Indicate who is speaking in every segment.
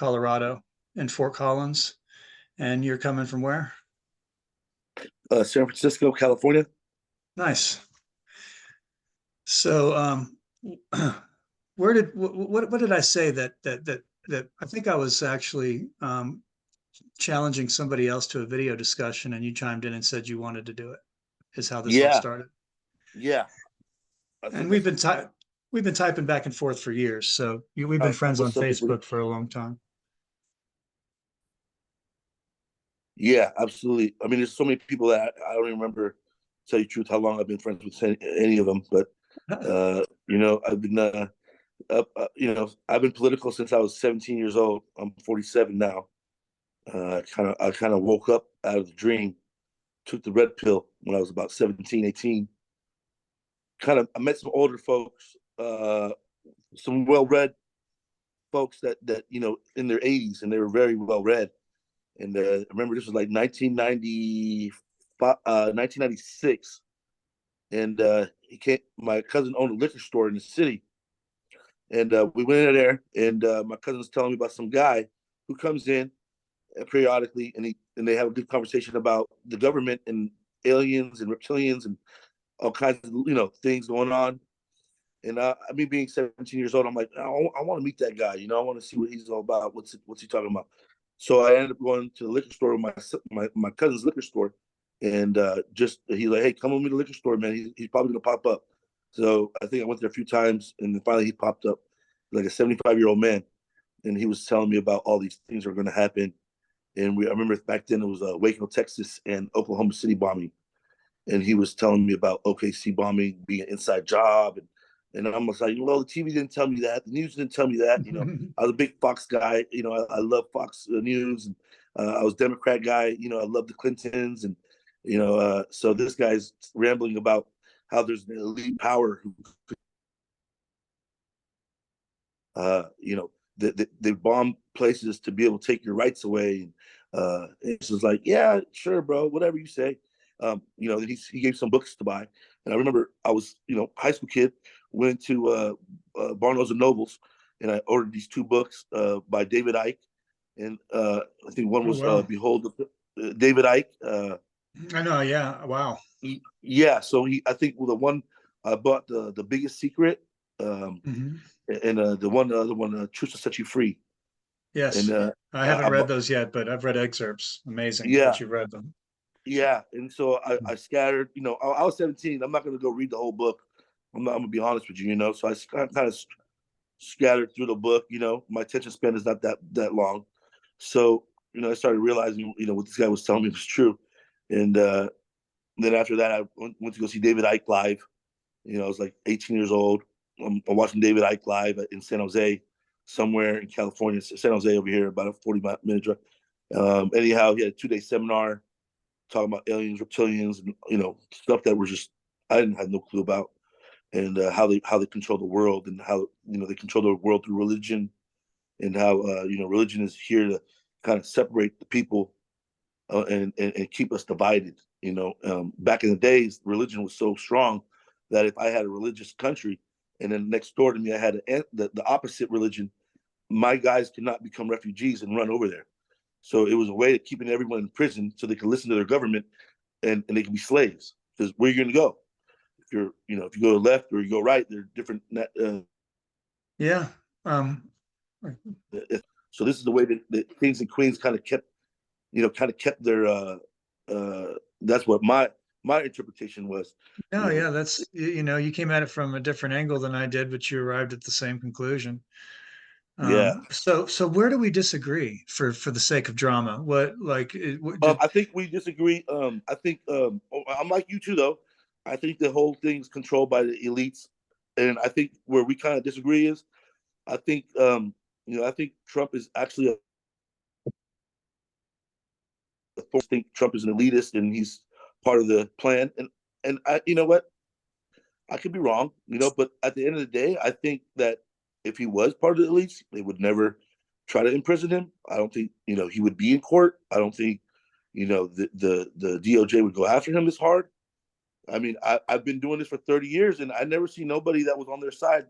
Speaker 1: Colorado, in Fort Collins. And you're coming from where?
Speaker 2: San Francisco, California.
Speaker 1: Nice. So, where did what did I say that I think I was actually challenging somebody else to a video discussion, and you chimed in and said you wanted to do it. Is how this all
Speaker 2: Yeah,
Speaker 1: started.
Speaker 2: yeah. I
Speaker 1: And
Speaker 2: think that's
Speaker 1: we've been typing back and forth for years. So we've been friends on
Speaker 2: what's up with.
Speaker 1: Facebook for a long time.
Speaker 2: Yeah, absolutely. I mean, there's so many people that I don't even remember, to tell you the truth, how long I've been friends with any of them. But I've been I've been political since I was 17 years old. I'm 47 now. I kind of woke up out of the dream, took the red pill when I was about 17, 18. I met some older folks, some well-read folks that in their 80s, and they were very well read. And I remember this was like 1996, and he came. My cousin owned a liquor store in the city, and we went in there, and my cousin's telling me about some guy who comes in periodically, and they have a good conversation about the government and aliens and reptilians and all kinds of things going on. And me being 17 years old, I'm like, I want to meet that guy. I want to see what he's all about. What's he talking about? So I ended up going to the liquor store with my cousin's liquor store, and just he's like, hey, come with me to the liquor store, man. He's probably gonna pop up. So I think I went there a few times, and then finally he popped up, like a 75-year-old man, and he was telling me about all these things that were going to happen. And I remember back then it was Waco, Texas, and Oklahoma City bombing, and he was telling me about OKC bombing being an inside job, and I'm like, well, the TV didn't tell me that, the news didn't tell me that. I was a big Fox guy. I love Fox News, and I was a Democrat guy. I love the Clintons, and so this guy's rambling about how there's an elite power who, they bomb places to be able to take your rights away. And it's just like, yeah, sure, bro, whatever you say. Then he gave some books to buy, and I remember I was, high school kid, went to Barnes and Nobles, and I ordered these two books by David Icke, and I think one
Speaker 1: Oh
Speaker 2: was
Speaker 1: well,
Speaker 2: Behold David Icke.
Speaker 1: I know. Yeah. Wow.
Speaker 2: Yeah, so I think the one I bought, the Biggest Secret, um,
Speaker 1: Hmm.
Speaker 2: and the other one, Truth to Set You Free, and
Speaker 1: Yes. I haven't
Speaker 2: I
Speaker 1: read
Speaker 2: bought.
Speaker 1: those yet, but I've read excerpts. Amazing
Speaker 2: Yeah,
Speaker 1: that you read them.
Speaker 2: yeah, and so I scattered. I was 17. I'm not going to go read the whole book. I'm going to be honest with you. So I kind of scattered through the book. My attention span is not that long. So I started realizing what this guy was telling me was true, and then after that I went to go see David Icke live. I was like 18 years old. I'm watching David Icke live in San Jose, somewhere in California. San Jose over here, about a 40-minute drive. Anyhow, he had a 2-day seminar talking about aliens, reptilians, and stuff that was just I didn't have no clue about, and how they control the world, and how they control the world through religion, and how religion is here to kind of separate the people, and keep us divided. Back in the days, religion was so strong that if I had a religious country, and then next door to me I had the opposite religion, my guys could not become refugees and run over there. So it was a way of keeping everyone in prison so they could listen to their government, and they can be slaves. Because where are you going to go? If you go left or you go right, they're different.
Speaker 1: Yeah. Um,
Speaker 2: So this is the way that kings and queens kind of kept their. That's what my interpretation was.
Speaker 1: no,
Speaker 2: You know,
Speaker 1: yeah, that's you came at it from a different angle than I did, but you arrived at the same conclusion.
Speaker 2: yeah.
Speaker 1: So where do we disagree for the sake of drama? What did?
Speaker 2: I think we disagree. I think I'm like you too, though. I think the whole thing's controlled by the elites, and I think where we kind of disagree is, I think I think Trump is actually I think Trump is an elitist, and he's part of the plan. And you know what? I could be wrong, but at the end of the day, I think that if he was part of the elites, they would never try to imprison him. I don't think he would be in court. I don't think the DOJ would go after him as hard. I mean, I've been doing this for 30 years, and I never see nobody that was on their side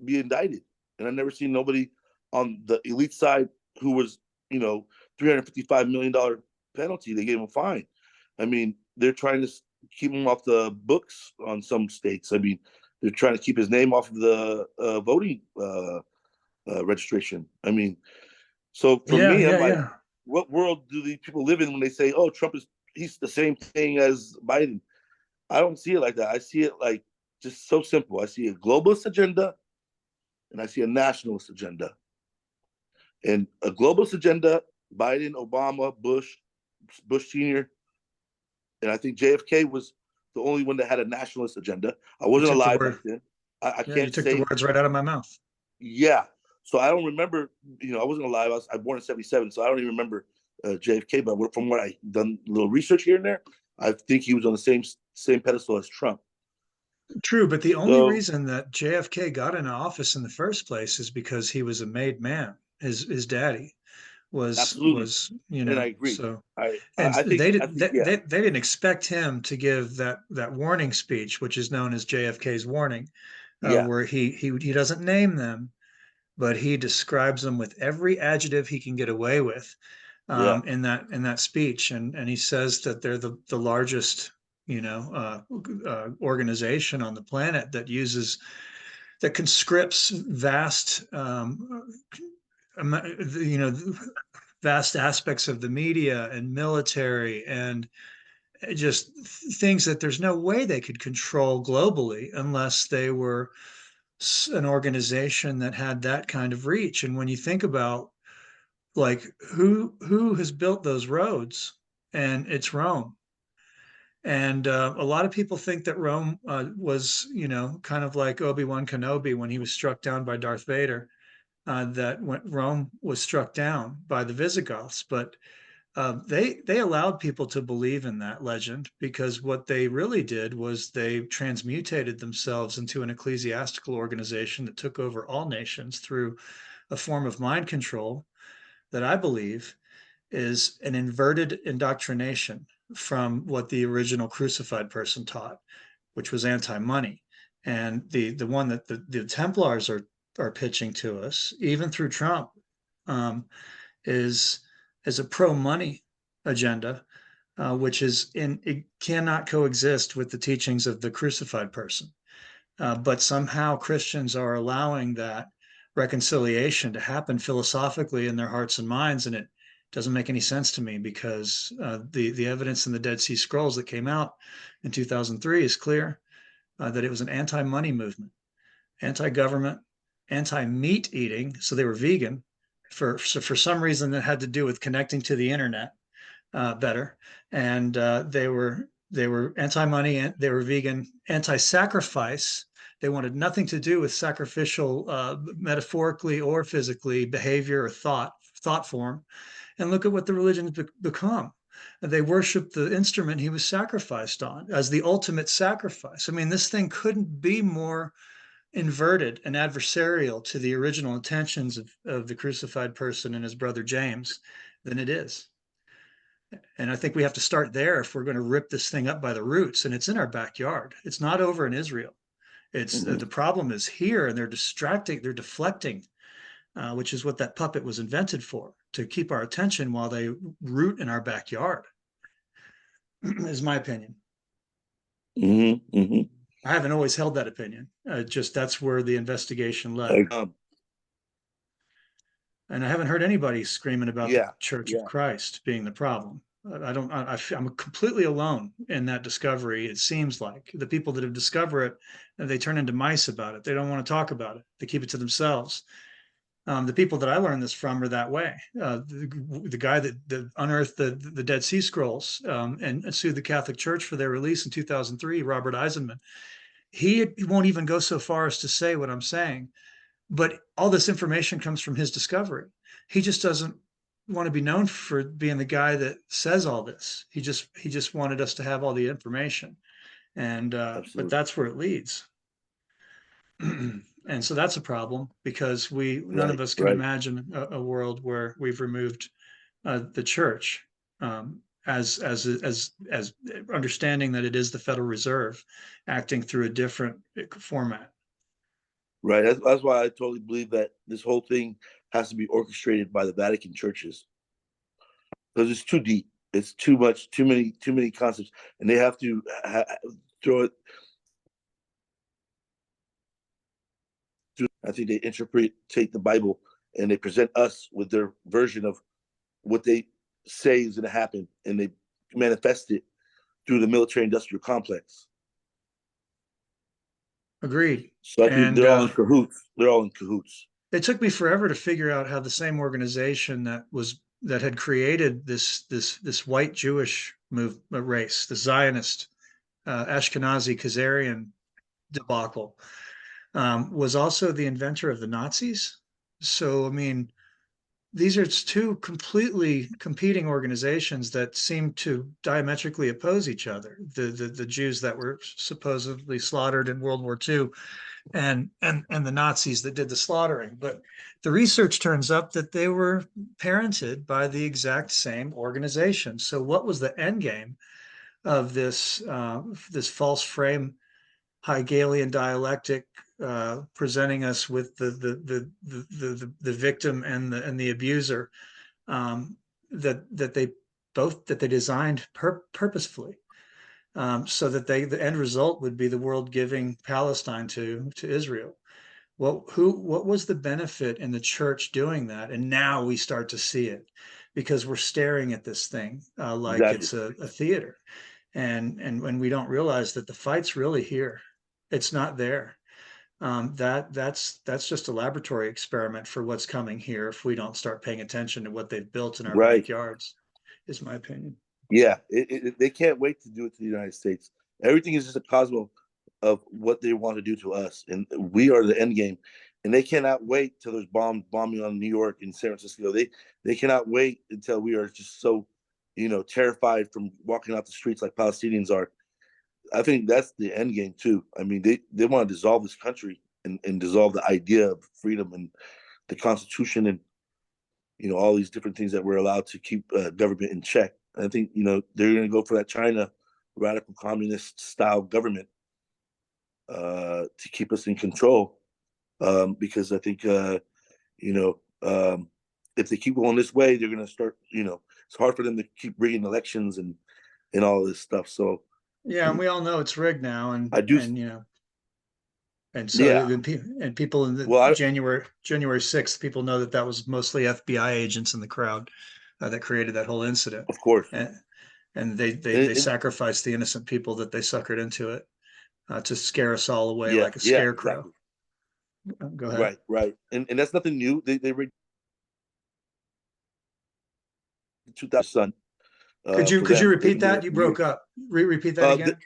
Speaker 2: be indicted, and I never seen nobody on the elite side who was, you know, $355 million penalty. They gave him a fine. I mean, they're trying to keep him off the books on some states. I mean, they're trying to keep his name off of the voting registration. I mean, so for
Speaker 1: Yeah,
Speaker 2: me, I'm
Speaker 1: yeah,
Speaker 2: like,
Speaker 1: yeah.
Speaker 2: what world do these people live in when they say, "Oh, Trump is he's the same thing as Biden"? I don't see it like that. I see it like just so simple. I see a globalist agenda and I see a nationalist agenda. And a globalist agenda, Biden, Obama, Bush Senior, and I think JFK was the only one that had a nationalist agenda. I
Speaker 1: You
Speaker 2: wasn't
Speaker 1: took the
Speaker 2: alive back
Speaker 1: word.
Speaker 2: then. I
Speaker 1: Yeah, you
Speaker 2: can't
Speaker 1: took the
Speaker 2: say,
Speaker 1: words right out of my mouth.
Speaker 2: yeah. So I don't remember, I wasn't alive. I was born in 77, so I don't even remember JFK. But from what I done a little research here and there, I think he was on the same pedestal as Trump.
Speaker 1: True, but the only
Speaker 2: So
Speaker 1: reason that JFK got into office in the first place is because he was a made man. His daddy
Speaker 2: absolutely,
Speaker 1: was,
Speaker 2: and I agree.
Speaker 1: so,
Speaker 2: I
Speaker 1: and
Speaker 2: I think
Speaker 1: they
Speaker 2: I
Speaker 1: did
Speaker 2: think yeah,
Speaker 1: they didn't expect him to give that warning speech, which is known as JFK's warning,
Speaker 2: yeah,
Speaker 1: where he doesn't name them, but he describes them with every adjective he can get away with,
Speaker 2: yeah,
Speaker 1: in that speech, and he says that they're the largest, organization on the planet that conscripts vast, you know, vast aspects of the media and military and just things that there's no way they could control globally unless they were an organization that had that kind of reach. And when you think about, like, who has built those roads, and it's Rome. And a lot of people think that Rome was, kind of like Obi-Wan Kenobi when he was struck down by Darth Vader, that when Rome was struck down by the Visigoths. But they allowed people to believe in that legend, because what they really did was they transmutated themselves into an ecclesiastical organization that took over all nations through a form of mind control that I believe is an inverted indoctrination from what the original crucified person taught, which was anti-money. And the one that the Templars are pitching to us, even through Trump, um, is a pro-money agenda, which is it cannot coexist with the teachings of the crucified person. But somehow Christians are allowing that reconciliation to happen philosophically in their hearts and minds, and it doesn't make any sense to me, because the evidence in the Dead Sea Scrolls that came out in 2003 is clear, that it was an anti-money movement, anti-government, anti-meat eating. So they were vegan for some reason that had to do with connecting to the internet better, and they were anti-money, and they were vegan, anti-sacrifice. They wanted nothing to do with sacrificial, metaphorically or physically, behavior or thought form. And look at what the religions become. They worship the instrument he was sacrificed on as the ultimate sacrifice. I mean, this thing couldn't be more inverted and adversarial to the original intentions of the crucified person and his brother James than it is. And I think we have to start there if we're going to rip this thing up by the roots. And it's in our backyard. It's not over in Israel. It's
Speaker 2: mm-hmm.
Speaker 1: the problem is here, and they're distracting, they're deflecting, which is what that puppet was invented for, to keep our attention while they root in our backyard, is my opinion.
Speaker 2: Mm-hmm. Mm-hmm.
Speaker 1: I haven't always held that opinion. Just that's where the investigation led. And I haven't heard anybody screaming about the
Speaker 2: Yeah,
Speaker 1: Church of
Speaker 2: yeah,
Speaker 1: Christ being the problem. I don't. I'm completely alone in that discovery. It seems like the people that have discovered it, they turn into mice about it. They don't want to talk about it. They keep it to themselves. The people that I learned this from are that way. The guy that unearthed the Dead Sea Scrolls, and sued the Catholic Church for their release in 2003, Robert Eisenman. He won't even go so far as to say what I'm saying, but all this information comes from his discovery. He just doesn't want to be known for being the guy that says all this. He just wanted us to have all the information, and but
Speaker 2: absolutely.
Speaker 1: that's where it leads. And so that's a problem, because none of
Speaker 2: Right,
Speaker 1: us can
Speaker 2: right,
Speaker 1: imagine a world where we've removed the church, as understanding that it is the Federal Reserve acting through a different format.
Speaker 2: right. That's why I totally believe that this whole thing has to be orchestrated by the Vatican churches because it's too deep. It's too much, too many concepts, and they have to throw it. I think they take the Bible and they present us with their version of what they say is going to happen, and they manifest it through the military-industrial complex.
Speaker 1: Agreed.
Speaker 2: So I think
Speaker 1: And
Speaker 2: they're all in cahoots. They're all in cahoots.
Speaker 1: it took me forever to figure out how the same organization that had created this white Jewish race, the Zionist Ashkenazi Khazarian debacle, was also the inventor of the Nazis. So, I mean, these are two completely competing organizations that seem to diametrically oppose each other. The Jews that were supposedly slaughtered in World War II and the Nazis that did the slaughtering. But the research turns up that they were parented by the exact same organization. So what was the end game of this false frame Hegelian dialectic presenting us with the victim and the abuser that they designed purposefully so that the end result would be the world giving Palestine to Israel. What was the benefit in the church doing that? And now we start to see it because we're staring at this thing like
Speaker 2: Exactly.
Speaker 1: it's a theater, and when we don't realize that the fight's really here, it's not there. That's just a laboratory experiment for what's coming here if we don't start paying attention to what they've built in our
Speaker 2: Right.
Speaker 1: backyards, is my opinion.
Speaker 2: Yeah. They can't wait to do it to the United States. Everything is just a cosmo of what they want to do to us, and we are the end game. And they cannot wait till there's bombing on New York and San Francisco. They cannot wait until we are just so, terrified from walking out the streets like Palestinians are. I think that's the end game too. I mean, they want to dissolve this country and dissolve the idea of freedom and the Constitution and all these different things that we're allowed to keep government in check. And I think they're going to go for that China radical communist style government to keep us in control. Because I think if they keep going this way, they're going to start. It's hard for them to keep rigging elections and all of this stuff. So
Speaker 1: Yeah, and we all know it's rigged now,
Speaker 2: I do.
Speaker 1: and so
Speaker 2: Yeah.
Speaker 1: and people in the
Speaker 2: Well,
Speaker 1: January 6th, people know that was mostly FBI agents in the crowd that created that whole incident,
Speaker 2: of course.
Speaker 1: and they
Speaker 2: And
Speaker 1: sacrificed the innocent people that they suckered into it to scare us all away
Speaker 2: yeah,
Speaker 1: like a
Speaker 2: yeah,
Speaker 1: scarecrow.
Speaker 2: exactly.
Speaker 1: Go ahead.
Speaker 2: Right, right. And that's nothing new. They rigged 2000 son for
Speaker 1: Could you
Speaker 2: them.
Speaker 1: repeat that? You broke up. Repeat that
Speaker 2: Uh,
Speaker 1: again.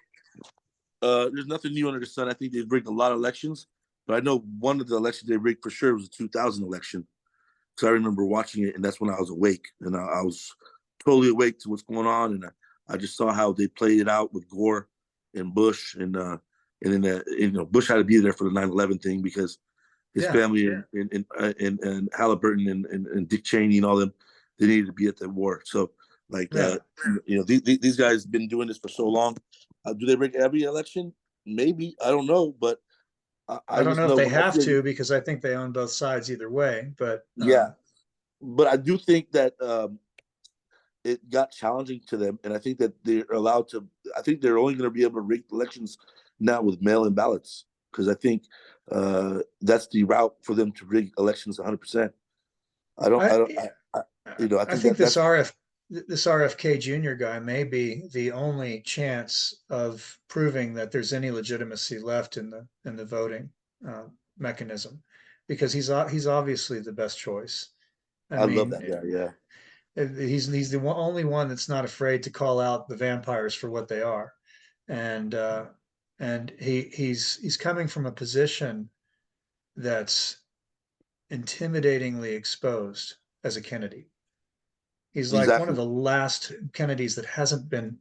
Speaker 2: there's nothing new under the sun. I think they've rigged a lot of elections, but I know one of the elections they rigged for sure was the 2000 election. Because I remember watching it, and that's when I was awake, and I was totally awake to what's going on, and I just saw how they played it out with Gore and Bush, and then Bush had to be there for the 9/11 thing because his
Speaker 1: Yeah.
Speaker 2: family and Halliburton and Dick Cheney and all them, they needed to be at the war. So like
Speaker 1: Yeah.
Speaker 2: these guys been doing this for so long. Do they rig every election? Maybe, I don't know, but
Speaker 1: I
Speaker 2: I
Speaker 1: don't
Speaker 2: just
Speaker 1: know if
Speaker 2: know
Speaker 1: they
Speaker 2: when I
Speaker 1: have
Speaker 2: hear
Speaker 1: to because I think they own both sides either way. But
Speaker 2: yeah, but I do think that it got challenging to them, and I think that they're allowed to. I think they're only going to be able to rig elections now with mail-in ballots because I think that's the route for them to rig elections 100%. I don't. I
Speaker 1: I
Speaker 2: don't. I
Speaker 1: I
Speaker 2: think
Speaker 1: think
Speaker 2: that that's
Speaker 1: this RFK Jr. guy may be the only chance of proving that there's any legitimacy left in the voting uh, mechanism, because he's obviously the best choice. I
Speaker 2: I love
Speaker 1: mean,
Speaker 2: that guy. Yeah,
Speaker 1: he's the only one that's not afraid to call out the vampires for what they are, and he's coming from a position that's intimidatingly exposed as a Kennedy. He's like one of
Speaker 2: exactly.
Speaker 1: the last Kennedys that hasn't been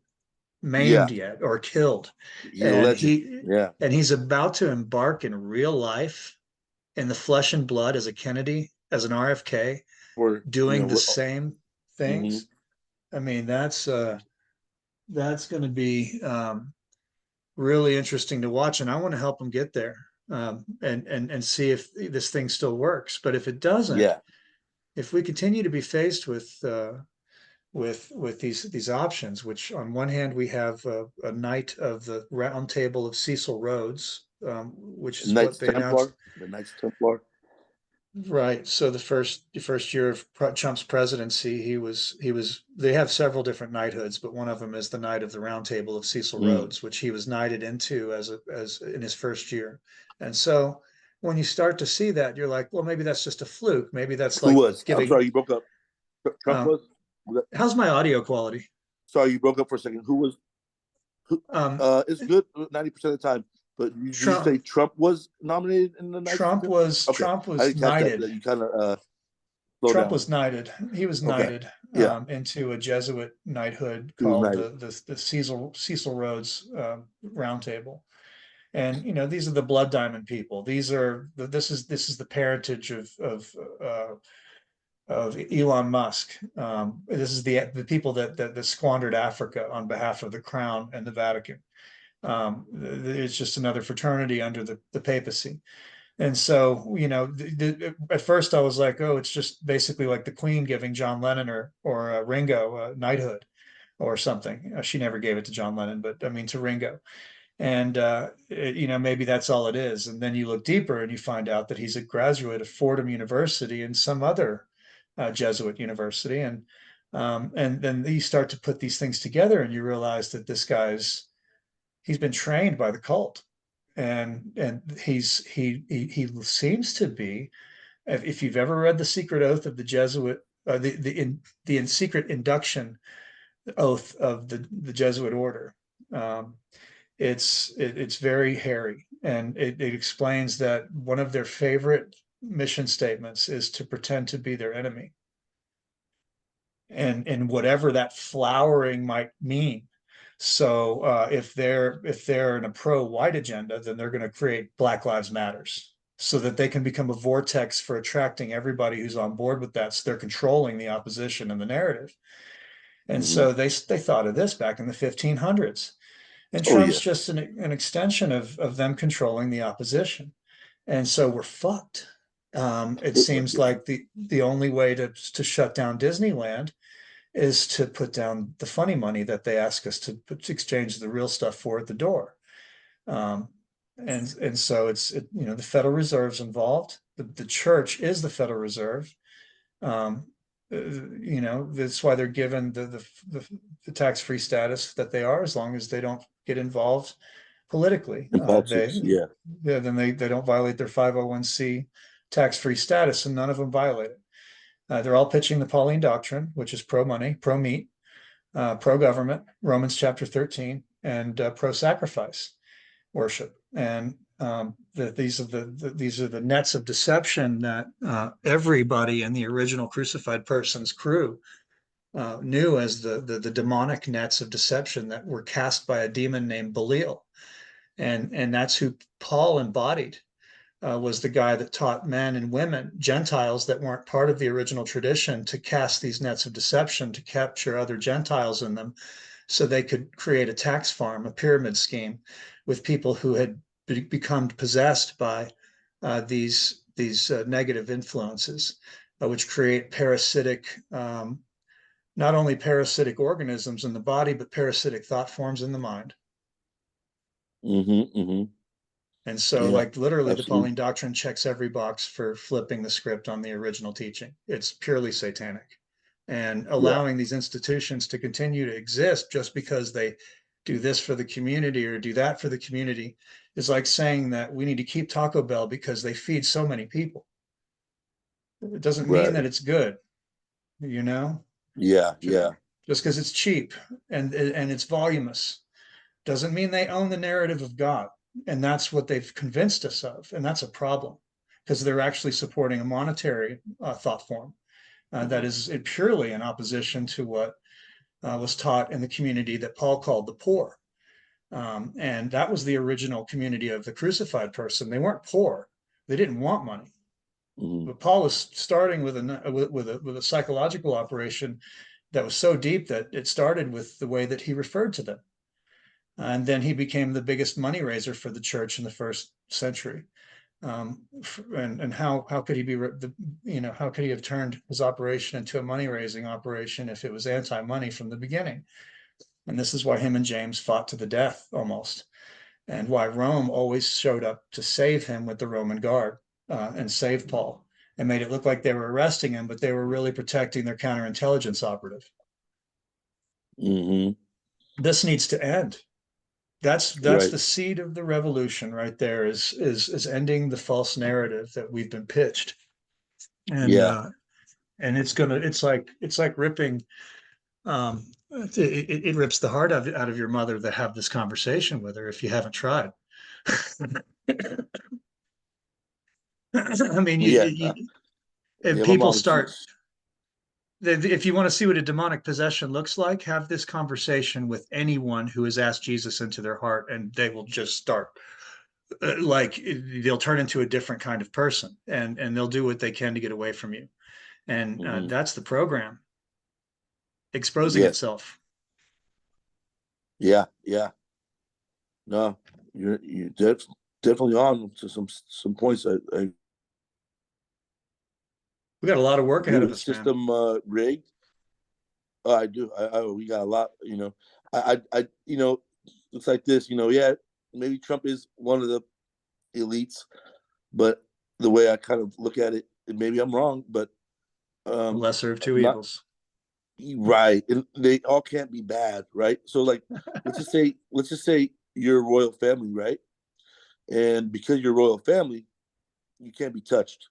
Speaker 2: Yeah,
Speaker 1: maimed yet or killed.
Speaker 2: he's a
Speaker 1: And
Speaker 2: legend. Yeah,
Speaker 1: he's about to embark in real life in the flesh and blood as a Kennedy, as an RFK,
Speaker 2: for
Speaker 1: doing the same
Speaker 2: mm-hmm.
Speaker 1: things. I mean, that's going to be really interesting to watch, and I want to help him get there and see if this thing still works. But if it doesn't,
Speaker 2: Yeah,
Speaker 1: if we continue to be faced with these options, which on one hand we have a knight of the Round Table of Cecil Rhodes, which is what
Speaker 2: Knights
Speaker 1: they announced.
Speaker 2: Templar, the Knights Templar.
Speaker 1: Right. So the first year of Trump's presidency, they have several different knighthoods, but one of them is the Knight of the Round Table of Cecil
Speaker 2: Mm.
Speaker 1: Rhodes, which he was knighted into as in his first year. And so when you start to see that, you're like, well, maybe that's just a fluke. Maybe that's
Speaker 2: Who
Speaker 1: like
Speaker 2: was? I'm
Speaker 1: giving.
Speaker 2: sorry, you broke up. Trump
Speaker 1: um,
Speaker 2: was.
Speaker 1: how's my audio quality?
Speaker 2: Sorry, you broke up for a second. Who was? Who,
Speaker 1: Um,
Speaker 2: it's good 90% of the time. But did you say
Speaker 1: Trump
Speaker 2: Trump was nominated in the Knights
Speaker 1: Trump
Speaker 2: Templar?
Speaker 1: was
Speaker 2: Okay,
Speaker 1: Trump
Speaker 2: I
Speaker 1: was
Speaker 2: didn't catch that.
Speaker 1: knighted.
Speaker 2: That you kind of slow
Speaker 1: Trump
Speaker 2: down.
Speaker 1: was knighted. He was
Speaker 2: Okay,
Speaker 1: knighted
Speaker 2: yeah,
Speaker 1: into a Jesuit knighthood
Speaker 2: he was
Speaker 1: called
Speaker 2: knighted.
Speaker 1: the Cecil Rhodes Round Table. And these are the blood diamond people. This is the parentage of Elon Musk. This is the people that squandered Africa on behalf of the crown and the Vatican. It's just another fraternity under the papacy. And so, at first I was like, oh, it's just basically like the Queen giving John Lennon or Ringo knighthood or something. She never gave it to John Lennon, but I mean to Ringo. And maybe that's all it is. And then you look deeper and you find out that he's a graduate of Fordham University and some other Jesuit university. And then you start to put these things together and you realize that he's been trained by the cult, and he seems to be. If you've ever read the Secret Oath of the Jesuit, the secret induction oath of the Jesuit order, um, it's very hairy, and it explains that one of their favorite mission statements is to pretend to be their enemy, and whatever that flowering might mean. So if they're in a pro-white agenda, then they're going to create Black Lives Matters so that they can become a vortex for attracting everybody who's on board with that. So they're controlling the opposition and the narrative. And
Speaker 2: Hmm.
Speaker 1: so they thought of this back in the 1500s. And
Speaker 2: Oh
Speaker 1: Trump's
Speaker 2: yeah,
Speaker 1: just an extension of them controlling the opposition. And so we're fucked. It seems
Speaker 2: yeah.
Speaker 1: like the only way to shut down Disneyland is to put down the funny money that they ask us to exchange the real stuff for at the door. Um, and so the Federal Reserve's involved. The church is the Federal Reserve. Um, that's why they're given the tax-free status that they are, as long as they don't get involved politically.
Speaker 2: In politics, yeah.
Speaker 1: Then they don't violate their 501c tax-free status, and none of them violate it. They're all pitching the Pauline Doctrine, which is pro-money, pro-meat, pro-government, Romans chapter 13, and pro-sacrifice worship. And these are the nets of deception that everybody in the original crucified person's crew knew as the demonic nets of deception that were cast by a demon named Belial. And that's who Paul embodied. Was the guy that taught men and women, Gentiles that weren't part of the original tradition, to cast these nets of deception to capture other Gentiles in them so they could create a tax farm, a pyramid scheme with people who had become possessed by these negative influences, which create not only parasitic organisms in the body, but parasitic thought forms in the mind.
Speaker 2: Hmm. Hmm.
Speaker 1: And so,
Speaker 2: Yeah,
Speaker 1: like, literally, the
Speaker 2: absolutely.
Speaker 1: Pauline Doctrine checks every box for flipping the script on the original teaching. It's purely satanic. And
Speaker 2: Yeah.
Speaker 1: allowing these institutions to continue to exist just because they do this for the community or do that for the community is like saying that we need to keep Taco Bell because they feed so many people. It doesn't mean
Speaker 2: Right.
Speaker 1: that it's good, you know,
Speaker 2: Yeah. Yeah.
Speaker 1: just because it's cheap and it's voluminous doesn't mean they own the narrative of God. And that's what they've convinced us of. And that's a problem because they're actually supporting a monetary thought form that
Speaker 2: Hmm.
Speaker 1: is purely in opposition to what was taught in the community that Paul called the poor. And that was the original community of the crucified person. They weren't poor, they didn't want money.
Speaker 2: Hmm.
Speaker 1: But Paul was starting with a psychological operation that was so deep that it started with the way that he referred to them. And then he became the biggest money raiser for the church in the first century. And how could he be how could he have turned his operation into a money raising operation if it was anti-money from the beginning? And this is why him and James fought to the death almost, and why Rome always showed up to save him with the Roman guard and save Paul, and made it look like they were arresting him, but they were really protecting their counterintelligence operative.
Speaker 2: Hmm.
Speaker 1: This needs to end. That's
Speaker 2: Right.
Speaker 1: the seed of the revolution right there, is ending the false narrative that we've been pitched. And
Speaker 2: Yeah.
Speaker 1: and it's like ripping it rips the heart out of your mother to have this conversation with her if you haven't tried. I mean,
Speaker 2: Yeah.
Speaker 1: and
Speaker 2: Yeah. My
Speaker 1: people
Speaker 2: mom was.
Speaker 1: start, if you want to see what a demonic possession looks like, have this conversation with anyone who has asked Jesus into their heart, and they will just start like they'll turn into a different kind of person, and they'll do what they can to get away from you. And
Speaker 2: Mhm.
Speaker 1: that's the program exposing
Speaker 2: Yes.
Speaker 1: itself.
Speaker 2: Yeah. Yeah. No, you're definitely on to some points. I
Speaker 1: We got a lot of work
Speaker 2: agree
Speaker 1: ahead
Speaker 2: with
Speaker 1: of
Speaker 2: the
Speaker 1: us, man.
Speaker 2: system rigged. Oh, I do. We got a lot. It's like this. Yeah, maybe Trump is one of the elites, but the way I kind of look at it, and maybe I'm wrong, but
Speaker 1: The
Speaker 2: um,
Speaker 1: lesser of two
Speaker 2: not
Speaker 1: evils.
Speaker 2: right, and they all can't be bad, right? So, like, let's just say you're a royal family, right? And because you're a royal family, you can't be touched.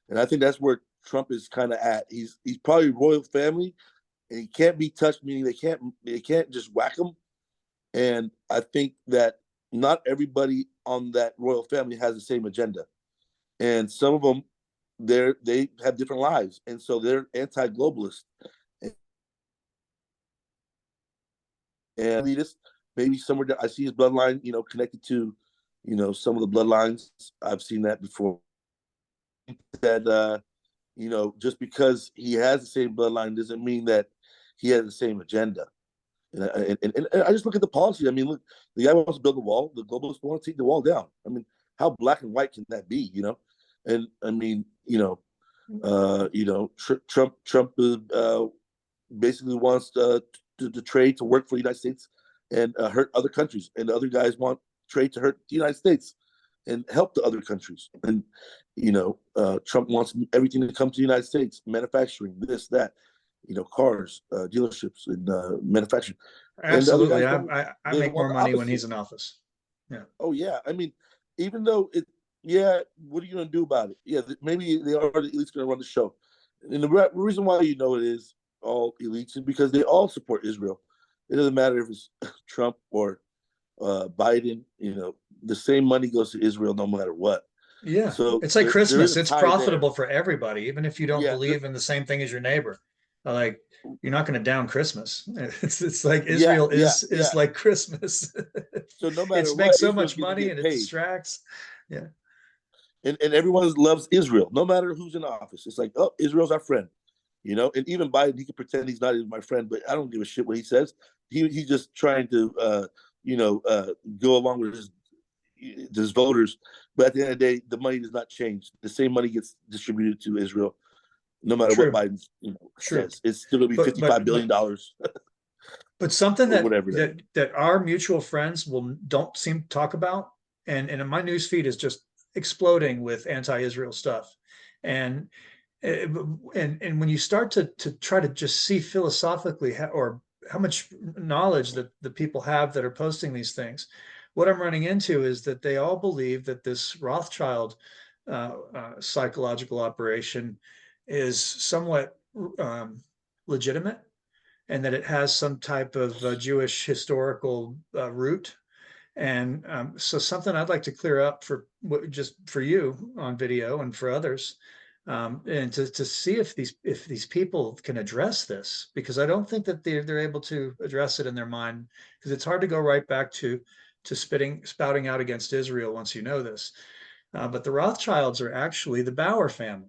Speaker 2: And I think that's where Trump is kind of at. He's probably royal family, and he can't be touched, meaning they can't just whack him. And I think that not everybody on that royal family has the same agenda, and some of them they have different lives, and so they're anti-globalist and elitist. Maybe somewhere that I see his bloodline, connected to, some of the bloodlines. I've seen that before. That just because he has the same bloodline doesn't mean that he has the same agenda. And I just look at the policy. I mean, look, the guy wants to build a wall. The globalists want to take the wall down. I mean, how black and white can that be? And I mean, Trump basically wants the trade to work for the United States and hurt other countries, and the other guys want trade to hurt the United States and help the other countries. And Trump wants everything to come to the United States, manufacturing, this, that, cars, dealerships, and manufacturing. And the other
Speaker 1: Absolutely.
Speaker 2: guys
Speaker 1: I,
Speaker 2: don't.
Speaker 1: I I
Speaker 2: They
Speaker 1: make
Speaker 2: want
Speaker 1: more
Speaker 2: the
Speaker 1: money when
Speaker 2: opposite.
Speaker 1: he's in office. Yeah.
Speaker 2: Oh yeah, I mean, even though yeah, what are you gonna do about it? Yeah, maybe they are at least gonna run the show. And the reason why it is all elites is because they all support Israel. It doesn't matter if it's Trump or Biden. The same money goes to Israel no matter what.
Speaker 1: Yeah.
Speaker 2: So
Speaker 1: It's like
Speaker 2: there is
Speaker 1: Christmas.
Speaker 2: a
Speaker 1: It's
Speaker 2: tie there.
Speaker 1: profitable for everybody, even if you don't
Speaker 2: Yeah,
Speaker 1: believe in the same thing as your neighbor. Like you're not going to down Christmas. It's like
Speaker 2: yeah,
Speaker 1: Israel
Speaker 2: yeah,
Speaker 1: is
Speaker 2: yeah.
Speaker 1: like Christmas.
Speaker 2: So no matter
Speaker 1: It makes
Speaker 2: what,
Speaker 1: so
Speaker 2: Israel's
Speaker 1: much
Speaker 2: going to
Speaker 1: money
Speaker 2: get
Speaker 1: and it
Speaker 2: paid.
Speaker 1: distracts. Yeah.
Speaker 2: And everyone loves Israel, no matter who's in office. It's like, oh, Israel's our friend, And even Biden, he can pretend he's not even my friend, but I don't give a shit what he says. He's just trying to, go along with his voters. But at the end of the day, the money does not change. The same money gets distributed to Israel, no matter what
Speaker 1: True.
Speaker 2: Biden
Speaker 1: True.
Speaker 2: says. It's still going to be
Speaker 1: But
Speaker 2: $55
Speaker 1: but but
Speaker 2: billion
Speaker 1: but something
Speaker 2: or
Speaker 1: that
Speaker 2: whatever that.
Speaker 1: that our mutual friends will don't seem to talk about, and my news feed is just exploding with anti-Israel stuff. And and when you start to try to just see philosophically or how much knowledge that the people have that are posting these things, what I'm running into is that they all believe that this Rothschild psychological operation is somewhat legitimate, and that it has some type of Jewish historical root. And so something I'd like to clear up for just for you on video and for others, and to see if these people can address this, because I don't think that they're able to address it in their mind, because it's hard to go right back to spouting out against Israel once you know this. But the Rothschilds are actually the Bauer family.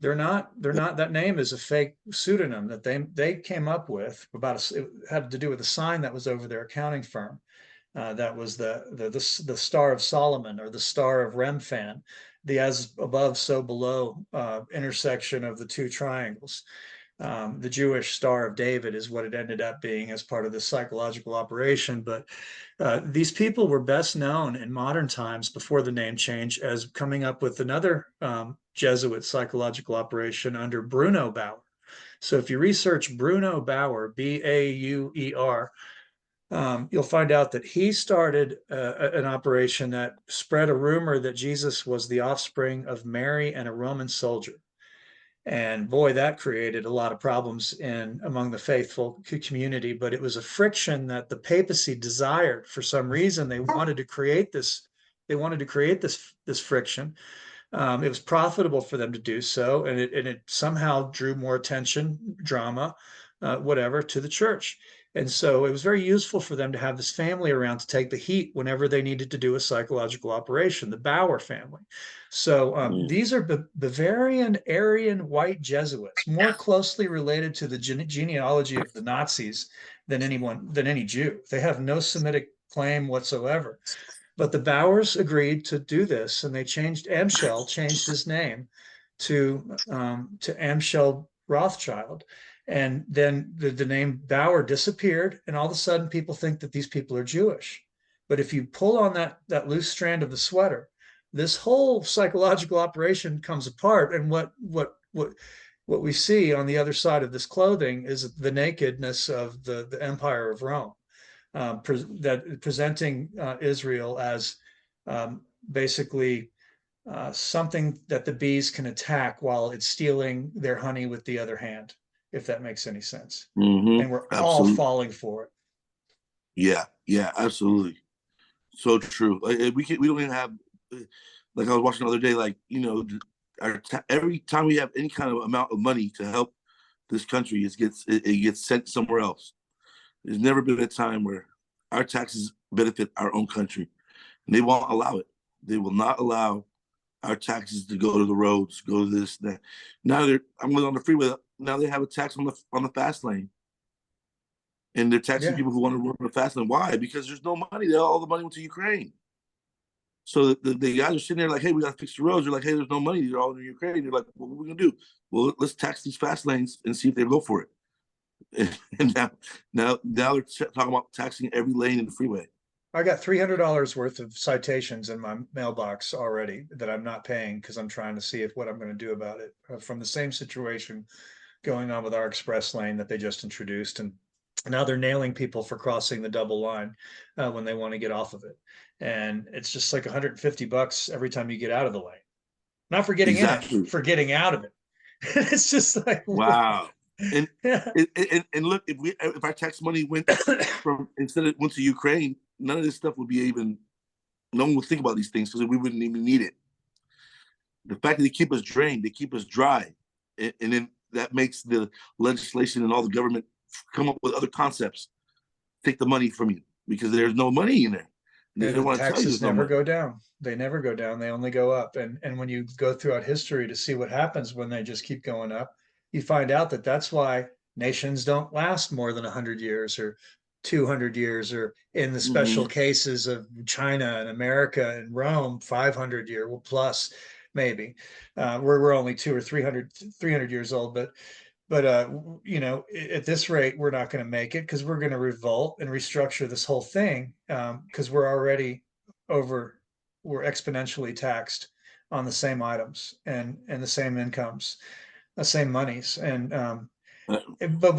Speaker 1: They're not that name is a fake pseudonym that they came up with about it had to do with a sign that was over their accounting firm. That was the Star of Solomon, or the Star of Remphan, the as above, so below intersection of the two triangles. The Jewish Star of David is what it ended up being as part of this psychological operation. But these people were best known in modern times, before the name change, as coming up with another Jesuit psychological operation under Bruno Bauer. So if you research Bruno Bauer, Bauer, you'll find out that he started an operation that spread a rumor that Jesus was the offspring of Mary and a Roman soldier. And boy, that created a lot of problems in among the faithful community. But it was a friction that the papacy desired for some reason. They wanted to create this. They wanted to create this friction. It was profitable for them to do so, and it somehow drew more attention, drama, whatever, to the church. And so it was very useful for them to have this family around to take the heat whenever they needed to do a psychological operation, the Bauer family. So
Speaker 2: Mm.
Speaker 1: these are Bavarian Aryan white Jesuits, more closely related to the genealogy of the Nazis than any Jew. They have no Semitic claim whatsoever. But the Bowers agreed to do this, and they changed his name to Amschel Rothschild. And then the name Bauer disappeared, and all of a sudden people think that these people are Jewish. But if you pull on that loose strand of the sweater, this whole psychological operation comes apart. And what we see on the other side of this clothing is the nakedness of the Empire of Rome, that presenting Israel as basically something that the bees can attack while it's stealing their honey with the other hand, if that makes any sense. And we're all
Speaker 2: Absolutely.
Speaker 1: falling for it.
Speaker 2: Yeah. Yeah. Absolutely. So true. Like we don't even have. Like I was watching the other day. Like every time we have any kind of amount of money to help this country, it gets sent somewhere else. There's never been a time where our taxes benefit our own country, and they won't allow it. They will not allow our taxes to go to the roads, go to this, that. Now I'm going on the freeway. Now they have a tax on the fast lane, and they're taxing
Speaker 1: Yeah.
Speaker 2: people who want to run on the fast lane. Why? Because there's no money. All the money went to Ukraine. So the guys are sitting there like, hey, we got to fix the roads. They're like, hey, there's no money. They're all in Ukraine. They're like, well, what are we going to do? Well, let's tax these fast lanes and see if they go for it. And now they're talking about taxing every lane in the freeway.
Speaker 1: I got $300 worth of citations in my mailbox already that I'm not paying because I'm trying to see if what I'm going to do about it, from the same situation going on with our express lane that they just introduced. And now they're nailing people for crossing the double line when they want to get off of it. And it's just like $150 every time you get out of the lane. Not for getting in it,
Speaker 2: Exactly.
Speaker 1: for getting out of it. It's just like,
Speaker 2: Wow. And
Speaker 1: yeah.
Speaker 2: and look, if our tax money went from instead of went to Ukraine, none of this stuff would be even. No one would think about these things because we wouldn't even need it. The fact that they keep us drained, they keep us dry, and then that makes the legislation and all the government come up with other concepts, take the money from you because there's no money in there. They
Speaker 1: And
Speaker 2: don't
Speaker 1: the
Speaker 2: want to tell you
Speaker 1: taxes
Speaker 2: there's no
Speaker 1: never
Speaker 2: money.
Speaker 1: go down. They never go down. They only go up. And when you go throughout history to see what happens when they just keep going up, you find out that that's why nations don't last more than 100 years or 200 years, or in the special
Speaker 2: Mm-hmm.
Speaker 1: cases of China and America and Rome, 500 year, well, plus maybe. We're only 200 or 300 years old, but at this rate we're not going to make it, because we're going to revolt and restructure this whole thing, because we're already over we're exponentially taxed on the same items and the same incomes, the same monies. And but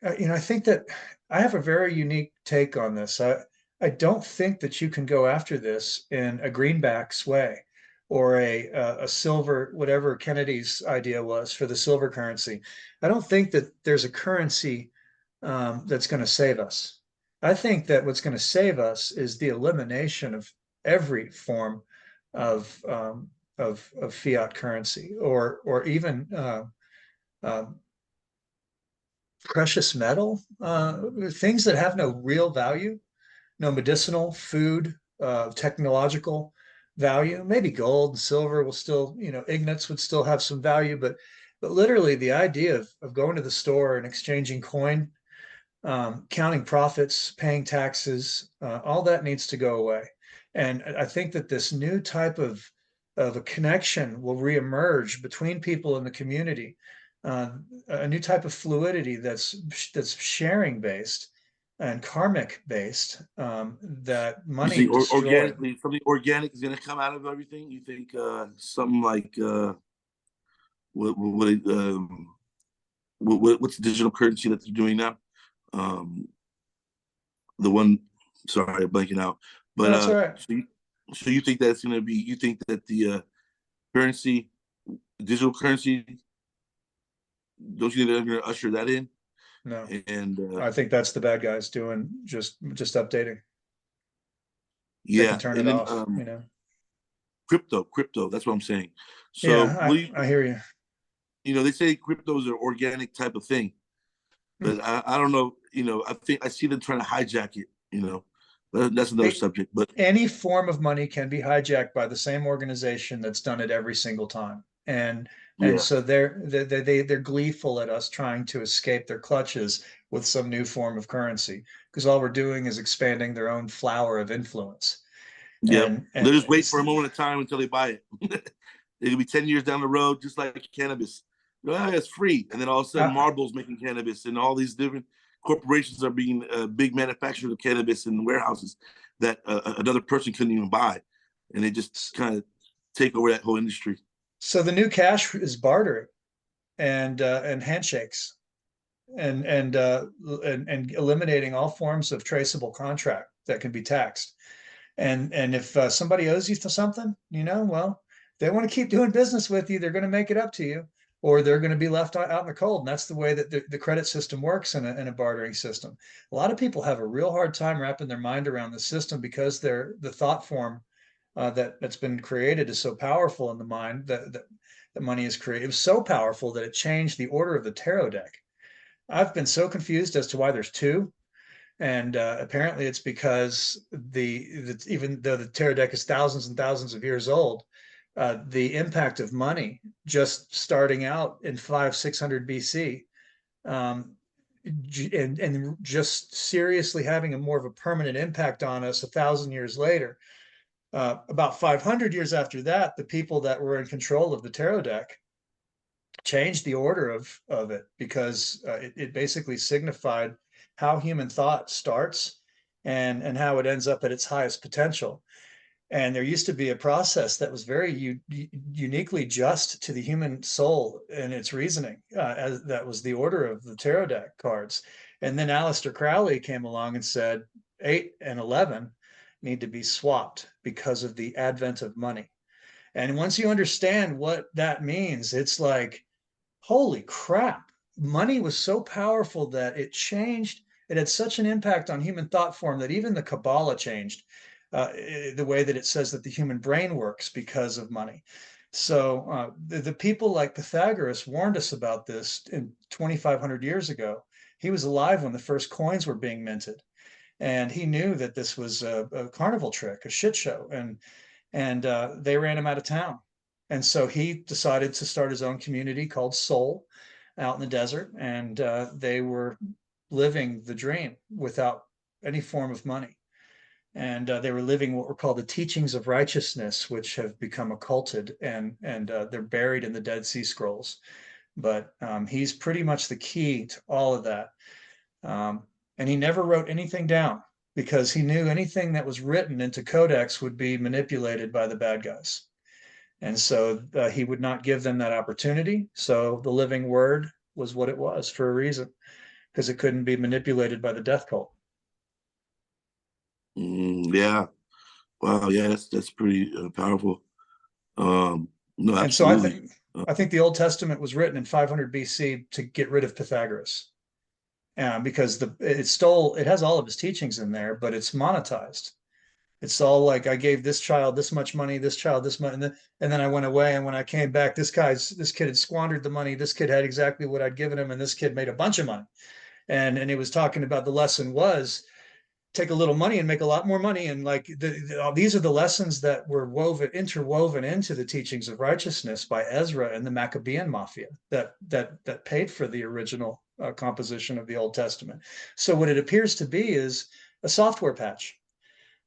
Speaker 1: I think that I have a very unique take on this. I don't think that you can go after this in a greenbacks way, or a silver, whatever Kennedy's idea was for the silver currency. I don't think that there's a currency that's going to save us. I think that what's going to save us is the elimination of every form of of fiat currency, or even um, precious metal, things that have no real value, no medicinal, food, technological value. Maybe gold and silver will still, ingots would still have some value, but literally the idea of going to the store and exchanging coin counting profits, paying taxes, all that needs to go away. And I think that this new type of a connection will reemerge between people in the community, uh, a new type of fluidity that's sharing based and karmic based, that
Speaker 2: You
Speaker 1: money
Speaker 2: think
Speaker 1: destroyed.
Speaker 2: organically something organic is going to come out of everything? You think something like what what's the digital currency that they're doing now? Um, the one, sorry, I'm blanking out.
Speaker 1: No,
Speaker 2: But
Speaker 1: that's all right.
Speaker 2: so you think that's going to be? You think that the currency, digital currency, don't you think they're going to usher that in?
Speaker 1: No,
Speaker 2: And
Speaker 1: I think that's the bad guys doing just updating. They can
Speaker 2: yeah,
Speaker 1: turn it
Speaker 2: and then
Speaker 1: off, you know.
Speaker 2: crypto. That's what I'm saying. So will
Speaker 1: Yeah,
Speaker 2: you?
Speaker 1: I hear you.
Speaker 2: They say crypto is an organic type of thing, but I don't know. I think I see them trying to hijack it. That's another
Speaker 1: Hey,
Speaker 2: subject. But
Speaker 1: any form of money can be hijacked by the same organization that's done it every single time. And
Speaker 2: yeah,
Speaker 1: so they're gleeful at us trying to escape their clutches with some new form of currency, because all we're doing is expanding their own flower of influence.
Speaker 2: yep.
Speaker 1: And
Speaker 2: They'll just wait
Speaker 1: it's
Speaker 2: for a moment of time until they buy it. It could be 10 years down the road, just like cannabis. It's free, and then all of a sudden,
Speaker 1: uh,
Speaker 2: Marlboro's making cannabis, and all these different corporations are being big manufacturers of cannabis in warehouses that another person couldn't even buy, and they just kind of take over that whole industry.
Speaker 1: so the new cash is bartering and handshakes and eliminating all forms of traceable contract that can be taxed. And if somebody owes you something, well, they want to keep doing business with you. They're going to make it up to you, or they're going to be left out in the cold. And that's the way that the credit system works in a bartering system. A lot of people have a real hard time wrapping their mind around the system because the thought form that's been created is so powerful in the mind that money is created. It was so powerful that it changed the order of the tarot deck. I've been so confused as to why there's two, and apparently it's because even though the tarot deck is thousands and thousands of years old, the impact of money just starting out in 500-600 BC, um, and just seriously having a more of a permanent impact on us 1,000 years later. About 500 years after that, the people that were in control of the tarot deck changed the order of it, because it basically signified how human thought starts and how it ends up at its highest potential. And there used to be a process that was very uniquely just to the human soul and its reasoning. That was the order of the tarot deck cards. And then Aleister Crowley came along and said 8 and 11 need to be swapped because of the advent of money. And once you understand what that means, it's like, holy crap, money was so powerful that it had such an impact on human thought form that even the Kabbalah changed the way that it says that the human brain works because of money. So the people like Pythagoras warned us about this in 2,500 years ago. He was alive when the first coins were being minted, and he knew that this was a carnival trick, a shit show, and they ran him out of town. And so he decided to start his own community called Soul out in the desert, and they were living the dream without any form of money. And they were living what were called the teachings of righteousness, which have become occulted, and they're buried in the Dead Sea Scrolls. But he's pretty much the key to all of that. Um, and he never wrote anything down because he knew anything that was written into codex would be manipulated by the bad guys. And so he would not give them that opportunity. So the living word was what it was for a reason, because it couldn't be manipulated by the death cult.
Speaker 2: Yeah. Wow. Yeah, that's pretty powerful. No,
Speaker 1: And so
Speaker 2: absolutely.
Speaker 1: I think the Old Testament was written in 500 BC to get rid of Pythagoras, because it has all of his teachings in there, but it's monetized. It's all like, I gave this child this much money, this child this much, and then I went away. And when I came back, this kid had squandered the money. This kid had exactly what I'd given him, and this kid made a bunch of money. And it was talking about, the lesson was, take a little money and make a lot more money. And like these are the lessons that were interwoven into the teachings of righteousness by Ezra and the Maccabean mafia that paid for the original composition of the Old Testament. So what it appears to be is a software patch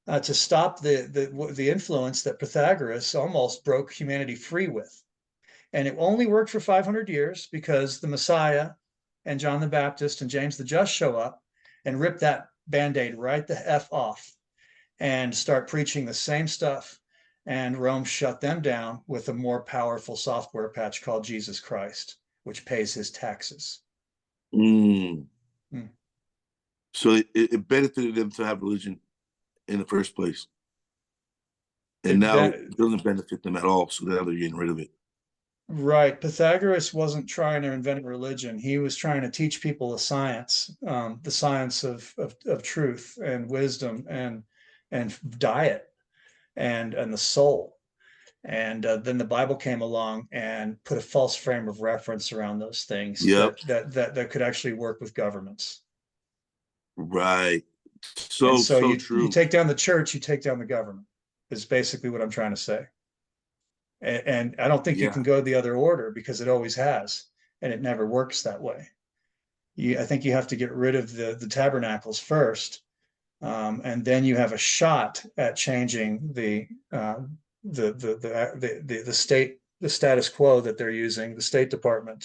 Speaker 1: to stop the influence that Pythagoras almost broke humanity free with. And it only worked for 500 years because the Messiah and John the Baptist and James the Just show up and rip that band-aid right the F off and start preaching the same stuff. And Rome shut them down with a more powerful software patch called Jesus Christ, which pays his taxes.
Speaker 2: Mm.
Speaker 1: Hmm.
Speaker 2: So it benefited them to have religion in the first place. And now it doesn't benefit them at all. So now they're getting rid of it.
Speaker 1: Right. Pythagoras wasn't trying to invent religion. He was trying to teach people the science of truth and wisdom and diet and the soul. And then the Bible came along and put a false frame of reference around those things
Speaker 2: Yep.
Speaker 1: that could actually work with governments.
Speaker 2: Right.
Speaker 1: And
Speaker 2: So
Speaker 1: so you
Speaker 2: true.
Speaker 1: take down the church, you take down the government, is basically what I'm trying to say. And I don't think you
Speaker 2: Yeah.
Speaker 1: can go the other order because it always has, and it never works that way. I think you have to get rid of the tabernacles first, and then you have a shot at changing the state, the status quo that they're using, the State Department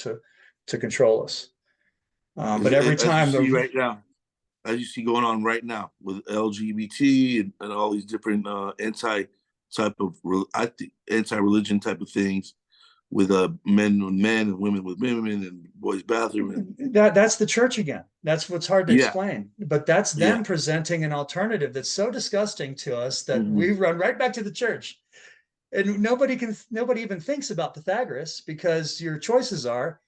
Speaker 1: to control us. But every
Speaker 2: As you
Speaker 1: time
Speaker 2: see right now, as you see going on right now with LGBT and all these different anti-religion type of things with men with men and women with women and boys bathroom.
Speaker 1: that's the church again. That's what's hard to
Speaker 2: Yeah.
Speaker 1: explain. But that's them
Speaker 2: Yeah.
Speaker 1: presenting an alternative that's so disgusting to us that
Speaker 2: Mhm.
Speaker 1: we run right back to the church. And nobody even thinks about Pythagoras because your choices are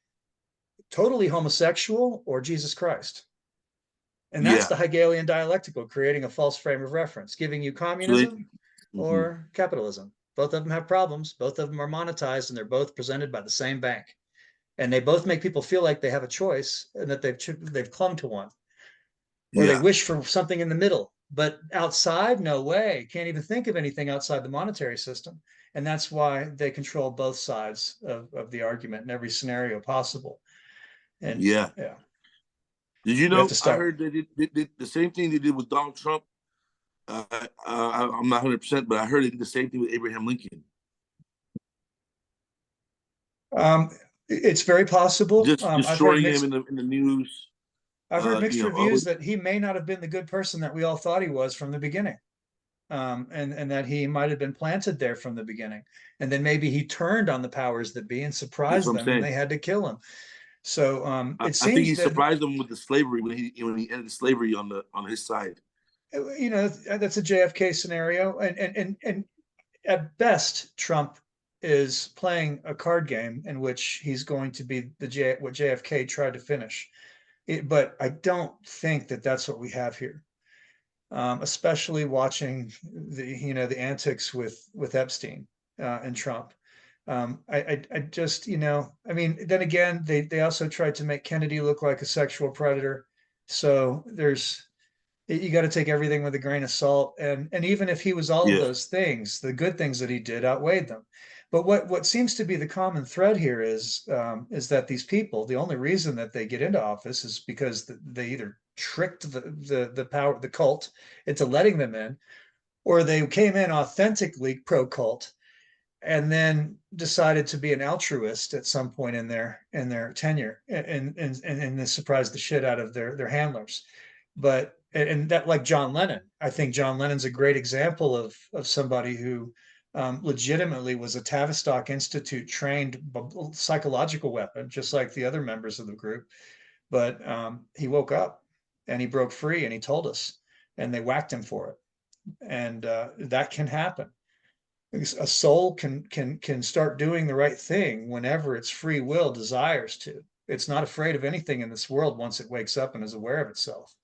Speaker 1: totally homosexual or Jesus Christ. And that's
Speaker 2: Yeah.
Speaker 1: the Hegelian dialectical, creating a false frame of reference, giving you
Speaker 2: So they,
Speaker 1: communism
Speaker 2: mhm.
Speaker 1: or capitalism. Both of them have problems. Both of them are monetized, and they're both presented by the same bank. And they both make people feel like they have a choice and that they've clung to one, or they
Speaker 2: Yeah.
Speaker 1: wish for something in the middle. But outside, no way. Can't even think of anything outside the monetary system. And that's why they control both sides of the argument in every scenario possible. And
Speaker 2: Yeah.
Speaker 1: yeah,
Speaker 2: Did you
Speaker 1: we have
Speaker 2: know?
Speaker 1: to
Speaker 2: I
Speaker 1: start.
Speaker 2: heard they did the same thing they did with Donald Trump. I'm not 100%, but I heard they did the same thing with Abraham Lincoln.
Speaker 1: Um, it's very possible.
Speaker 2: Just destroying him in the news.
Speaker 1: I've heard mixed
Speaker 2: Oh,
Speaker 1: reviews that he may not have been the good person that we all thought he was from the beginning. And that he might have been planted there from the beginning. And then maybe he turned on the powers that be and
Speaker 2: that's
Speaker 1: surprised
Speaker 2: what I'm
Speaker 1: them and
Speaker 2: saying.
Speaker 1: they had to kill him. So it
Speaker 2: I think
Speaker 1: seems
Speaker 2: he
Speaker 1: that,
Speaker 2: surprised them with the slavery when he ended slavery on his side.
Speaker 1: that's a JFK scenario. And at best, Trump is playing a card game in which he's going to be what JFK tried to finish. But I don't think that that's what we have here. Especially watching the antics with Epstein and Trump. I just I mean, then again, they also tried to make Kennedy look like a sexual predator. So you got to take everything with a grain of salt. And even if he was all of
Speaker 2: Yeah.
Speaker 1: those things, the good things that he did outweighed them. But what seems to be the common thread here is that these people, the only reason that they get into office is because they either tricked the cult into letting them in, or they came in authentically pro cult and then decided to be an altruist at some point in their tenure and then surprised the shit out of their handlers. But and that, like John Lennon, I think John Lennon's a great example of somebody who legitimately was a Tavistock Institute trained psychological weapon, just like the other members of the group. But he woke up and he broke free and he told us, and they whacked him for it. And that can happen. A soul can start doing the right thing whenever its free will desires to. It's not afraid of anything in this world once it wakes up and is aware of itself,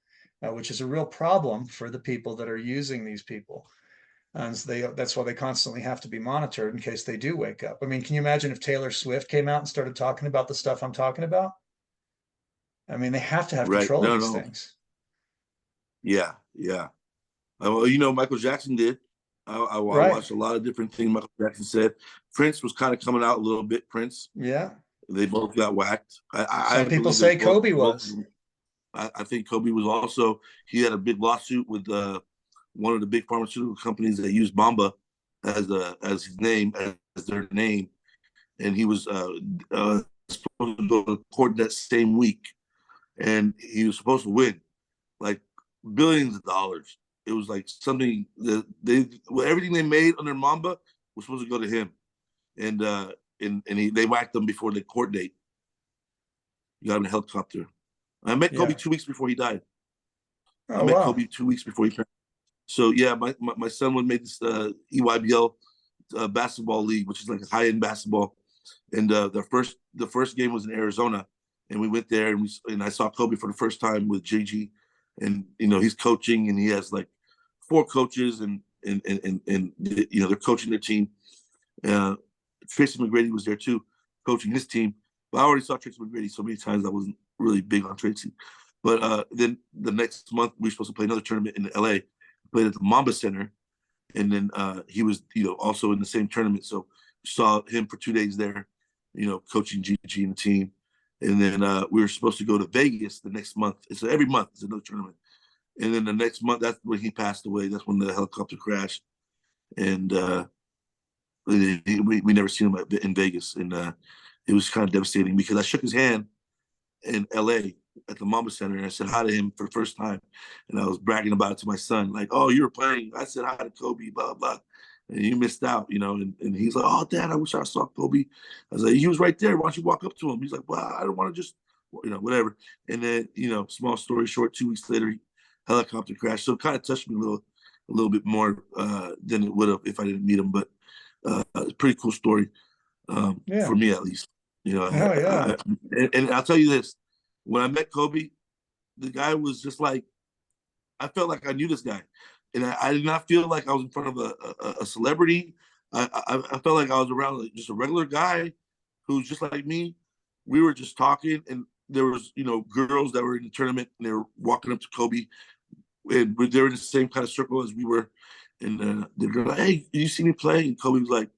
Speaker 1: which is a real problem for the people that are using these people. And that's why they constantly have to be monitored in case they do wake up. I mean, can you imagine if Taylor Swift came out and started talking about the stuff I'm talking about? I mean, they have to have
Speaker 2: Right.
Speaker 1: control of
Speaker 2: No,
Speaker 1: these
Speaker 2: no.
Speaker 1: things.
Speaker 2: Yeah. Yeah. Michael Jackson did. I
Speaker 1: Right.
Speaker 2: watched a lot of different things Michael Jackson said. Prince was kind of coming out a little bit. Prince.
Speaker 1: Yeah.
Speaker 2: They both got whacked. I
Speaker 1: Some people
Speaker 2: believe that
Speaker 1: say Kobe
Speaker 2: both of
Speaker 1: was.
Speaker 2: them. I think Kobe was also, he had a big lawsuit with one of the big pharmaceutical companies that used Mamba as his name, as their name, and he was supposed to go to court that same week, and he was supposed to win like billions of dollars. It was like something that everything they made under Mamba was supposed to go to him, and they whacked him before the court date. He got him in a helicopter. I met Kobe
Speaker 1: Yeah.
Speaker 2: 2 weeks before he died. I
Speaker 1: Oh,
Speaker 2: met
Speaker 1: wow.
Speaker 2: Kobe 2 weeks before he passed. So yeah, my son would make this EYBL basketball league, which is like a high end basketball. And the first game was in Arizona, and we went there, and I saw Kobe for the first time with JG, and he's coaching, and he has like four coaches, and they're coaching their team. Uh, Tracy McGrady was there too, coaching his team. But I already saw Tracy McGrady so many times I wasn't really big on Tracy. But then the next month we were supposed to play another tournament in LA. We played at the Mamba Center, and then he was also in the same tournament. So saw him for 2 days there, coaching GG and the team. And then we were supposed to go to Vegas the next month. So every month is another tournament. And then the next month, that's when he passed away. That's when the helicopter crashed, and we never seen him in Vegas, and it was kind of devastating because I shook his hand in LA at the Mamba Center, and I said hi to him for the first time, and I was bragging about it to my son, like, "Oh, you were playing." I said hi to Kobe, blah blah, and you missed out, and he's like, "Oh, Dad, I wish I saw Kobe." I was like, "He was right there. Why don't you walk up to him?" He's like, "Well, I don't want to just, whatever." And then, small story short, 2 weeks later, helicopter crash. So it kind of touched me a little bit more than it would have if I didn't meet him, but. It's a pretty cool story
Speaker 1: Yeah.
Speaker 2: for me, at least.
Speaker 1: Oh, yeah.
Speaker 2: And I'll tell you this: when I met Kobe, the guy was just like I felt like I knew this guy, and I did not feel like I was in front of a celebrity. I felt like I was around just a regular guy who's just like me. We were just talking, and there was girls that were in the tournament, and they were walking up to Kobe, and they were in the same kind of circle as we were. And the girl like, "Hey, you see me play?" And Kobe was like,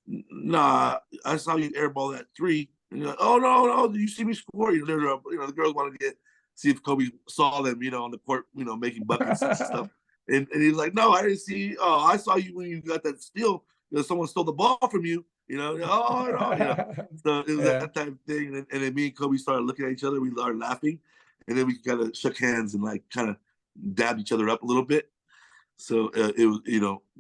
Speaker 2: "Nah, I saw you airball that three." And you're like, "Oh no, you see me score?" The girls wanted to see if Kobe saw them, on the court, making buckets and stuff. And he's like, "No, I didn't see. Oh, I saw you when you got that steal. Someone stole the ball from you. Oh no. So it was
Speaker 1: Yeah.
Speaker 2: that type of thing. And then me and Kobe started looking at each other. We started laughing, and then we kind of shook hands and like kind of dabbed each other up a little bit. So it was,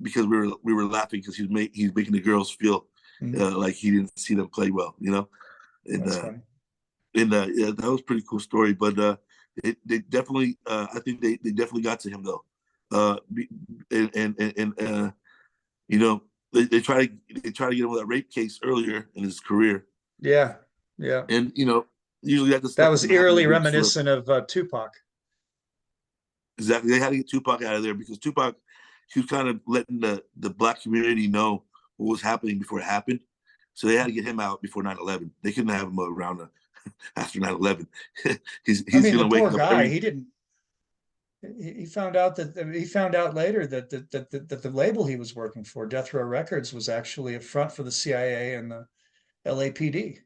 Speaker 2: because we were laughing because he's making the girls feel
Speaker 1: Mhm.
Speaker 2: like he didn't see them play well, and
Speaker 1: That's funny.
Speaker 2: yeah, that was a pretty cool story. But they definitely, I think they definitely got to him though, and they try to get him with that rape case earlier in his career,
Speaker 1: Yeah. Yeah.
Speaker 2: and usually that
Speaker 1: That
Speaker 2: stuff
Speaker 1: was
Speaker 2: doesn't happen to
Speaker 1: eerily
Speaker 2: big celebs.
Speaker 1: reminiscent of Tupac.
Speaker 2: Exactly. They had to get Tupac out of there because Tupac, he was kind of letting the black community know what was happening before it happened. So they had to get him out before 9/11. They couldn't have him around after 9/11.
Speaker 1: I
Speaker 2: He's
Speaker 1: mean, the
Speaker 2: going to
Speaker 1: poor
Speaker 2: wake up
Speaker 1: guy,
Speaker 2: every.
Speaker 1: he didn't, he found out he found out later that the label he was working for, Death Row Records, was actually a front for the CIA and the LAPD.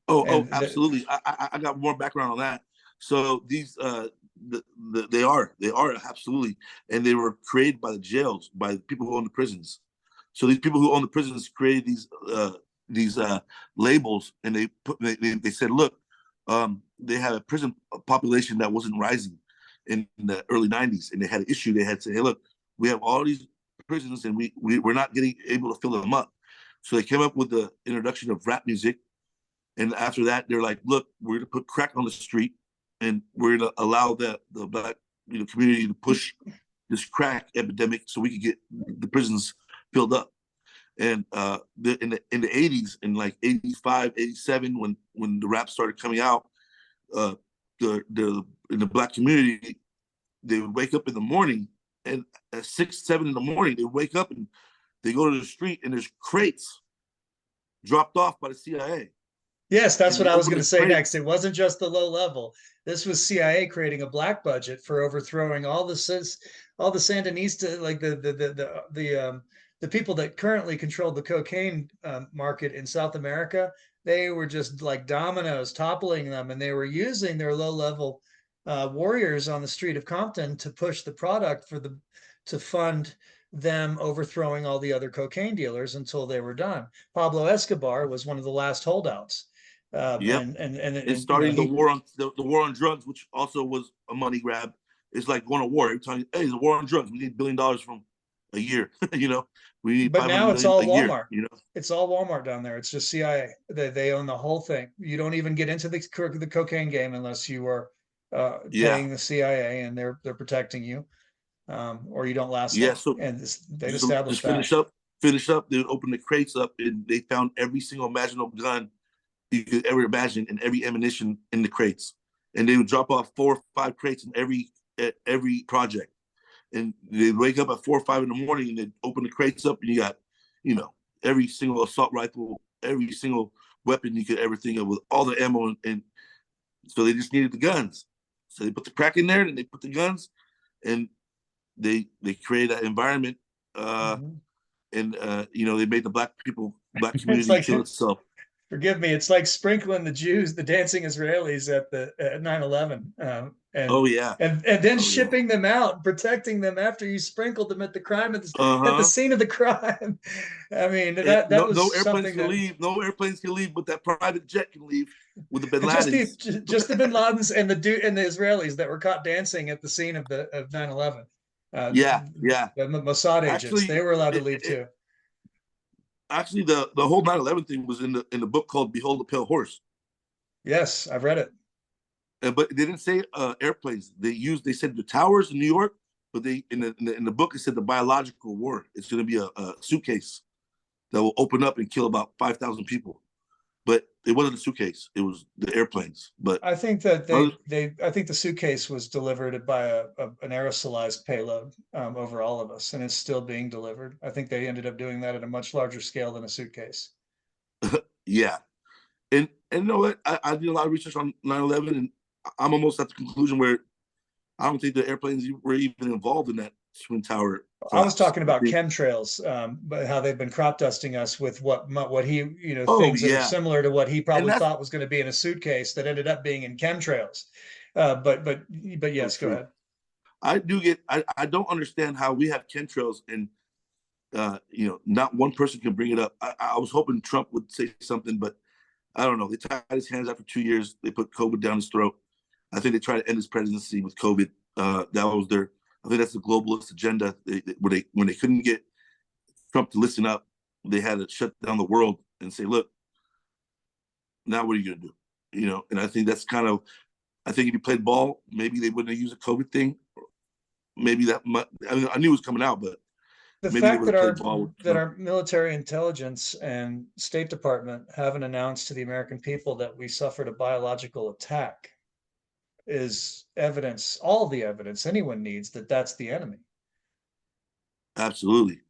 Speaker 2: Oh,
Speaker 1: And
Speaker 2: absolutely. I got more background on that. So these they are absolutely, and they were created by the jails, by the people who own the prisons. So these people who own the prisons created these labels, and they said, look, they had a prison population that wasn't rising in the early 90s, and they had an issue. They had to say, hey, look, we have all these prisons, and we're not getting able to fill them up. So they came up with the introduction of rap music, and after that, they're like, look, we're going to put crack on the street, and we're going to allow the black community to push this crack epidemic so we could get the prisons filled up. And in the 80s, in like 85, 87, when the rap started coming out, the in the black community, they would wake up in the morning, and at 6, 7 in the morning, they wake up and they go to the street, and there's crates dropped off by the CIA,
Speaker 1: yes, that's
Speaker 2: and
Speaker 1: what
Speaker 2: they
Speaker 1: I was
Speaker 2: open
Speaker 1: going to
Speaker 2: the
Speaker 1: say
Speaker 2: crate.
Speaker 1: next. It wasn't just the low level. This was CIA creating a black budget for overthrowing all the Sandinista, like the people that currently control the cocaine market in South America. they were just like dominoes toppling them, and they were using their low level warriors on the street of Compton to push the product to fund them overthrowing all the other cocaine dealers until they were done. Pablo Escobar was one of the last holdouts.
Speaker 2: Yep. And
Speaker 1: You know,
Speaker 2: starting the war on the war on drugs, which also was a money grab. It's like going to war. Every time, hey, the war on drugs. We need $1 billion from a year. We need
Speaker 1: but
Speaker 2: 500
Speaker 1: now it's
Speaker 2: million
Speaker 1: all
Speaker 2: a year.
Speaker 1: Walmart. It's all Walmart down there. It's just CIA. They own the whole thing. You don't even get into the cocaine game unless you are
Speaker 2: Yeah,
Speaker 1: paying the CIA, and they're protecting you, or you don't last
Speaker 2: yeah.
Speaker 1: long.
Speaker 2: So
Speaker 1: And they've
Speaker 2: just
Speaker 1: established that.
Speaker 2: finish up. They would open the crates up, and they found every single imaginable gun you could ever imagine and every ammunition in the crates. And they would drop off 4 or 5 crates in every project. And they'd wake up at 4 or 5 in the morning and they'd open the crates up, and you got, you know, every single assault rifle, every single weapon you could ever think of with all the ammo. And so they just needed the guns. So they put the crack in there, and they put the guns, and they created that environment.
Speaker 1: Mhm.
Speaker 2: And they made the black
Speaker 1: It's
Speaker 2: community
Speaker 1: like,
Speaker 2: kill itself.
Speaker 1: forgive me, it's like sprinkling the Jews, the dancing Israelis at 9/11,
Speaker 2: Oh yeah,
Speaker 1: and then
Speaker 2: oh yeah.
Speaker 1: shipping them out, protecting them after you sprinkled them at the crime
Speaker 2: Uh
Speaker 1: at the
Speaker 2: huh.
Speaker 1: scene of the crime. I mean, that
Speaker 2: No, no
Speaker 1: was
Speaker 2: airplanes
Speaker 1: something
Speaker 2: can
Speaker 1: that
Speaker 2: leave. No airplanes can leave, but that private jet can leave with the Bin Ladens.
Speaker 1: just the Bin Ladens and the Israelis that were caught dancing at the scene of 9/11.
Speaker 2: Yeah, yeah.
Speaker 1: The Mossad agents,
Speaker 2: Actually,
Speaker 1: they were allowed to leave too.
Speaker 2: actually, the whole 9/11 thing was in the book called "Behold the Pale Horse,"
Speaker 1: Yes, I've read it.
Speaker 2: but they didn't say airplanes. They said the towers in New York, but they in the book it said the biological war. It's going to be a suitcase that will open up and kill about 5,000 people. But it wasn't a suitcase; it was the airplanes. But
Speaker 1: I think that
Speaker 2: other,
Speaker 1: I think the suitcase was delivered by an aerosolized payload over all of us, and it's still being delivered. I think they ended up doing that at a much larger scale than a suitcase.
Speaker 2: yeah, and you know what? I did a lot of research on 9/11, and I'm almost at the conclusion where I don't think the airplanes were even involved in that twin tower
Speaker 1: I was
Speaker 2: collapse.
Speaker 1: talking
Speaker 2: I
Speaker 1: about
Speaker 2: think.
Speaker 1: chemtrails, but how they've been crop dusting us with what he,
Speaker 2: Oh
Speaker 1: things that are
Speaker 2: yeah,
Speaker 1: similar to what he
Speaker 2: and
Speaker 1: probably
Speaker 2: that's
Speaker 1: thought was going to be in a suitcase that ended up being in chemtrails. But
Speaker 2: so
Speaker 1: yes, go
Speaker 2: true.
Speaker 1: ahead.
Speaker 2: I don't understand how we have chemtrails and not one person can bring it up. I was hoping Trump would say something, but I don't know. They tied his hands after 2 years. They put COVID down his throat. I think they tried to end his presidency with COVID. That was their. I think that's the globalist agenda. When they couldn't get Trump to listen up, they had to shut down the world and say, "Look, now what are you going to do?" And I think that's kind of. I think if he played ball, maybe they wouldn't have used a COVID thing. Maybe that. I mean, I knew it was coming out, but
Speaker 1: The
Speaker 2: maybe they
Speaker 1: fact
Speaker 2: would have played ball with
Speaker 1: that
Speaker 2: Trump.
Speaker 1: our military intelligence and State Department haven't announced to the American people that we suffered a biological attack is evidence, all the evidence anyone needs that that's the enemy.
Speaker 2: Absolutely.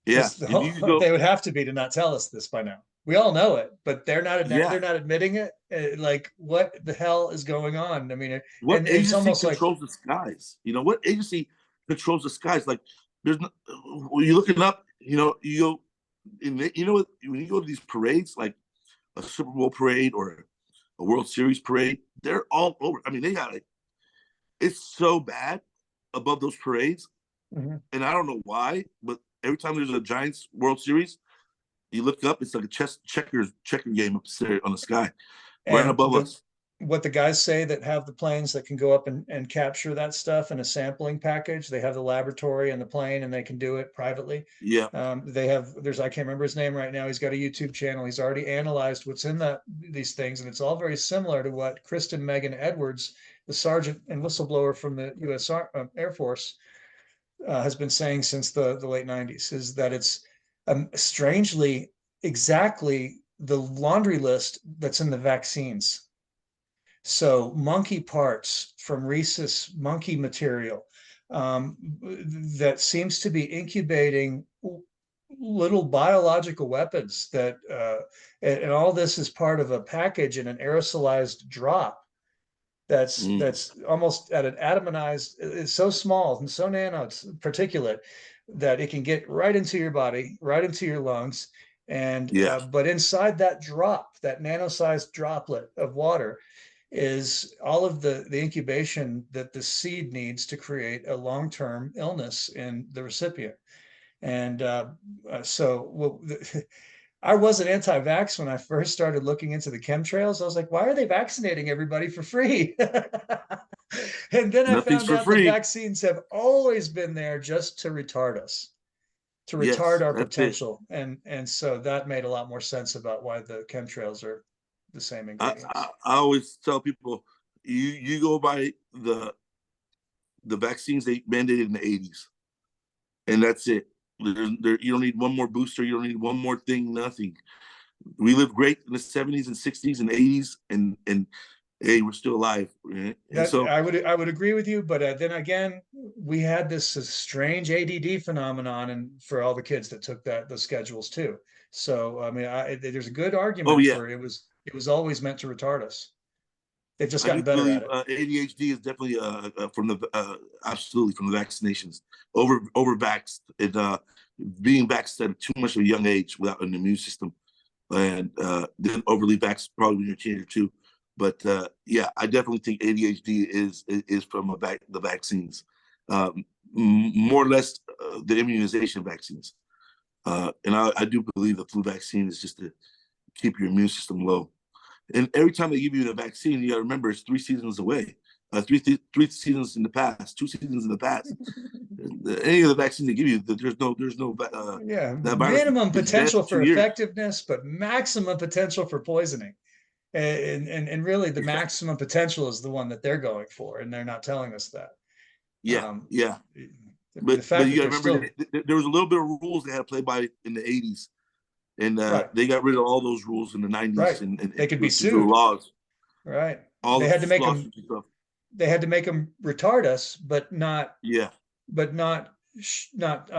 Speaker 2: Yeah.
Speaker 1: Because
Speaker 2: If you could go,
Speaker 1: they would have to be to not tell us this by now. We all know it, but they're
Speaker 2: yeah.
Speaker 1: not admitting it. Like, what the hell is going on? I mean,
Speaker 2: What
Speaker 1: and it's
Speaker 2: agency
Speaker 1: almost like,
Speaker 2: controls the skies? What agency controls the skies? Like, there's no, when you're looking up, you go, what, when you go to these parades, like a Super Bowl parade or a World Series parade, they're all over. I mean, they got like, it's so bad above those parades.
Speaker 1: Mhm.
Speaker 2: And I don't know why, but every time there's a Giants World Series, you look up, it's like a checker game up there on the sky, right
Speaker 1: And
Speaker 2: above us.
Speaker 1: what the guys say that have the planes that can go up and capture that stuff in a sampling package, they have the laboratory and the plane, and they can do it privately.
Speaker 2: Yeah.
Speaker 1: They have, I can't remember his name right now. He's got a YouTube channel. He's already analyzed what's in these things, and it's all very similar to what Kristen Megan Edwards, the sergeant and whistleblower from the U.S. Air Force, has been saying since the late 90s, is that it's strangely exactly the laundry list that's in the vaccines. So monkey parts from rhesus monkey material, that seems to be incubating little biological weapons and all this is part of a package in an aerosolized drop
Speaker 2: Mm.
Speaker 1: that's almost at an atomized, it's so small and so nano, it's particulate, that it can get right into your body, right into your lungs, And
Speaker 2: Yeah.
Speaker 1: but inside that drop, that nano-sized droplet of water, is all of the incubation that the seed needs to create a long-term illness in the recipient. And so well, I wasn't anti-vax when I first started looking into the chemtrails. I was like, why are they vaccinating everybody for free? And then I
Speaker 2: Nothing's
Speaker 1: found
Speaker 2: for
Speaker 1: out the
Speaker 2: free.
Speaker 1: vaccines have always been there just to retard us, to retard
Speaker 2: Yes,
Speaker 1: our
Speaker 2: that's it.
Speaker 1: potential. And so that made a lot more sense about why the chemtrails are the same
Speaker 2: I, I,
Speaker 1: ingredients.
Speaker 2: I always tell people, you go by the vaccines they mandated in the 80s, and that's it. You don't need one more booster. You don't need one more thing. Nothing. We lived great in the 70s and 60s and 80s, and hey, we're still alive. And
Speaker 1: That
Speaker 2: so,
Speaker 1: I would agree with you, but then again, we had this strange ADD phenomenon, and for all the kids that took the schedules too. So I mean, there's a good
Speaker 2: oh
Speaker 1: argument
Speaker 2: yeah,
Speaker 1: for it was always meant to retard us. They've just
Speaker 2: I do
Speaker 1: gotten better
Speaker 2: believe
Speaker 1: at it.
Speaker 2: ADHD is definitely from the absolutely from the vaccinations. Over vaxxed, it being vaxxed at too much of a young age without an immune system, and then overly vaxxed probably when you're a teenager too. But yeah, I definitely think ADHD is from the vaccines, more or less the immunization vaccines. And I do believe the flu vaccine is just to keep your immune system low. And every time they give you the vaccine, you got to remember it's 3 seasons away. Three seasons in the past, 2 seasons in the past. Any of the vaccine they give you, there's no
Speaker 1: Yeah,
Speaker 2: that virus
Speaker 1: minimum
Speaker 2: is dead
Speaker 1: potential
Speaker 2: for
Speaker 1: for
Speaker 2: 2 years.
Speaker 1: effectiveness, but maximum potential for poisoning. And really, the
Speaker 2: Yeah,
Speaker 1: maximum potential is the one that they're going for, and they're not telling us that.
Speaker 2: yeah,
Speaker 1: Um,
Speaker 2: yeah.
Speaker 1: the
Speaker 2: But
Speaker 1: fact
Speaker 2: you
Speaker 1: that
Speaker 2: got to
Speaker 1: they're
Speaker 2: remember
Speaker 1: still
Speaker 2: there was a little bit of rules they had to play by in the 80s, and
Speaker 1: right,
Speaker 2: they got rid of all those rules in the 90s
Speaker 1: right,
Speaker 2: and
Speaker 1: they could be
Speaker 2: through
Speaker 1: sued,
Speaker 2: laws,
Speaker 1: right?
Speaker 2: all
Speaker 1: They
Speaker 2: the
Speaker 1: had to make them
Speaker 2: lawsuits and stuff.
Speaker 1: they had to make them retard us, but not
Speaker 2: Yeah,
Speaker 1: but not not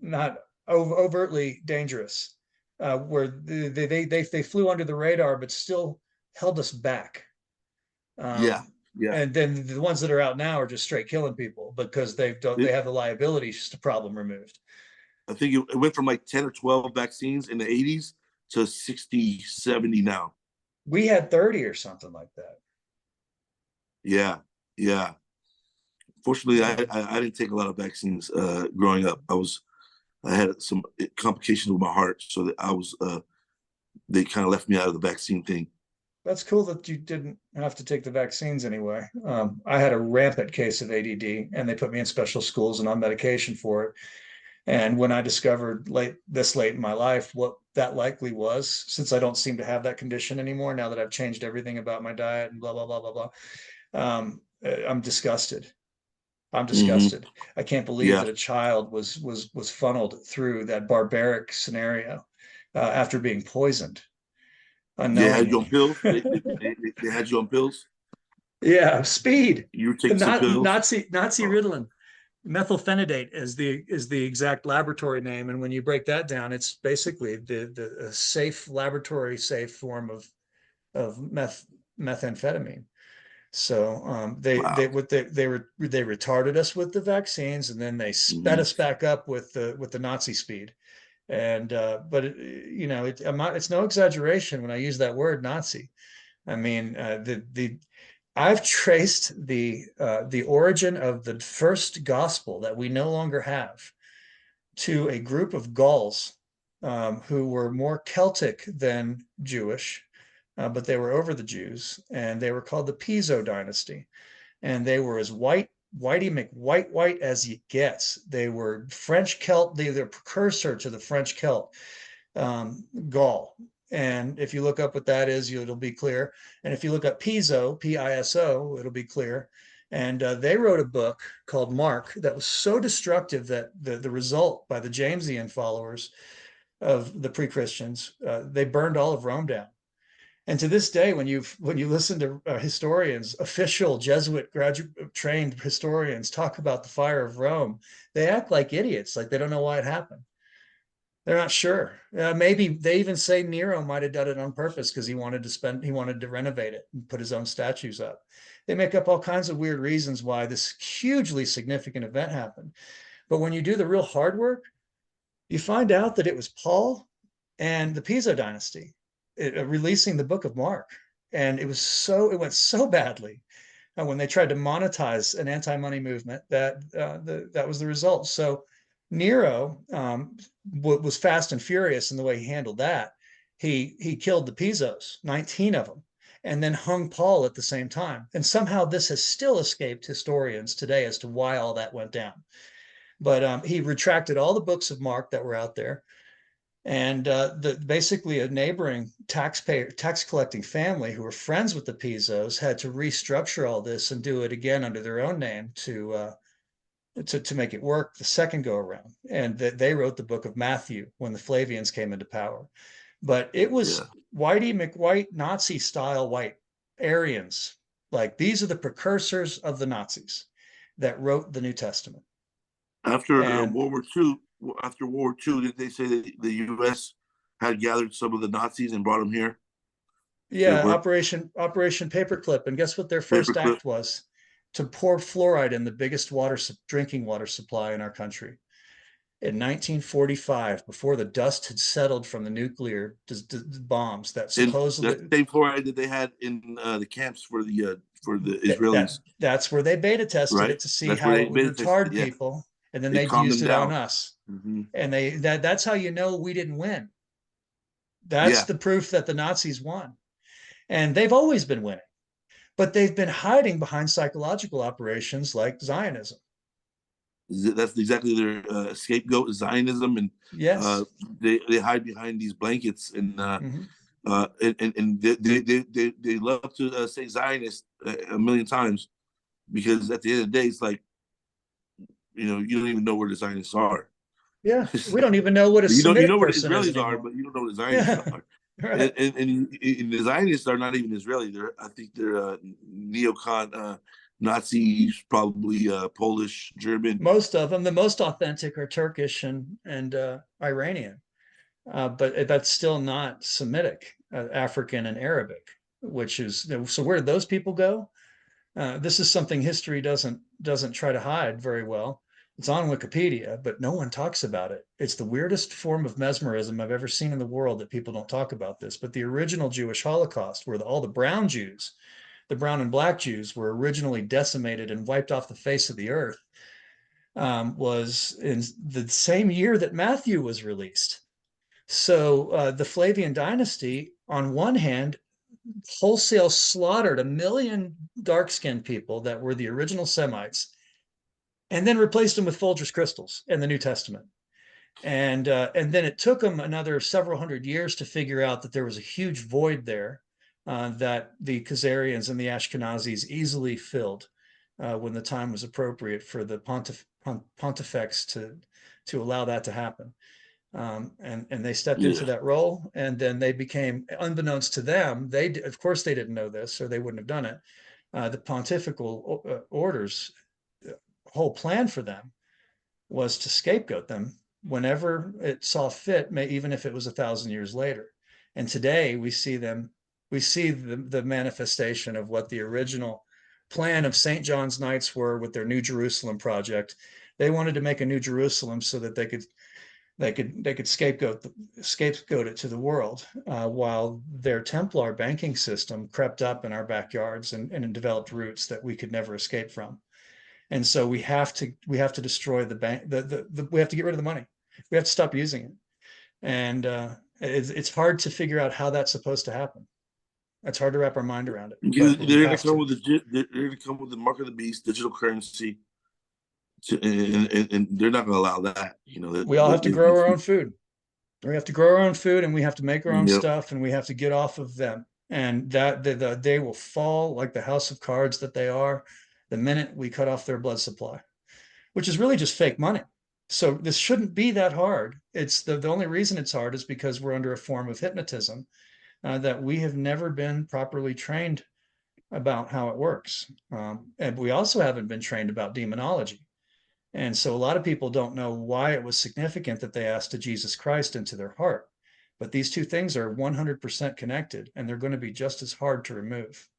Speaker 1: not overtly dangerous, where they flew under the radar, but still held us back.
Speaker 2: yeah,
Speaker 1: Um,
Speaker 2: yeah.
Speaker 1: and then the ones that are out now are just straight killing people because they
Speaker 2: It,
Speaker 1: have the liability, just a problem removed.
Speaker 2: I think it went from like 10 or 12 vaccines in the 80s to 60, 70 now.
Speaker 1: We had 30 or something like that.
Speaker 2: Yeah, yeah. Fortunately,
Speaker 1: Yeah.
Speaker 2: I didn't take a lot of vaccines growing up. I had some complications with my heart, so that I was they kind of left me out of the vaccine thing.
Speaker 1: That's cool that you didn't have to take the vaccines anyway. I had a rampant case of ADD, and they put me in special schools and on medication for it. And when I discovered late in my life what that likely was, since I don't seem to have that condition anymore now that I've changed everything about my diet and blah blah blah blah blah, I'm disgusted. I'm
Speaker 2: Hmm.
Speaker 1: disgusted. I can't believe
Speaker 2: Yeah,
Speaker 1: that a child was funneled through that barbaric scenario after being poisoned
Speaker 2: they had you on
Speaker 1: unknowingly.
Speaker 2: pills. They had you on pills.
Speaker 1: Yeah, speed.
Speaker 2: You were
Speaker 1: The
Speaker 2: taking some
Speaker 1: not
Speaker 2: pills.
Speaker 1: Nazi
Speaker 2: Oh,
Speaker 1: Ritalin. Methylphenidate is the exact laboratory name, and when you break that down, it's basically the safe laboratory safe form of methamphetamine. So they
Speaker 2: wow.
Speaker 1: what they retarded us with the vaccines, and then they sped
Speaker 2: Hmm.
Speaker 1: us back up with the Nazi speed. And but it's no exaggeration when I use that word Nazi. I mean, the I've traced the origin of the first gospel that we no longer have to a group of Gauls, who were more Celtic than Jewish, but they were over the Jews, and they were called the Piso dynasty, and they were as whitey McWhite as you gets. They were French Celt. They're the precursor to the French Celt, Gaul. And if you look up what that is, it'll be clear. And if you look up Piso, Piso, it'll be clear. And they wrote a book called Mark that was so destructive that the result by the Jamesian followers of the pre-Christians, they burned all of Rome down. And to this day, when you listen to historians, official Jesuit graduate trained historians talk about the fire of Rome, they act like idiots, like they don't know why it happened. They're not sure. Maybe they even say Nero might have done it on purpose because he wanted to renovate it and put his own statues up. They make up all kinds of weird reasons why this hugely significant event happened. But when you do the real hard work, You find out that it was Paul and the Piso dynasty releasing the Book of Mark, and it went so badly when they tried to monetize an anti-money movement that that was the result. So Nero was fast and furious in the way he handled that. He killed the Pisos, 19 of them, and then hung Paul at the same time. And somehow this has still escaped historians today as to why all that went down. But he retracted all the books of Mark that were out there, and basically a neighboring tax collecting family who were friends with the Pisos had to restructure all this and do it again under their own name to make it work the second go around. And they wrote the book of Matthew when the Flavians came into power. But it
Speaker 2: Yeah.
Speaker 1: was Whitey McWhite Nazi style white Aryans. Like, these are the precursors of the Nazis that wrote the New Testament.
Speaker 2: After
Speaker 1: And
Speaker 2: World War II, after World War II, did they say that the U.S. had gathered some of the Nazis and brought them here to
Speaker 1: yeah,
Speaker 2: work?
Speaker 1: Operation Paperclip. And guess what their first
Speaker 2: Paperclip.
Speaker 1: act was? To pour fluoride in the biggest drinking water supply in our country. In 1945, before the dust had settled from the nuclear bombs that
Speaker 2: And that's
Speaker 1: supposedly
Speaker 2: the same fluoride that they had in the camps for the Israelis,
Speaker 1: that's where they beta tested
Speaker 2: right?
Speaker 1: it to see
Speaker 2: That's where
Speaker 1: how
Speaker 2: they
Speaker 1: it would
Speaker 2: beta tested it.
Speaker 1: retard
Speaker 2: Yeah,
Speaker 1: people, and then
Speaker 2: they
Speaker 1: they'd
Speaker 2: calmed
Speaker 1: used
Speaker 2: them
Speaker 1: it on
Speaker 2: down.
Speaker 1: us.
Speaker 2: Mm-hmm.
Speaker 1: And that's how you know we didn't win. That's
Speaker 2: Yeah,
Speaker 1: the proof that the Nazis won. And they've always been winning, but they've been hiding behind psychological operations like Zionism.
Speaker 2: that's exactly their scapegoat, Zionism, and uh,
Speaker 1: Yes.
Speaker 2: they hide behind these blankets,
Speaker 1: Mm-hmm.
Speaker 2: and they love to say Zionist a million times, because at the end of the day, it's like, you don't even know where the Zionists are.
Speaker 1: Yeah. We don't even know what a
Speaker 2: You
Speaker 1: Semitic
Speaker 2: know where the
Speaker 1: person is
Speaker 2: Israelis are,
Speaker 1: anymore.
Speaker 2: but you don't know where the Zionists
Speaker 1: Yeah.
Speaker 2: are.
Speaker 1: Right.
Speaker 2: And the Zionists are not even Israeli. I think they're neocon Nazis, probably Polish, German.
Speaker 1: Most of them, the most authentic, are Turkish and Iranian, but that's still not Semitic, African and Arabic, which is so. Where did those people go? This is something history doesn't try to hide very well. It's on Wikipedia, but no one talks about it. It's the weirdest form of mesmerism I've ever seen in the world that people don't talk about this. But the original Jewish Holocaust, where all the brown Jews, the brown and black Jews, were originally decimated and wiped off the face of the earth, was in the same year that Matthew was released. So the Flavian dynasty, on one hand, wholesale slaughtered 1 million dark-skinned people that were the original Semites, and then replaced them with Folgers crystals in the New Testament. And then it took them another several hundred years to figure out that there was a huge void there that the Khazarians and the Ashkenazis easily filled when the time was appropriate for the pontifex to allow that to happen. And they stepped into
Speaker 2: Yeah,
Speaker 1: that role, and then they became, unbeknownst to them, of course they didn't know this, or they wouldn't have done it. The pontifical orders, whole plan for them was to scapegoat them whenever it saw fit, even if it was 1,000 years later. And today we see the manifestation of what the original plan of St. John's Knights were with their New Jerusalem project. They wanted to make a New Jerusalem so that they could scapegoat it to the world, while their Templar banking system crept up in our backyards and developed roots that we could never escape from. And so we have to destroy the bank. We have to get rid of the money. We have to stop using it. And it's hard to figure out how that's supposed to happen. It's hard to wrap our mind around it,
Speaker 2: because
Speaker 1: but we
Speaker 2: they're gonna
Speaker 1: have
Speaker 2: come
Speaker 1: to.
Speaker 2: with they're gonna come with the mark of the beast, digital currency, and they're not gonna allow that.
Speaker 1: We all have to grow our own food. We have to grow our own food, and we have to make our own
Speaker 2: Yep.
Speaker 1: stuff, and we have to get off of them. And that they will fall like the house of cards that they are the minute we cut off their blood supply, which is really just fake money. So this shouldn't be that hard. It's the only reason it's hard is because we're under a form of hypnotism that we have never been properly trained about how it works. And we also haven't been trained about demonology. And so a lot of people don't know why it was significant that they asked to Jesus Christ into their heart. But these two things are 100% connected, and they're going to be just as hard to remove.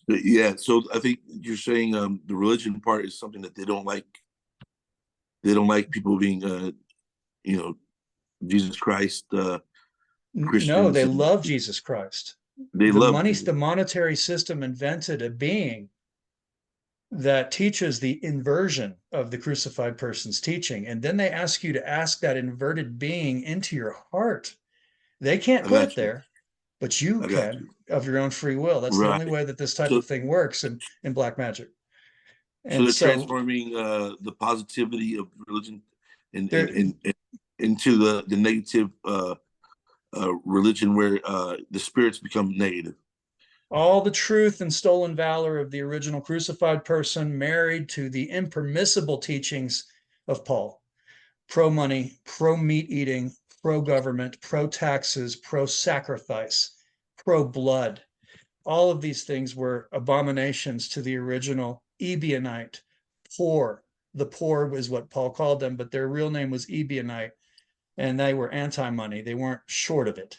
Speaker 2: Yeah, so I think you're saying the religion part is something that they don't like. They don't like people being, Jesus Christ
Speaker 1: No,
Speaker 2: Christians,
Speaker 1: they
Speaker 2: and
Speaker 1: love Jesus Christ.
Speaker 2: they love Jesus.
Speaker 1: The monetary system invented a being that teaches the inversion of the crucified person's teaching. And then they ask you to ask that inverted being into your heart. They can't
Speaker 2: I
Speaker 1: put it
Speaker 2: got you.
Speaker 1: there, but you
Speaker 2: I got
Speaker 1: can
Speaker 2: you.
Speaker 1: of your own free will. That's the
Speaker 2: Right.
Speaker 1: only way that this type
Speaker 2: So,
Speaker 1: of thing works in black magic.
Speaker 2: so
Speaker 1: And
Speaker 2: they're
Speaker 1: so
Speaker 2: transforming the positivity of religion
Speaker 1: there,
Speaker 2: into the negative religion where the spirits become negative.
Speaker 1: all the truth and stolen valor of the original crucified person married to the impermissible teachings of Paul. Pro money, pro meat eating, pro government, pro taxes, pro sacrifice, pro blood. All of these things were abominations to the original Ebionite poor. The poor was what Paul called them, but their real name was Ebionite, and they were anti money. They weren't short of it,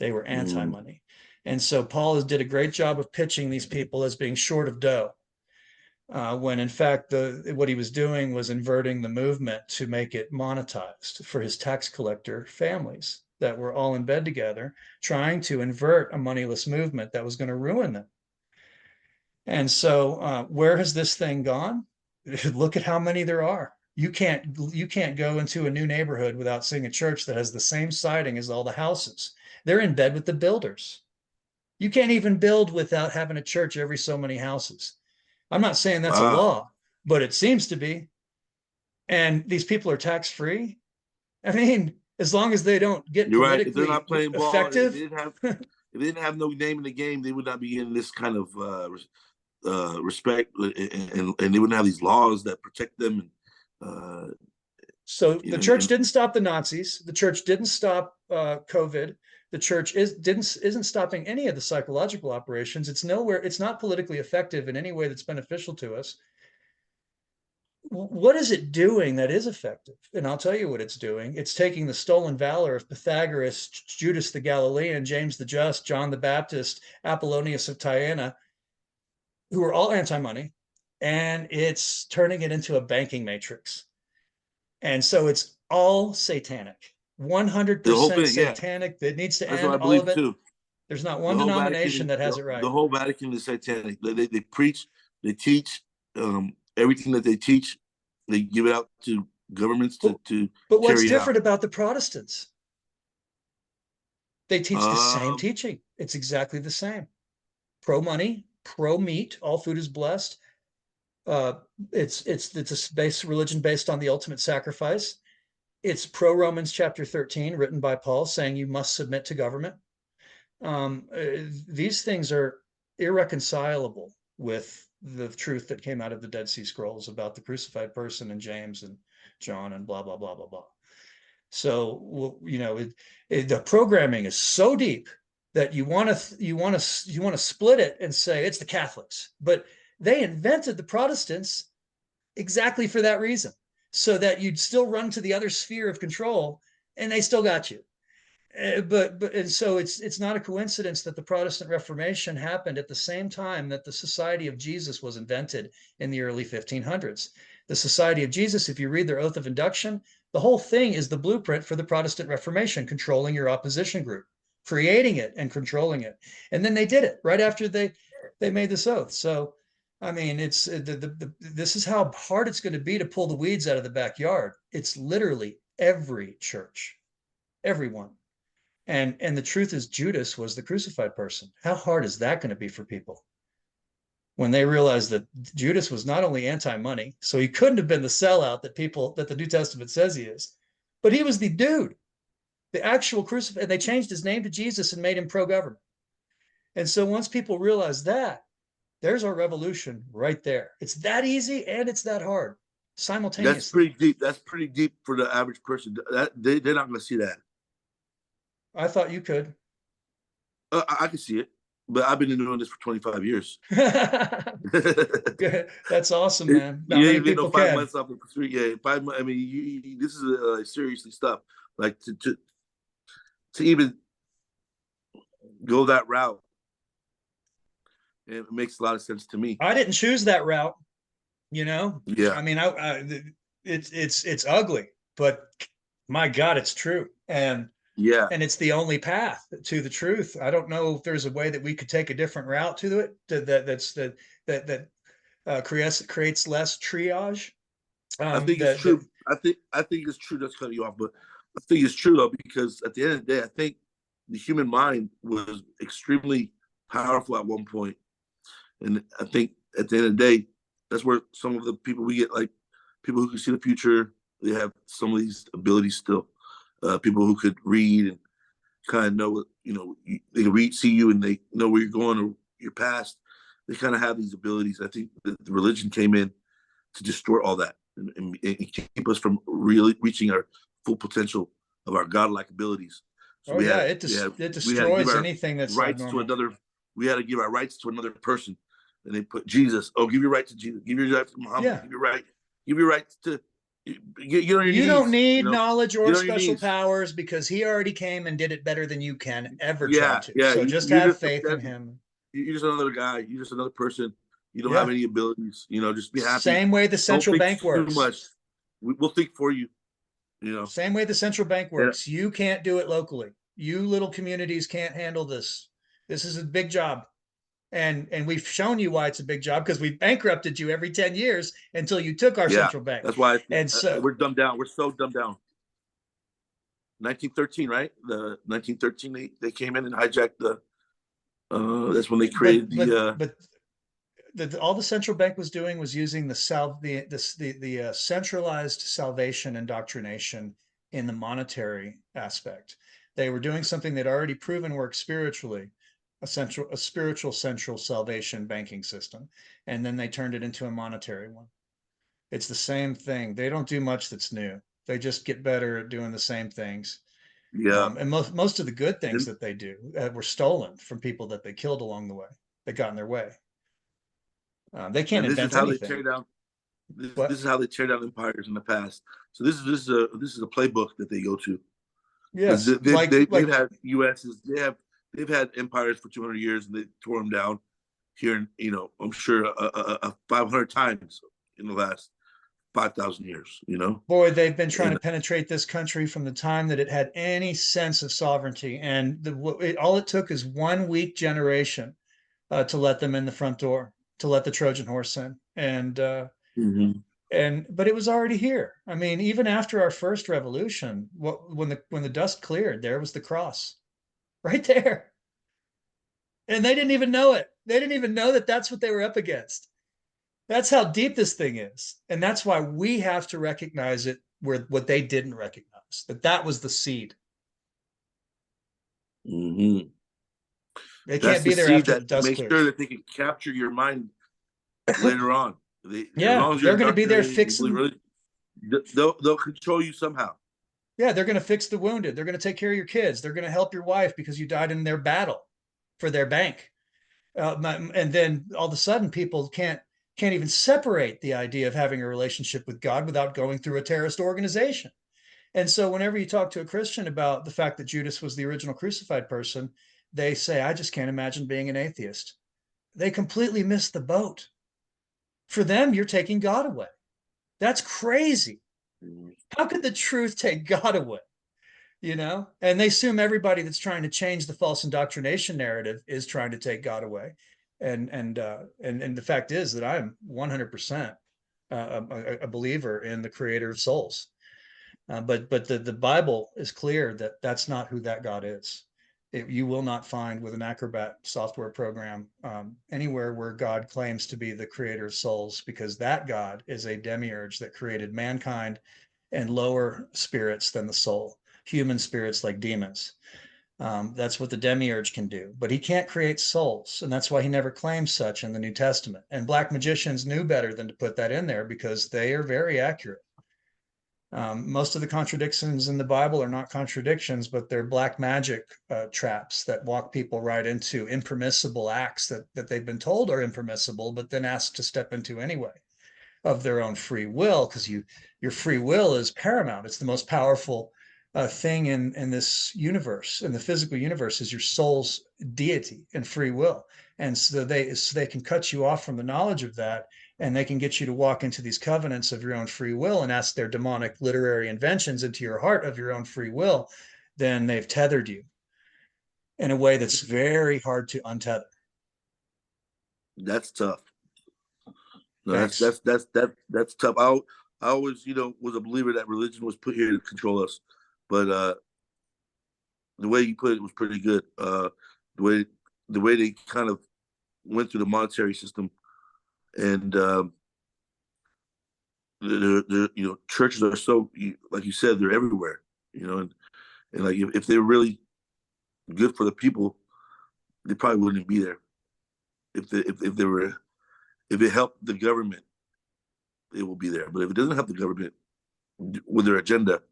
Speaker 1: they were anti
Speaker 2: Mm.
Speaker 1: money. And so Paul did a great job of pitching these people as being short of dough. When in fact what he was doing was inverting the movement to make it monetized for his tax collector families that were all in bed together, trying to invert a moneyless movement that was going to ruin them. And so, where has this thing gone? Look at how many there are. You can't go into a new neighborhood without seeing a church that has the same siding as all the houses. They're in bed with the builders. You can't even build without having a church every so many houses. I'm not saying that's a
Speaker 2: Wow.
Speaker 1: law, but it seems to be. And these people are tax free. I mean, as long as they don't get
Speaker 2: You're right. If they're
Speaker 1: politically
Speaker 2: not playing ball,
Speaker 1: effective.
Speaker 2: if they didn't have no name in the game, they would not be in this kind of respect, and they wouldn't have these laws that protect them. Uh,
Speaker 1: So
Speaker 2: you
Speaker 1: the
Speaker 2: know,
Speaker 1: church
Speaker 2: and,
Speaker 1: didn't stop the Nazis. The church didn't stop COVID. The church isn't stopping any of the psychological operations. It's nowhere. It's not politically effective in any way that's beneficial to us. What is it doing that is effective? And I'll tell you what it's doing. It's taking the stolen valor of Pythagoras, Judas the Galilean, James the Just, John the Baptist, Apollonius of Tyana, who are all anti-money, and it's turning it into a banking matrix. And so it's all satanic,
Speaker 2: the whole
Speaker 1: 100%
Speaker 2: thing, yeah,
Speaker 1: satanic. That needs to
Speaker 2: that's what
Speaker 1: end,
Speaker 2: I
Speaker 1: all of
Speaker 2: believe
Speaker 1: it.
Speaker 2: too.
Speaker 1: There's not
Speaker 2: The
Speaker 1: one
Speaker 2: whole Vatican,
Speaker 1: denomination that has it right.
Speaker 2: the whole Vatican is satanic. They preach, they teach everything that they teach. They give it out to governments
Speaker 1: But,
Speaker 2: to
Speaker 1: but what's
Speaker 2: carry it out.
Speaker 1: different about the Protestants? They teach the same
Speaker 2: Um,
Speaker 1: teaching. It's exactly the same. Pro money, pro meat, all food is blessed. Uh, it's a base religion based on the ultimate sacrifice. It's pro Romans chapter 13, written by Paul, saying you must submit to government. These things are irreconcilable with the truth that came out of the Dead Sea Scrolls about the crucified person and James and John and blah blah blah blah blah. So the programming is so deep that you want to split it and say it's the Catholics, but they invented the Protestants exactly for that reason, so that you'd still run to the other sphere of control, and they still got you. But and so it's not a coincidence that the Protestant Reformation happened at the same time that the Society of Jesus was invented in the early 1500s. The Society of Jesus, if you read their oath of induction, the whole thing is the blueprint for the Protestant Reformation, controlling your opposition group, creating it and controlling it. And then they did it right after they made this oath. So I mean, it's this is how hard it's going to be to pull the weeds out of the backyard. It's literally every church, everyone. And the truth is Judas was the crucified person. How hard is that going to be for people when they realize that Judas was not only anti-money, so he couldn't have been the sellout that the New Testament says he is, but he was the dude, the actual crucified, and they changed his name to Jesus and made him pro-government. And so once people realize that, there's our revolution right there. It's that easy and it's that hard
Speaker 2: that's
Speaker 1: simultaneously.
Speaker 2: pretty deep. That's pretty deep for the average person. They're not going to see that.
Speaker 1: I thought you could.
Speaker 2: I can see it, but I've been doing this for 25 years.
Speaker 1: That's awesome,
Speaker 2: It,
Speaker 1: man. Not
Speaker 2: you
Speaker 1: many
Speaker 2: ain't been no
Speaker 1: people
Speaker 2: 5 months
Speaker 1: can.
Speaker 2: off the street. Yeah, 5 months. I mean, this is seriously stuff. Like to even go that route, it makes a lot of sense to me.
Speaker 1: I didn't choose that route, you know.
Speaker 2: Yeah,
Speaker 1: I mean, it's ugly, but my God, it's true.
Speaker 2: Yeah,
Speaker 1: And it's the only path to the truth. I don't know if there's a way that we could take a different route to it that creates less triage.
Speaker 2: I think it's
Speaker 1: That
Speaker 2: true. I think it's true. That's cutting you off, but I think it's true though because at the end of the day, I think the human mind was extremely powerful at one point, and I think at the end of the day, that's where some of the people we get, like people who can see the future, they have some of these abilities still. People who could read and kind of know what they can read, see you, and they know where you're going or your past. They kind of have these abilities. I think the religion came in to distort all that and keep us from really reaching our full potential of our godlike abilities. So
Speaker 1: oh yeah, it
Speaker 2: we had to give
Speaker 1: destroys
Speaker 2: our
Speaker 1: anything that's
Speaker 2: rights to
Speaker 1: abnormal.
Speaker 2: another. We had to give our rights to another person, and they put Jesus. Oh, give your right to Jesus. Give your right to Muhammad.
Speaker 1: Yeah,
Speaker 2: Give your right. Give your right to get on your
Speaker 1: you don't
Speaker 2: knees.
Speaker 1: need knowledge
Speaker 2: Get
Speaker 1: or
Speaker 2: on your
Speaker 1: special
Speaker 2: knees.
Speaker 1: powers because he already came and did it better than you can ever try
Speaker 2: Yeah,
Speaker 1: to.
Speaker 2: yeah.
Speaker 1: So just
Speaker 2: You're
Speaker 1: have
Speaker 2: just
Speaker 1: faith in him.
Speaker 2: you're just another guy. You're just another person. You don't have
Speaker 1: Yeah.
Speaker 2: any abilities. Just be happy.
Speaker 1: Same way the
Speaker 2: Don't
Speaker 1: central
Speaker 2: think
Speaker 1: bank
Speaker 2: too
Speaker 1: works.
Speaker 2: much. We'll think for you. You know.
Speaker 1: Same way the central bank
Speaker 2: Yeah.
Speaker 1: works. You can't do it locally. You little communities can't handle this. This is a big job. And we've shown you why it's a big job because we bankrupted you every 10 years until you took our
Speaker 2: Yeah.
Speaker 1: central bank.
Speaker 2: That's why
Speaker 1: And so
Speaker 2: we're dumbed down. We're so dumbed down. 1913, right? The 1913 they came in and hijacked the. That's when they
Speaker 1: but
Speaker 2: created
Speaker 1: but
Speaker 2: the.
Speaker 1: but all the central bank was doing was using the centralized salvation indoctrination in the monetary aspect. They were doing something that already proven worked spiritually, a spiritual central salvation banking system, and then they turned it into a monetary one. It's the same thing. They don't do much that's new. They just get better at doing the same things.
Speaker 2: Yeah.
Speaker 1: And most of the good things
Speaker 2: And,
Speaker 1: that they do were stolen from people that they killed along the way. That got in their way. They can't
Speaker 2: and this is
Speaker 1: invent
Speaker 2: how they
Speaker 1: anything.
Speaker 2: tear down. This
Speaker 1: But
Speaker 2: is how they tear down empires in the past. So this is a playbook that they go to because
Speaker 1: yes, like
Speaker 2: they've had US's they've had empires for 200 years and they tore them down here. I'm sure 500 times in the last 5,000 years.
Speaker 1: boy, they've been trying to
Speaker 2: And
Speaker 1: penetrate this country from the time that it had any sense of sovereignty, and all it took is 1 week generation to let them in the front door, to let the Trojan horse in,
Speaker 2: mhm.
Speaker 1: and but it was already here. I mean, even after our first revolution, when the dust cleared, there was the cross right there, and they didn't even know it. They didn't even know that that's what they were up against. That's how deep this thing is. And that's why we have to recognize it where what they didn't recognize, that was the seed.
Speaker 2: Mhm.
Speaker 1: They
Speaker 2: That's
Speaker 1: can't
Speaker 2: the
Speaker 1: be there
Speaker 2: seed
Speaker 1: after the
Speaker 2: that
Speaker 1: dust
Speaker 2: makes sure
Speaker 1: clears.
Speaker 2: that they can capture your mind later on. As
Speaker 1: Yeah,
Speaker 2: long as you're
Speaker 1: they're going to be there
Speaker 2: indoctrinated, you believe
Speaker 1: fixing.
Speaker 2: really, they'll control you somehow.
Speaker 1: Yeah, they're going to fix the wounded. They're going to take care of your kids. They're going to help your wife because you died in their battle for their bank. And then all of a sudden, people can't even separate the idea of having a relationship with God without going through a terrorist organization. And so, whenever you talk to a Christian about the fact that Judas was the original crucified person, they say, I just can't imagine being an atheist. They completely miss the boat. For them, you're taking God away. That's crazy.
Speaker 2: Mhm.
Speaker 1: How could the truth take God away? And they assume everybody that's trying to change the false indoctrination narrative is trying to take God away. And the fact is that I'm 100% a believer in the creator of souls. But the Bible is clear that that's not who that God is. You will not find with an Acrobat software program anywhere where God claims to be the creator of souls, because that God is a demiurge that created mankind and lower spirits than the soul, human spirits like demons. That's what the demiurge can do, but he can't create souls, and that's why he never claims such in the New Testament. And black magicians knew better than to put that in there because they are very accurate. Most of the contradictions in the Bible are not contradictions, but they're black magic traps that walk people right into impermissible acts that they've been told are impermissible, but then asked to step into anyway of their own free will, because your free will is paramount. It's the most powerful thing in this universe, in the physical universe, is your soul's deity and free will. And so they can cut you off from the knowledge of that, and they can get you to walk into these covenants of your own free will and ask their demonic literary inventions into your heart of your own free will. Then they've tethered you in a way that's very hard to untether.
Speaker 2: That's tough. No,
Speaker 1: Thanks.
Speaker 2: that's tough. I always, was a believer that religion was put here to control us, but the way you put it was pretty good. The way the way they kind of went through the monetary system, and churches are so, like you said, they're everywhere. And like if they're really good for the people, they probably wouldn't be there. If they were, if it helped the government, it will be there. But if it doesn't help the government with their agenda,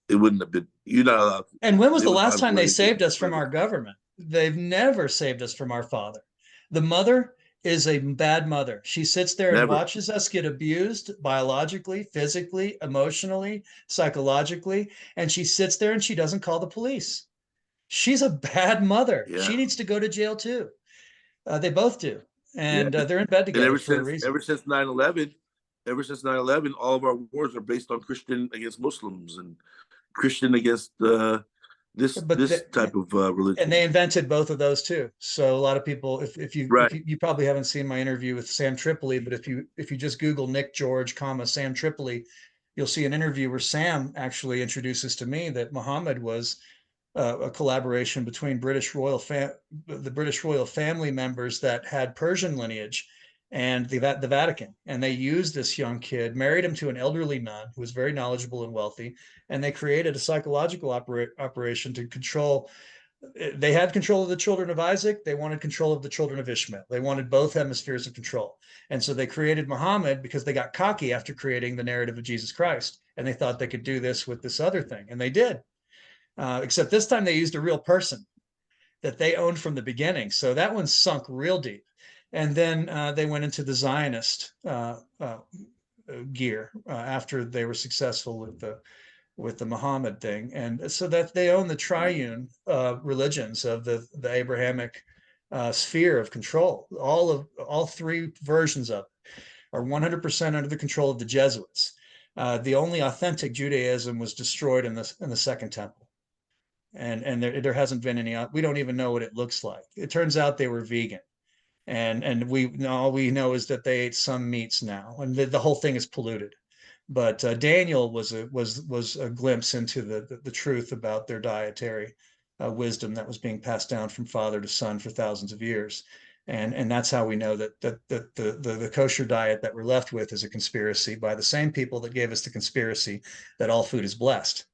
Speaker 2: it wouldn't have been. You're not allowed.
Speaker 1: And when was
Speaker 2: They
Speaker 1: the
Speaker 2: would
Speaker 1: last
Speaker 2: find a
Speaker 1: time they
Speaker 2: way to get
Speaker 1: saved us from
Speaker 2: further.
Speaker 1: our government? They've never saved us from our father. The mother is a bad mother. She sits there and
Speaker 2: Never.
Speaker 1: watches us get abused biologically, physically, emotionally, psychologically, and she sits there and she doesn't call the police. She's a bad mother.
Speaker 2: Yeah.
Speaker 1: She needs to go to jail too. They both do.
Speaker 2: Yeah.
Speaker 1: And they're in bed
Speaker 2: And
Speaker 1: together for a reason.
Speaker 2: ever since 9/11, all of our wars are based on Christian against Muslims and Christian against
Speaker 1: But
Speaker 2: this
Speaker 1: the,
Speaker 2: type of
Speaker 1: and
Speaker 2: religion.
Speaker 1: they invented both of those too. So a lot of people, if
Speaker 2: Right.
Speaker 1: you probably haven't seen my interview with Sam Tripoli, but if you just Google Nick George, comma Sam Tripoli, you'll see an interview where Sam actually introduces to me that Muhammad was a collaboration between the British royal family members that had Persian lineage and the Vatican, and they used this young kid, married him to an elderly nun who was very knowledgeable and wealthy, and they created a psychological operation to control. They had control of the children of Isaac. They wanted control of the children of Ishmael. They wanted both hemispheres of control. And so they created Muhammad because they got cocky after creating the narrative of Jesus Christ. And they thought they could do this with this other thing. And they did. Except this time they used a real person that they owned from the beginning. So that one sunk real deep. And then they went into the Zionist gear after they were successful with the Muhammad thing, and so that they own the triune religions of the Abrahamic sphere of control. All three versions of it are 100% under the control of the Jesuits. The only authentic Judaism was destroyed in the Second Temple, and there hasn't been any. We don't even know what it looks like. It turns out they were vegan, and all we know is that they ate some meats now, and the whole thing is polluted. But Daniel was a glimpse into the truth about their dietary wisdom that was being passed down from father to son for thousands of years, and that's how we know that the kosher diet that we're left with is a conspiracy by the same people that gave us the conspiracy that all food is blessed.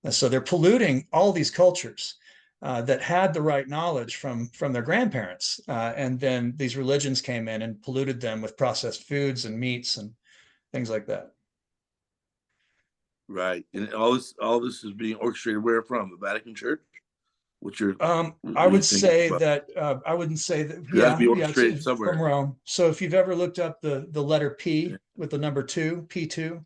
Speaker 1: And so they're polluting all these cultures that had the right knowledge from their grandparents, and then these religions came in and polluted them with processed foods and meats and things like that.
Speaker 2: Right. And all this is being orchestrated where from? The Vatican Church? What
Speaker 1: I
Speaker 2: do you
Speaker 1: would
Speaker 2: think
Speaker 1: say
Speaker 2: about?
Speaker 1: that I wouldn't say that.
Speaker 2: It has to
Speaker 1: Yeah,
Speaker 2: be
Speaker 1: yeah,
Speaker 2: orchestrated
Speaker 1: it's from
Speaker 2: somewhere.
Speaker 1: Rome. So if you've ever looked up the letter
Speaker 2: Yeah.
Speaker 1: P with the number two, P2,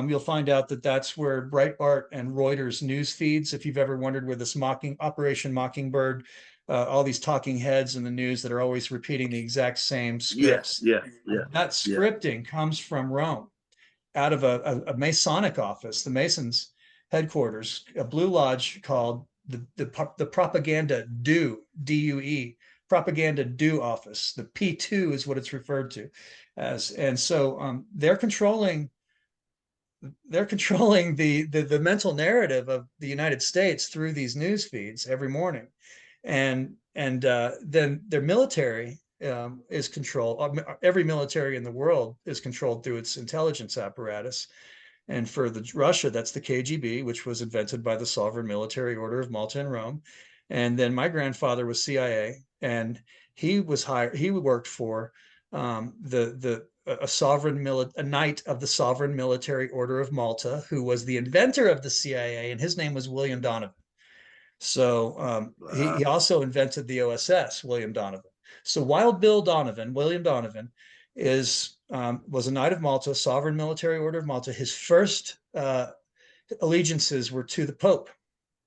Speaker 1: you'll find out that that's where Breitbart and Reuters news feeds. If you've ever wondered where this Operation Mockingbird, all these talking heads in the news that are always repeating the exact same
Speaker 2: Yeah,
Speaker 1: scripts,
Speaker 2: yeah, yeah,
Speaker 1: that
Speaker 2: yeah.
Speaker 1: scripting comes from Rome, out of a Masonic office, the Masons headquarters, a Blue Lodge called the Propaganda DUE, Propaganda Do office. The P2 is what it's referred to as, and so they're controlling the mental narrative of the United States through these news feeds every morning, and then their military is controlled. Every military in the world is controlled through its intelligence apparatus. And for Russia, that's the KGB, which was invented by the Sovereign Military Order of Malta and Rome. And then my grandfather was CIA, and he was hired. He worked for the a knight of the Sovereign Military Order of Malta, who was the inventor of the CIA, and his name was William Donovan. So he
Speaker 2: Wow.
Speaker 1: also invented the OSS, William Donovan. So Wild Bill Donovan, William Donovan, was a Knight of Malta, Sovereign Military Order of Malta. His first allegiances were to the Pope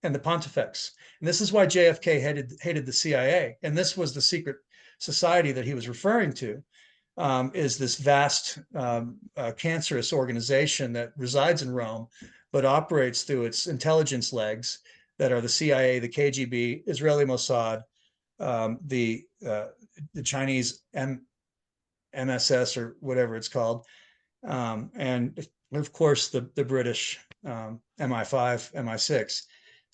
Speaker 1: and the Pontifex. And this is why JFK hated the CIA. And this was the secret. society that he was referring to is this vast cancerous organization that resides in Rome, but operates through its intelligence legs that are the CIA, the KGB, Israeli Mossad, the Chinese MSS or whatever it's called, and of course the British MI5, MI6.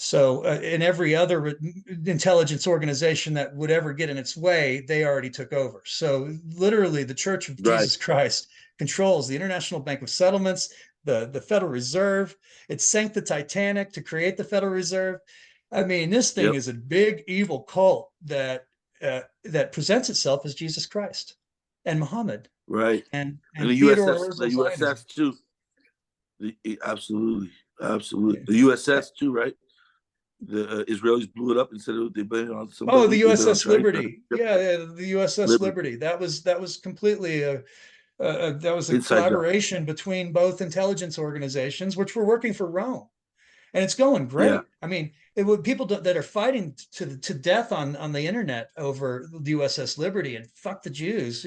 Speaker 1: So in every other intelligence organization that would ever get in its way, they already took over. So literally, the Church of
Speaker 2: Right.
Speaker 1: Jesus Christ controls the International Bank of Settlements, the Federal Reserve. It sank the Titanic to create the Federal Reserve. I mean, this thing
Speaker 2: Yep.
Speaker 1: is a big evil cult that presents itself as Jesus Christ and Muhammad
Speaker 2: Right. And
Speaker 1: and
Speaker 2: the
Speaker 1: Theodore
Speaker 2: USS, the
Speaker 1: Herzl Zionism.
Speaker 2: USS too. Absolutely, absolutely.
Speaker 1: Yeah.
Speaker 2: The USS too, right? The Israelis blew it up and said they blamed it on
Speaker 1: Oh, the
Speaker 2: somebody. They blamed it on
Speaker 1: USS
Speaker 2: China.
Speaker 1: Liberty. Yeah, the USS
Speaker 2: Liberty.
Speaker 1: Liberty. That was completely that was a
Speaker 2: Inside job.
Speaker 1: collaboration between both intelligence organizations, which were working for Rome, and it's going
Speaker 2: Yeah.
Speaker 1: great. I mean, it would people that are fighting to death on the internet over the USS Liberty and fuck the Jews.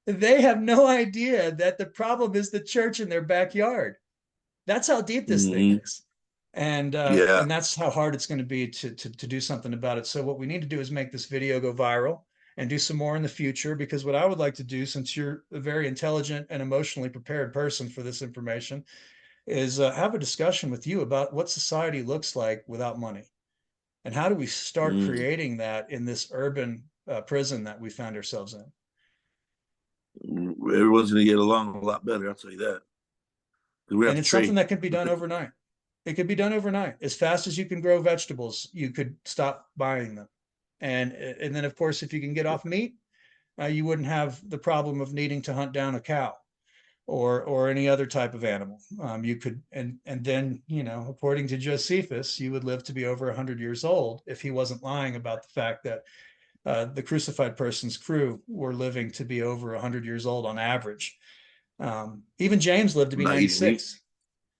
Speaker 1: They have no idea that the problem is the church in their backyard. That's how deep this thing
Speaker 2: Hmm.
Speaker 1: is. And
Speaker 2: Yeah.
Speaker 1: that's how hard it's going to be to do something about it. So what we need to do is make this video go viral and do some more in the future, because what I would like to do, since you're a very intelligent and emotionally prepared person for this information, is have a discussion with you about what society looks like without money, and how do we start
Speaker 2: Mm.
Speaker 1: creating that in this urban prison that we found ourselves in.
Speaker 2: Everyone's going to get along a lot better. I'll tell you that. We have
Speaker 1: And
Speaker 2: to
Speaker 1: it's something
Speaker 2: trade.
Speaker 1: that can be done overnight. It could be done overnight. As fast as you can grow vegetables, you could stop buying them. And then, of course, if you can get off meat, you wouldn't have the problem of needing to hunt down a cow or any other type of animal. You could, and then, according to Josephus, you would live to be over 100 years old if he wasn't lying about the fact that the crucified person's crew were living to be over 100 years old on average. Even James lived to be
Speaker 2: Not eating meat.
Speaker 1: 96.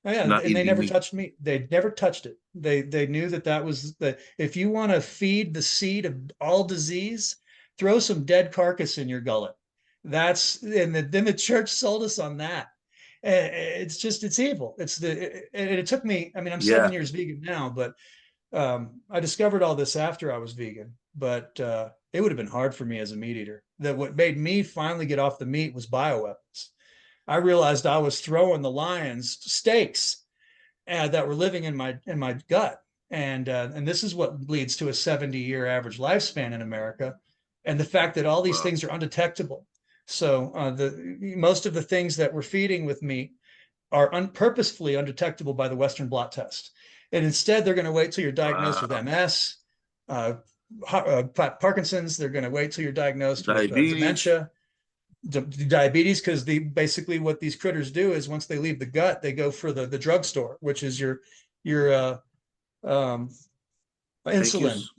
Speaker 1: Oh, yeah,
Speaker 2: Not
Speaker 1: and they
Speaker 2: eating
Speaker 1: never
Speaker 2: meat.
Speaker 1: touched meat. They never touched it. They knew that was the if you want to feed the seed of all disease, throw some dead carcass in your gullet. Then the church sold us on that. It's evil. It took me. I mean, I'm
Speaker 2: Yeah.
Speaker 1: 7 years vegan now, but I discovered all this after I was vegan. But it would have been hard for me as a meat eater. That what made me finally get off the meat was bioweapons. I realized I was throwing the lions steaks that were living in my gut, and this is what leads to a 70-year average lifespan in America, and the fact that all these
Speaker 2: Wow.
Speaker 1: things are undetectable. So the most of the things that we're feeding with meat are purposefully undetectable by the Western blot test, and instead they're going to wait till you're diagnosed with
Speaker 2: Wow.
Speaker 1: MS, uh, Parkinson's. They're going to wait till you're diagnosed with
Speaker 2: Diabetes.
Speaker 1: dementia, diabetes, because basically what these critters do is once they leave the gut, they go for the drugstore, which is your um, insulin,
Speaker 2: Pancreas.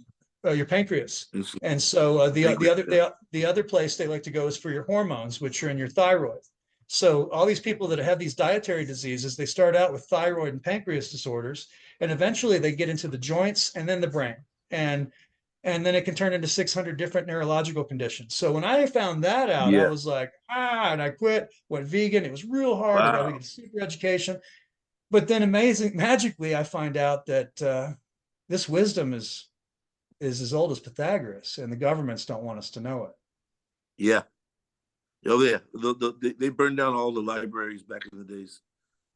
Speaker 1: your pancreas.
Speaker 2: Insulin.
Speaker 1: And so
Speaker 2: Pancreas. Yeah.
Speaker 1: the other place they like to go is for your hormones, which are in your thyroid. So all these people that have these dietary diseases, they start out with thyroid and pancreas disorders, and eventually they get into the joints and then the brain. And then it can turn into 600 different neurological conditions. So when I found that out, I
Speaker 2: Yeah.
Speaker 1: was like, and I quit, went vegan. It was real hard. I got to
Speaker 2: Wow.
Speaker 1: get a super education. But then magically, I find out that this wisdom is as old as Pythagoras, and the governments don't want us to know it.
Speaker 2: Yeah. Oh yeah. They burned down all the libraries back in the days.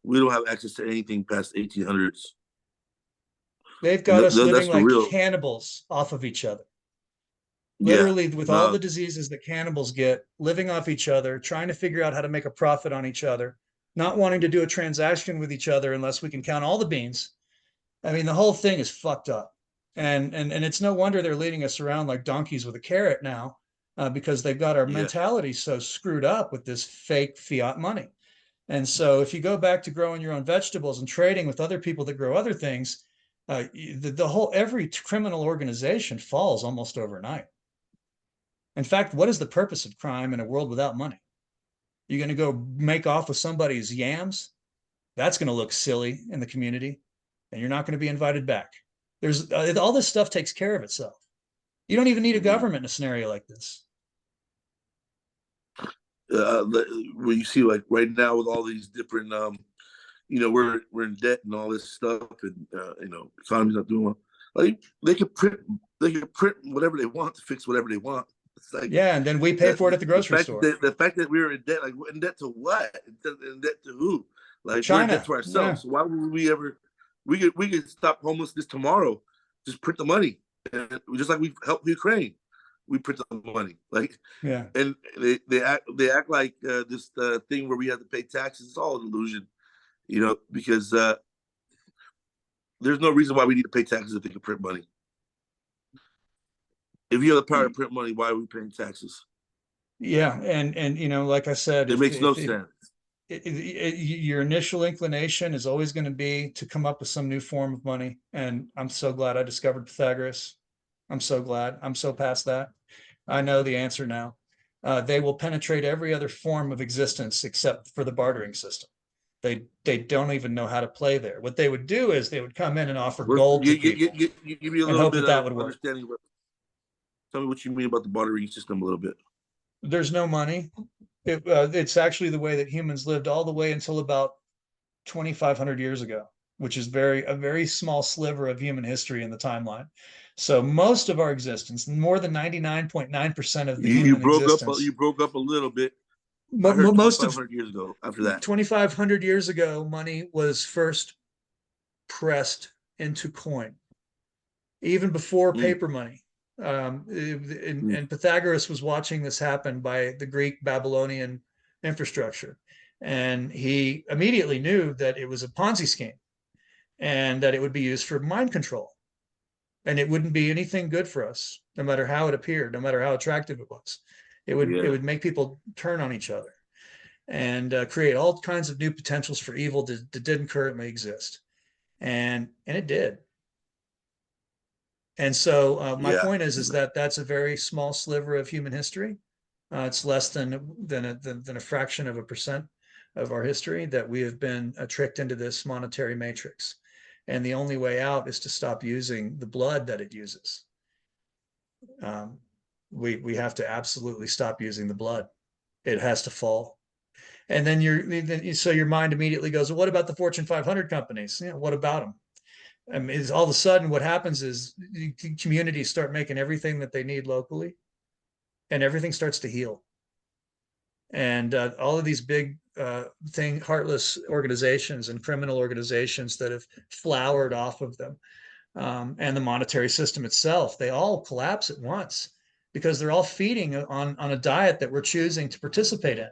Speaker 2: We don't have access to anything past 1800s.
Speaker 1: They've
Speaker 2: And
Speaker 1: got us living
Speaker 2: that's for
Speaker 1: like
Speaker 2: real.
Speaker 1: cannibals off of each other.
Speaker 2: Yeah.
Speaker 1: Literally, with all
Speaker 2: No.
Speaker 1: the diseases that cannibals get, living off each other, trying to figure out how to make a profit on each other, not wanting to do a transaction with each other unless we can count all the beans. I mean, the whole thing is fucked up. And it's no wonder they're leading us around like donkeys with a carrot now, because they've got our
Speaker 2: Yeah.
Speaker 1: mentality so screwed up with this fake fiat money. And so if you go back to growing your own vegetables and trading with other people that grow other things, the whole every criminal organization falls almost overnight. In fact, what is the purpose of crime in a world without money? You're going to go make off with somebody's yams? That's going to look silly in the community, and you're not going to be invited back. There's all this stuff takes care of itself. You don't even need a
Speaker 2: Mhm.
Speaker 1: government in a scenario like this.
Speaker 2: where you see like right now with all these different, we're in debt and all this stuff, and economy's not doing well. Like they can print whatever they want to fix whatever they want. It's like
Speaker 1: Yeah, and then we pay
Speaker 2: that
Speaker 1: for it at the grocery store.
Speaker 2: the fact that we were in debt, like in debt to what? In debt to who? Like we're in debt
Speaker 1: China,
Speaker 2: to
Speaker 1: yeah,
Speaker 2: ourselves. So why would we ever? We could stop homelessness tomorrow. Just print the money, and just like we helped Ukraine, we print the money. Like,
Speaker 1: yeah.
Speaker 2: and they act like this thing where we have to pay taxes. It's all an illusion, because there's no reason why we need to pay taxes if they can print money. If you have the power to print money, why are we paying taxes?
Speaker 1: Yeah, and like I said,
Speaker 2: It makes no sense.
Speaker 1: your initial inclination is always going to be to come up with some new form of money. And I'm so glad I discovered Pythagoras. I'm so glad. I'm so past that. I know the answer now. They will penetrate every other form of existence except for the bartering system. They don't even know how to play there. What they would do is they would come in and offer gold to people
Speaker 2: You give me a
Speaker 1: and
Speaker 2: little
Speaker 1: hope
Speaker 2: bit
Speaker 1: that that
Speaker 2: of
Speaker 1: would work.
Speaker 2: understanding. Tell me what you mean about the bartering system a little bit.
Speaker 1: There's no money. It's actually the way that humans lived all the way until about 2,500 years ago, which is a very small sliver of human history in the timeline. So most of our existence, more than 99.9% of the
Speaker 2: You
Speaker 1: human
Speaker 2: broke up. You
Speaker 1: existence,
Speaker 2: broke up a little bit. I heard
Speaker 1: most of
Speaker 2: 2,500 years ago. After that,
Speaker 1: 2,500 years ago, money was first pressed into coin, even before
Speaker 2: mm,
Speaker 1: paper money.
Speaker 2: mm,
Speaker 1: And Pythagoras was watching this happen by the Greek Babylonian infrastructure. And he immediately knew that it was a Ponzi scheme and that it would be used for mind control. And it wouldn't be anything good for us, no matter how it appeared, no matter how attractive it was. It
Speaker 2: yeah,
Speaker 1: would make people turn on each other and create all kinds of new potentials for evil that didn't currently exist. And it did. And so my
Speaker 2: yeah,
Speaker 1: point is that that's a very small sliver of human history. It's less than a fraction of a percent of our history that we have been tricked into this monetary matrix. And the only way out is to stop using the blood that it uses. Um, we have to absolutely stop using the blood. It has to fall. And then so your mind immediately goes, well, what about the Fortune 500 companies? What about them? I mean, is all of a sudden what happens is communities start making everything that they need locally, and everything starts to heal. And all of these big heartless organizations and criminal organizations that have flowered off of them, and the monetary system itself, they all collapse at once because they're all feeding on a diet that we're choosing to participate in.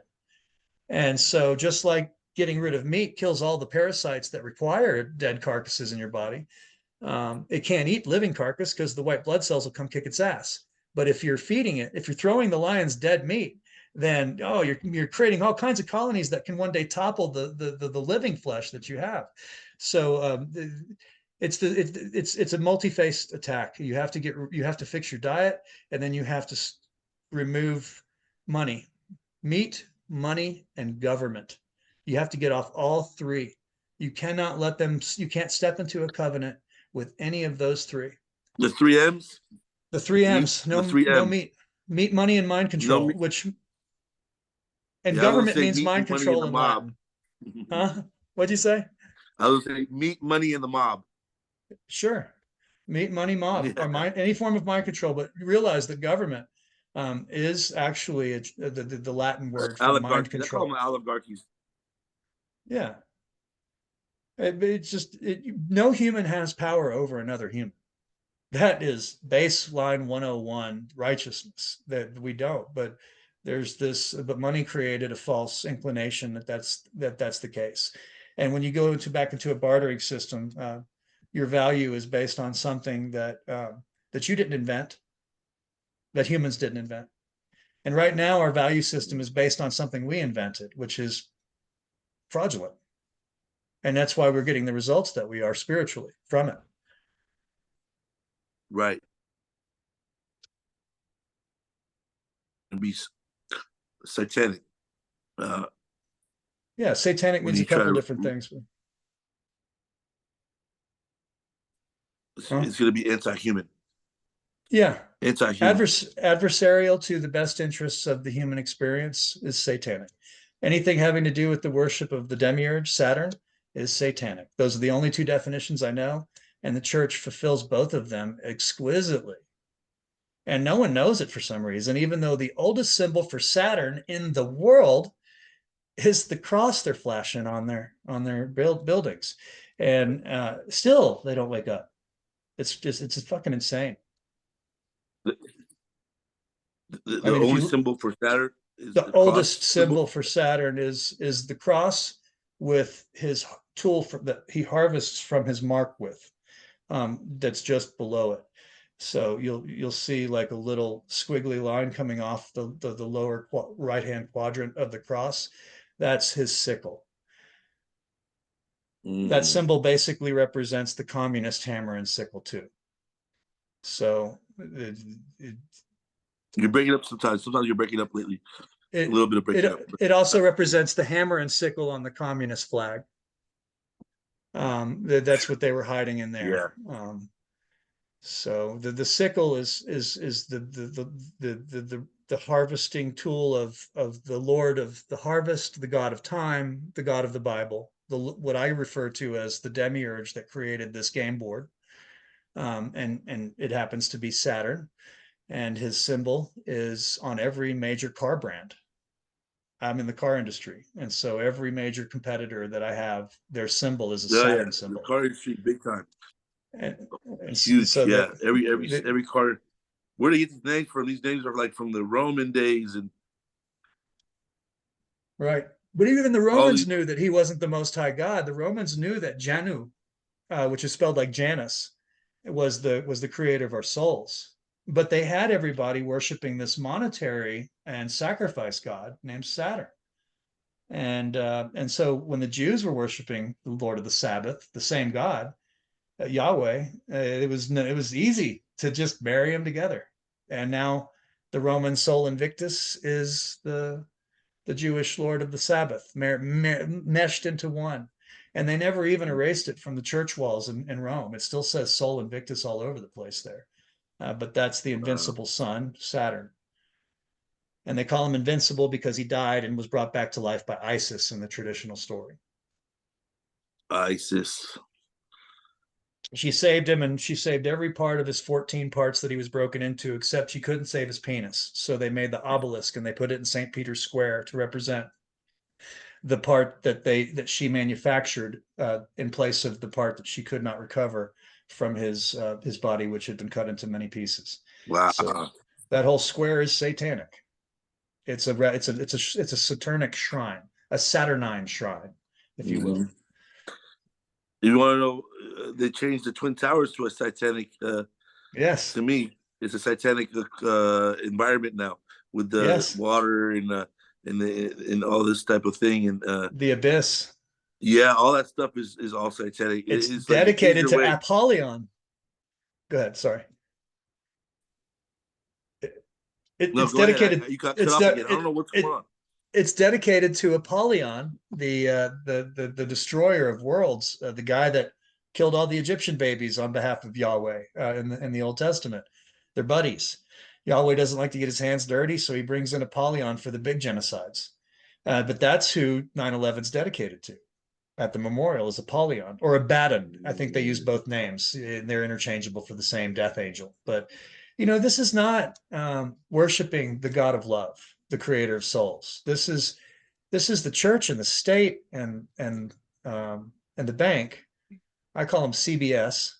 Speaker 1: And so just like getting rid of meat kills all the parasites that require dead carcasses in your body, it can't eat living carcass because the white blood cells will come kick its ass. But if you're feeding it, if you're throwing the lions dead meat, then you're creating all kinds of colonies that can one day topple the living flesh that you have. So it's a multi-faced attack. You have to fix your diet, and then you have to remove money, meat, money, and government. You have to get off all three. You cannot let them. You can't step into a covenant with any of those three.
Speaker 2: the three M's.
Speaker 1: The three
Speaker 2: You
Speaker 1: M's,
Speaker 2: the
Speaker 1: no
Speaker 2: three
Speaker 1: no
Speaker 2: M's.
Speaker 1: meat, money, and mind
Speaker 2: No,
Speaker 1: control, which and
Speaker 2: yeah, I was gonna
Speaker 1: government
Speaker 2: say
Speaker 1: means
Speaker 2: meat,
Speaker 1: mind
Speaker 2: money, and
Speaker 1: control
Speaker 2: the
Speaker 1: in
Speaker 2: mob.
Speaker 1: Latin. Huh? What'd you say?
Speaker 2: I was gonna say meat, money, and the mob.
Speaker 1: Sure. Meat, money, mob, or
Speaker 2: Yeah,
Speaker 1: any form of mind control, but realize that government is actually the Latin word for mind
Speaker 2: oligarchy. I call them
Speaker 1: control.
Speaker 2: oligarchies.
Speaker 1: Yeah. It's just no human has power over another human. That is baseline 101 righteousness that we don't. But but money created a false inclination that's the case. And when you go back into a bartering system, your value is based on something that you didn't invent, that humans didn't invent. And right now, our value system is based on something we invented, which is fraudulent. And that's why we're getting the results that we are spiritually from it.
Speaker 2: Right. And be satanic. Uh,
Speaker 1: Yeah, satanic
Speaker 2: when
Speaker 1: means a
Speaker 2: you try
Speaker 1: couple
Speaker 2: to,
Speaker 1: different things. Huh?
Speaker 2: it's going to be anti-human.
Speaker 1: Yeah.
Speaker 2: Anti-human.
Speaker 1: Adversarial to the best interests of the human experience is satanic. Anything having to do with the worship of the demiurge, Saturn, is satanic. Those are the only two definitions I know, and the church fulfills both of them exquisitely. And no one knows it for some reason, even though the oldest symbol for Saturn in the world is the cross they're flashing on their buildings, and still they don't wake up. It's fucking insane.
Speaker 2: The,
Speaker 1: I
Speaker 2: the
Speaker 1: mean, if
Speaker 2: only
Speaker 1: you
Speaker 2: symbol for Saturn is
Speaker 1: the
Speaker 2: the cross
Speaker 1: oldest
Speaker 2: symbol.
Speaker 1: symbol for Saturn is the cross with his tool that he harvests from his mark with, that's just below it. So you'll see like a little squiggly line coming off the lower right hand quadrant of the cross. That's his sickle. That
Speaker 2: Mm.
Speaker 1: symbol basically represents the communist hammer and sickle too. So
Speaker 2: You're breaking up sometimes. Sometimes you're breaking up lately. A
Speaker 1: it
Speaker 2: little bit of breaking up.
Speaker 1: it also represents the hammer and sickle on the communist flag. That's what they were hiding in
Speaker 2: Yeah.
Speaker 1: there. So the sickle is the harvesting tool of the Lord of the harvest, the God of time, the God of the Bible, what I refer to as the demiurge that created this game board. And it happens to be Saturn, and his symbol is on every major car brand. I'm in the car industry, and so every major competitor that I have, their symbol is a
Speaker 2: Oh yeah.
Speaker 1: Saturn
Speaker 2: The
Speaker 1: symbol.
Speaker 2: car industry, big time.
Speaker 1: And
Speaker 2: Huge.
Speaker 1: so
Speaker 2: Yeah.
Speaker 1: the
Speaker 2: Every car. Where do they get these names from? These names are like from the Roman days and
Speaker 1: right. But even the
Speaker 2: all
Speaker 1: Romans
Speaker 2: these.
Speaker 1: knew that he wasn't the Most High God. The Romans knew that Janu, which is spelled like Janus, was the creator of our souls. But they had everybody worshiping this monetary and sacrifice god named Saturn. And so when the Jews were worshiping the Lord of the Sabbath, the same God, Yahweh, it was easy to just marry them together. And now the Roman Sol Invictus is the Jewish Lord of the Sabbath, meshed into one. And they never even erased it from the church walls in Rome. It still says Sol Invictus all over the place there. But that's the invincible son, Saturn. And they call him invincible because he died and was brought back to life by Isis in the traditional story.
Speaker 2: ISIS.
Speaker 1: She saved him, and she saved every part of his 14 parts that he was broken into, except she couldn't save his penis. So they made the obelisk and they put it in St. Peter's Square to represent the part that she manufactured, in place of the part that she could not recover from his body, which had been cut into many pieces. So
Speaker 2: Wow.
Speaker 1: that whole square is satanic. It's a Saturnic shrine, a Saturnine shrine, if you will.
Speaker 2: Mm-hmm. You want to know? They changed the Twin Towers to a satanic.
Speaker 1: Yes,
Speaker 2: To me, it's a satanic environment now with the
Speaker 1: yes,
Speaker 2: water and all this type of thing and
Speaker 1: the abyss.
Speaker 2: yeah, all that stuff is all satanic.
Speaker 1: It's
Speaker 2: It's like they changed
Speaker 1: dedicated
Speaker 2: their
Speaker 1: to
Speaker 2: way.
Speaker 1: Apollyon. Go ahead. Sorry.
Speaker 2: No,
Speaker 1: It's
Speaker 2: go ahead.
Speaker 1: dedicated.
Speaker 2: You got cut
Speaker 1: It's
Speaker 2: off
Speaker 1: de-
Speaker 2: again. I don't know what's going
Speaker 1: it
Speaker 2: on.
Speaker 1: it's dedicated to Apollyon, the destroyer of worlds, the guy that killed all the Egyptian babies on behalf of Yahweh, in the Old Testament. They're buddies. Yahweh doesn't like to get his hands dirty, so he brings in Apollyon for the big genocides. But that's who 9/11 is dedicated to at the memorial, is Apollyon or Abaddon. I think they use both names. They're interchangeable for the same death angel. But this is not worshiping the God of love, the creator of souls. This is the church and the state and the bank. I call them CBS,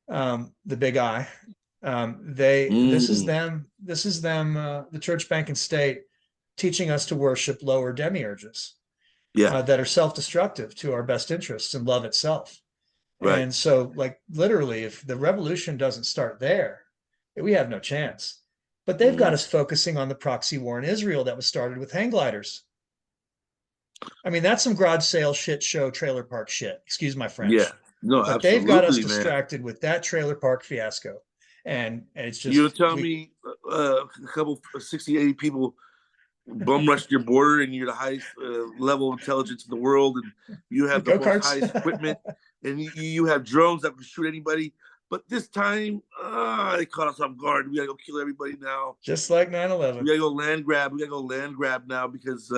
Speaker 1: the big I. This is
Speaker 2: Mm,
Speaker 1: them. This is them. The church, bank, and state teaching us to worship lower demiurges,
Speaker 2: yeah,
Speaker 1: that are self-destructive to our best interests and love itself.
Speaker 2: right.
Speaker 1: And so, like, literally, if the revolution doesn't start there, we have no chance. But they've got
Speaker 2: Mm,
Speaker 1: us focusing on the proxy war in Israel that was started with hang gliders. I mean, that's some garage sale shit show trailer park shit. Excuse my
Speaker 2: yeah.
Speaker 1: French.
Speaker 2: No,
Speaker 1: But they've got us
Speaker 2: absolutely, man.
Speaker 1: distracted with that trailer park fiasco. And it's
Speaker 2: You
Speaker 1: just,
Speaker 2: tell me a couple 60, 80 people bum rush your border and you're the highest level of intelligence in the world and you have the
Speaker 1: go
Speaker 2: most
Speaker 1: karts.
Speaker 2: highest equipment and you have drones that can shoot anybody. But this time, they caught us off guard. We gotta go kill everybody now.
Speaker 1: Just like
Speaker 2: We
Speaker 1: 9/11.
Speaker 2: gotta go land grab. We gotta go land grab now because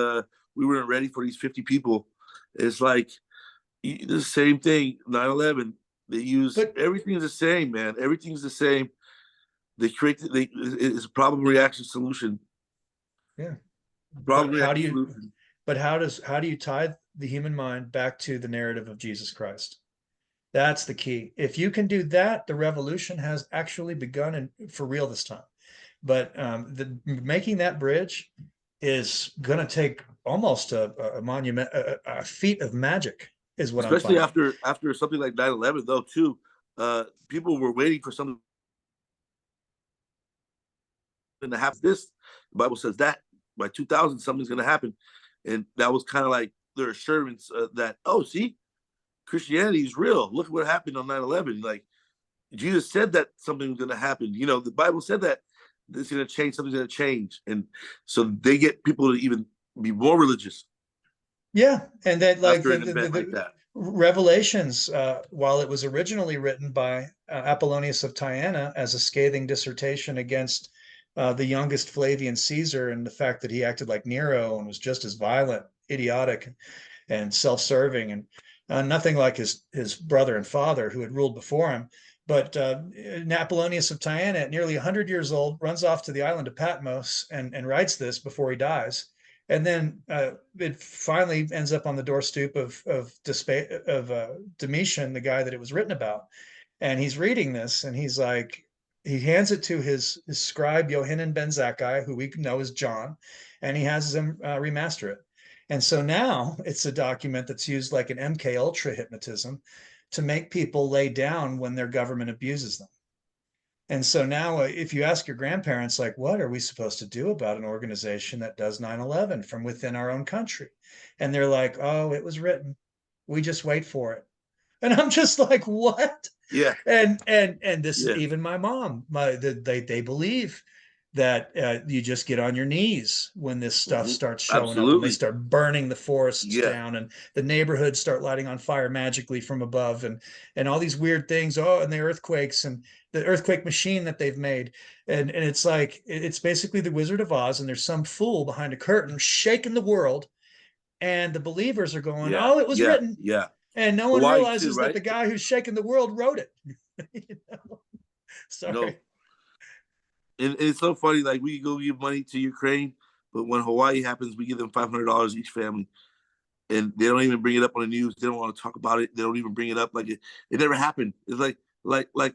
Speaker 2: we weren't ready for these 50 people. It's like the same thing. 9/11. They use
Speaker 1: But
Speaker 2: everything is the same, man. Everything's the same. They create. It's a problem reaction solution.
Speaker 1: yeah,
Speaker 2: Problem
Speaker 1: but
Speaker 2: reaction solution.
Speaker 1: how do you tie the human mind back to the narrative of Jesus Christ? That's the key. If you can do that, the revolution has actually begun, and for real this time. But making that bridge is going to take almost a monument, a feat of magic, is what I'm
Speaker 2: Especially
Speaker 1: finding.
Speaker 2: after something like 9/11, though, too. People were waiting for something to happen. This the Bible says that by 2000 something's going to happen, and that was kind of like their assurance that, oh, see, Christianity is real. Look what happened on 9/11. Like Jesus said that something was going to happen. You know, the Bible said that it's going to change. Something's going to change, and so they get people to even be more religious
Speaker 1: Yeah, and that like
Speaker 2: after an event like
Speaker 1: the
Speaker 2: that.
Speaker 1: Revelations, while it was originally written by Apollonius of Tyana as a scathing dissertation against the youngest Flavian Caesar and the fact that he acted like Nero and was just as violent, idiotic, and self-serving, and nothing like his brother and father who had ruled before him. But Apollonius of Tyana, at nearly 100 years old, runs off to the island of Patmos and writes this before he dies. And then it finally ends up on the doorstep of Domitian, the guy that it was written about. And he's reading this, and he's like, he hands it to his scribe Yohanan ben Zakkai, who we know as John, and he has him remaster it. And so now it's a document that's used like an MK Ultra hypnotism to make people lay down when their government abuses them. And so now, if you ask your grandparents, like, what are we supposed to do about an organization that does 9/11 from within our own country? And they're like, oh, it was written. We just wait for it. And I'm just like, what?
Speaker 2: Yeah,
Speaker 1: And this,
Speaker 2: yeah,
Speaker 1: even my mom, they believe that you just get on your knees when this stuff
Speaker 2: mm-hmm.
Speaker 1: starts showing up, and they
Speaker 2: Absolutely.
Speaker 1: start burning the forests
Speaker 2: Yeah,
Speaker 1: down, and the neighborhoods start lighting on fire magically from above, and all these weird things. Oh, and the earthquakes and the earthquake machine that they've made, and it's like it's basically the Wizard of Oz, and there's some fool behind a curtain shaking the world, and the believers are going,
Speaker 2: yeah,
Speaker 1: "Oh, it was
Speaker 2: yeah,
Speaker 1: written,"
Speaker 2: yeah.
Speaker 1: and no one
Speaker 2: Hawaii too,
Speaker 1: realizes that
Speaker 2: right?
Speaker 1: the guy who's shaking the world wrote it. You know? Sorry.
Speaker 2: No, and it's so funny. Like we go give money to Ukraine, but when Hawaii happens, we give them $500 each family, and they don't even bring it up on the news. They don't want to talk about it. They don't even bring it up like it never happened. It's like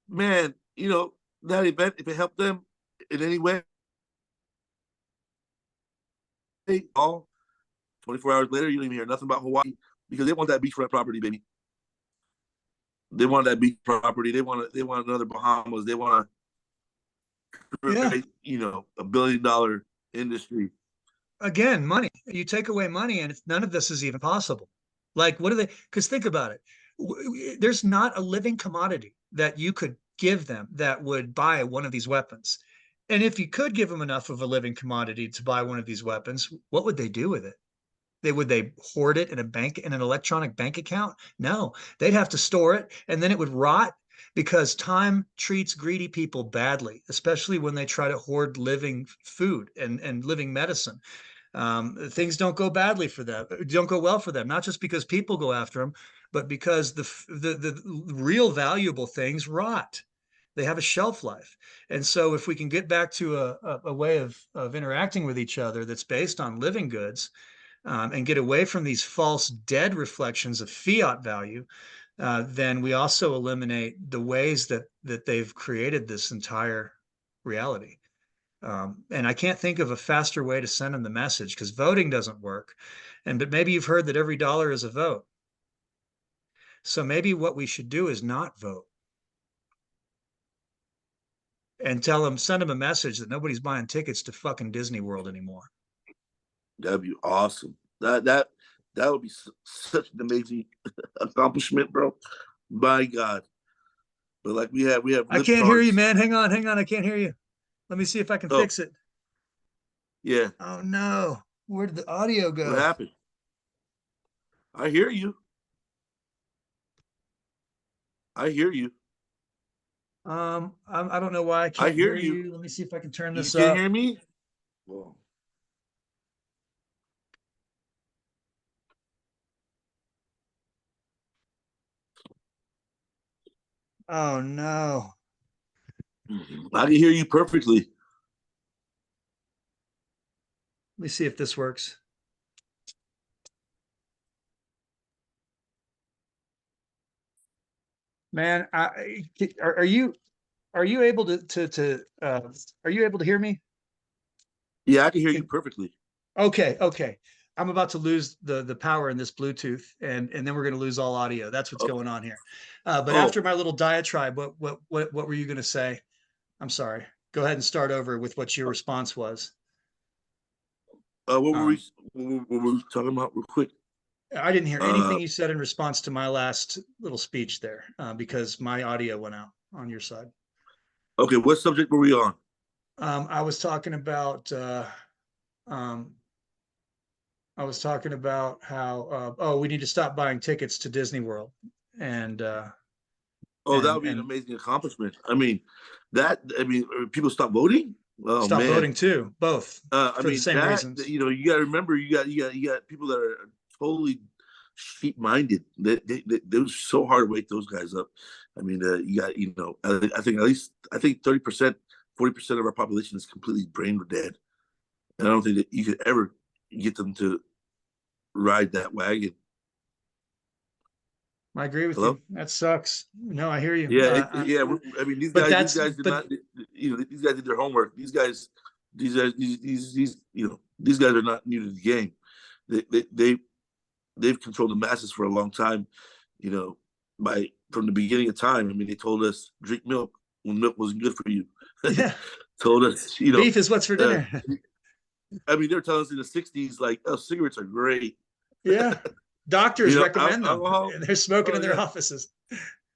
Speaker 2: man, you know that event if it helped them in any way, all 24 hours later, you don't even hear nothing about Hawaii because they want that beachfront property, baby. They want that beach property. They want another Bahamas. They want to
Speaker 1: Yeah.
Speaker 2: create, $1 billion industry.
Speaker 1: Again, money. You take away money, and none of this is even possible. Like, what are they? Because think about it. There's not a living commodity that you could give them that would buy one of these weapons. And if you could give them enough of a living commodity to buy one of these weapons, what would they do with it? Would they hoard it in a bank, in an electronic bank account? No, they'd have to store it, and then it would rot, because time treats greedy people badly, especially when they try to hoard living food and living medicine. Things don't go well for them, not just because people go after them, but because the real valuable things rot. They have a shelf life. And so if we can get back to a way of interacting with each other that's based on living goods, and get away from these false dead reflections of fiat value, then we also eliminate the ways that they've created this entire reality. And I can't think of a faster way to send them the message, because voting doesn't work. But maybe you've heard that every dollar is a vote. So maybe what we should do is not vote, and send them a message that nobody's buying tickets to fucking Disney World anymore.
Speaker 2: That'd be awesome. That would be such an amazing accomplishment, bro. My God. But like we have
Speaker 1: I
Speaker 2: lip
Speaker 1: can't hear you,
Speaker 2: tards.
Speaker 1: man. Hang on. I can't hear you. Let me see if I can
Speaker 2: Oh,
Speaker 1: fix it.
Speaker 2: yeah.
Speaker 1: Oh no. Where did the audio
Speaker 2: What
Speaker 1: go?
Speaker 2: happened? I hear you. I hear you.
Speaker 1: I don't know why I
Speaker 2: I
Speaker 1: can't
Speaker 2: hear
Speaker 1: hear
Speaker 2: you.
Speaker 1: you. Let me see if I can turn
Speaker 2: You
Speaker 1: this
Speaker 2: can
Speaker 1: up.
Speaker 2: hear me? Well,
Speaker 1: Oh no.
Speaker 2: I can hear you perfectly.
Speaker 1: Let me see if this works. Man, are you able to are you able to hear me?
Speaker 2: Yeah, I can hear you
Speaker 1: Can,
Speaker 2: perfectly.
Speaker 1: okay, okay. I'm about to lose the power in this Bluetooth, and then we're going to lose all audio. That's what's
Speaker 2: Oh,
Speaker 1: going on here. But
Speaker 2: oh,
Speaker 1: after my little diatribe, what were you going to say? I'm sorry. Go ahead and start over with what your response was.
Speaker 2: what were we
Speaker 1: Um,
Speaker 2: what were we talking about real quick?
Speaker 1: I didn't hear
Speaker 2: Uh,
Speaker 1: anything you said in response to my last little speech there because my audio went out on your side.
Speaker 2: okay, what subject were we on?
Speaker 1: I was talking about um, I was talking about how oh we need to stop buying tickets to Disney World and
Speaker 2: Oh, that would be an
Speaker 1: and
Speaker 2: amazing accomplishment. I mean, people stop voting. Oh
Speaker 1: stop
Speaker 2: man,
Speaker 1: voting too, both
Speaker 2: I
Speaker 1: for the
Speaker 2: mean
Speaker 1: same
Speaker 2: that
Speaker 1: reasons.
Speaker 2: you got to remember you got people that are totally sheep minded. They was so hard to wake those guys up. I mean, you got I think at least I think 30%, 40% of our population is completely brain dead, and I don't think that you could ever get them to ride that wagon.
Speaker 1: I agree with you.
Speaker 2: Hello.
Speaker 1: That sucks. No, I hear you.
Speaker 2: Yeah, yeah. I mean,
Speaker 1: But
Speaker 2: these
Speaker 1: that's
Speaker 2: guys did
Speaker 1: but
Speaker 2: not. These guys did their homework. These guys are not new to the game. They they've controlled the masses for a long time. You know, by from the beginning of time. I mean, they told us drink milk when milk wasn't good for you.
Speaker 1: yeah,
Speaker 2: Told us,
Speaker 1: beef is what's for
Speaker 2: uh,
Speaker 1: dinner.
Speaker 2: I mean, they were telling us in the '60s like, oh, cigarettes are great.
Speaker 1: Yeah. Doctors recommend them.
Speaker 2: Alcohol.
Speaker 1: They're smoking
Speaker 2: Oh
Speaker 1: in their
Speaker 2: yeah,
Speaker 1: offices.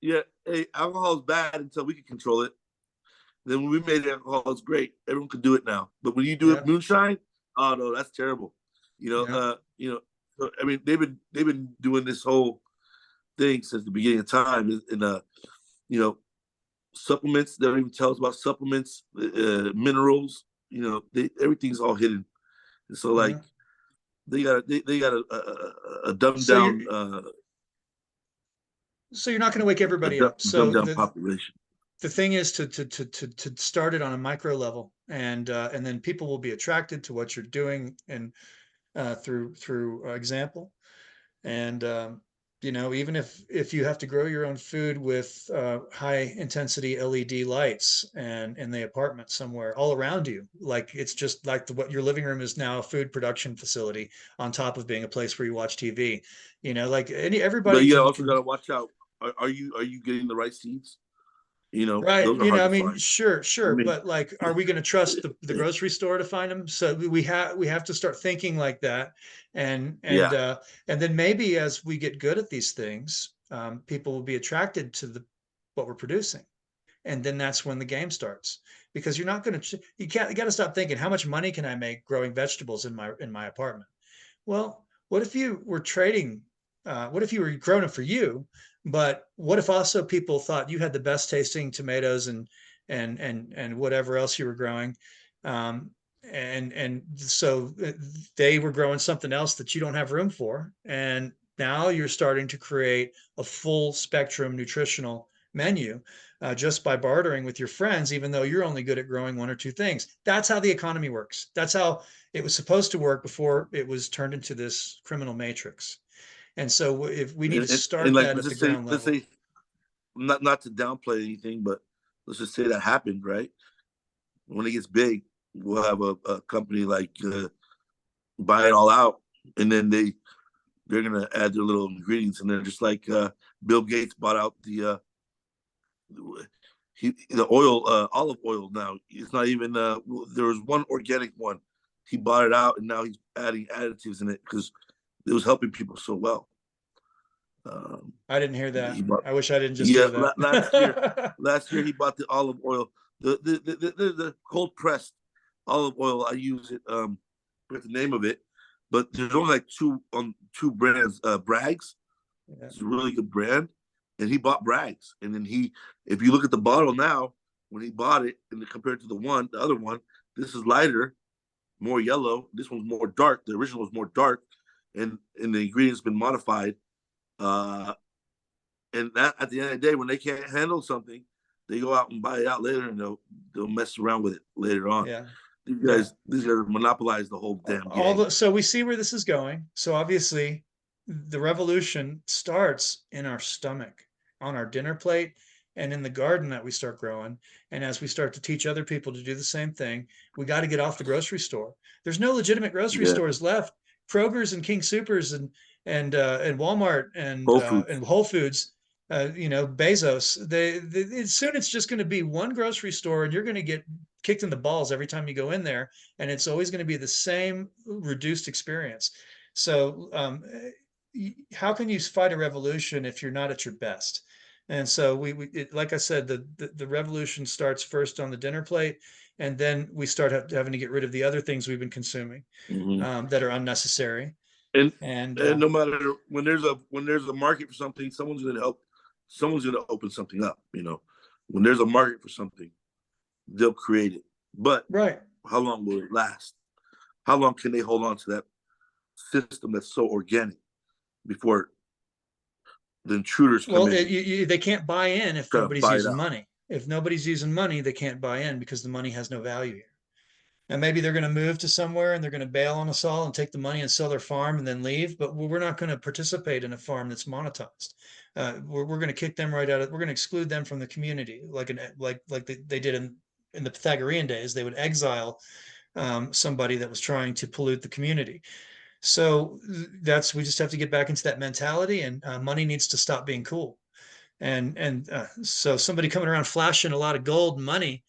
Speaker 2: yeah. Hey, alcohol is bad until we can control it. Then when we made alcohol, it's great. Everyone could do it now. But when you do it
Speaker 1: Yeah.
Speaker 2: moonshine, oh no, that's terrible.
Speaker 1: Yeah.
Speaker 2: I mean, they've been doing this whole thing since the beginning of time. And you know, supplements. They don't even tell us about supplements, minerals. Everything's all hidden. And so like
Speaker 1: Yeah.
Speaker 2: they got a dumbed
Speaker 1: So you're
Speaker 2: down
Speaker 1: so you're not going to wake everybody up. So
Speaker 2: dumbed down population.
Speaker 1: the thing is to start it on a micro level and then people will be attracted to what you're doing and through example and even if you have to grow your own food with high intensity LED lights and in the apartment somewhere all around you, like it's just like what your living room is now a food production facility on top of being a place where you watch TV. Like
Speaker 2: But
Speaker 1: everybody
Speaker 2: you
Speaker 1: can
Speaker 2: also got
Speaker 1: can
Speaker 2: to watch out. Are you getting the right seeds?
Speaker 1: Right.
Speaker 2: Those are hard
Speaker 1: I
Speaker 2: to
Speaker 1: mean,
Speaker 2: find.
Speaker 1: sure,
Speaker 2: I
Speaker 1: sure.
Speaker 2: mean,
Speaker 1: But like, are we going to trust the grocery store to find them? So we have to start thinking like that. And, and,
Speaker 2: yeah.
Speaker 1: uh, and then maybe as we get good at these things, people will be attracted to what we're producing. And then that's when the game starts because you're not going to, you got to stop thinking, how much money can I make growing vegetables in my apartment? Well, what if you were trading? What if you were growing them for you? But what if also people thought you had the best tasting tomatoes and whatever else you were growing, and so they were growing something else that you don't have room for, and now you're starting to create a full spectrum nutritional menu just by bartering with your friends, even though you're only good at growing one or two things. That's how the economy works. That's how it was supposed to work before it was turned into this criminal matrix. And so if we need to
Speaker 2: And
Speaker 1: start
Speaker 2: like
Speaker 1: that at the ground
Speaker 2: let's
Speaker 1: level.
Speaker 2: say not to downplay anything, but let's just say that happened, right? When it gets big, we'll have a company like buy it all out, and then they're gonna add their little ingredients, and they're just like Bill Gates bought out the oil, olive oil. Now it's not even there was one organic one. He bought it out, and now he's adding additives in it because it was helping people so well. Um,
Speaker 1: I didn't hear that.
Speaker 2: he bought,
Speaker 1: I wish I didn't just
Speaker 2: yeah,
Speaker 1: hear that.
Speaker 2: last year he bought the olive oil, the cold pressed olive oil. I use it. With the name of it, but there's only like two brands. Bragg's,
Speaker 1: Yeah.
Speaker 2: it's a really good brand, and he bought Bragg's. And then if you look at the bottle now, when he bought it, and compared to the other one, this is lighter, more yellow. This one's more dark. The original was more dark, and the ingredients been modified. Uh, and that at the end of the day, when they can't handle something, they go out and buy it out later, and they'll mess around with it later on.
Speaker 1: Yeah.
Speaker 2: These guys monopolize the whole damn game.
Speaker 1: So we see where this is going. So obviously, the revolution starts in our stomach, on our dinner plate, and in the garden that we start growing. And as we start to teach other people to do the same thing, we got to get off the grocery store. There's no legitimate grocery
Speaker 2: Yeah,
Speaker 1: stores left. Kroger's and King Supers and Walmart
Speaker 2: Whole Foods.
Speaker 1: and Whole Foods, Bezos. Soon it's just going to be one grocery store, and you're going to get kicked in the balls every time you go in there, and it's always going to be the same reduced experience. So how can you fight a revolution if you're not at your best? And so like I said, the revolution starts first on the dinner plate, and then we start having to get rid of the other things we've been consuming that are unnecessary.
Speaker 2: And
Speaker 1: And
Speaker 2: and no matter when there's a market for something, someone's going to help. Someone's going to open something up. When there's a market for something, they'll create it. But
Speaker 1: right,
Speaker 2: how long will it last? How long can they hold on to that system that's so organic before the intruders come
Speaker 1: well,
Speaker 2: in
Speaker 1: they can't buy in if
Speaker 2: to
Speaker 1: nobody's
Speaker 2: buy it
Speaker 1: using
Speaker 2: out?
Speaker 1: money. If nobody's using money, they can't buy in because the money has no value here. And maybe they're going to move to somewhere and they're going to bail on us all and take the money and sell their farm and then leave. But we're not going to participate in a farm that's monetized. We're going to kick them right out of. We're going to exclude them from the community, like they did in the Pythagorean days. They would exile somebody that was trying to pollute the community. So we just have to get back into that mentality, and money needs to stop being cool. And so somebody coming around flashing a lot of gold and money,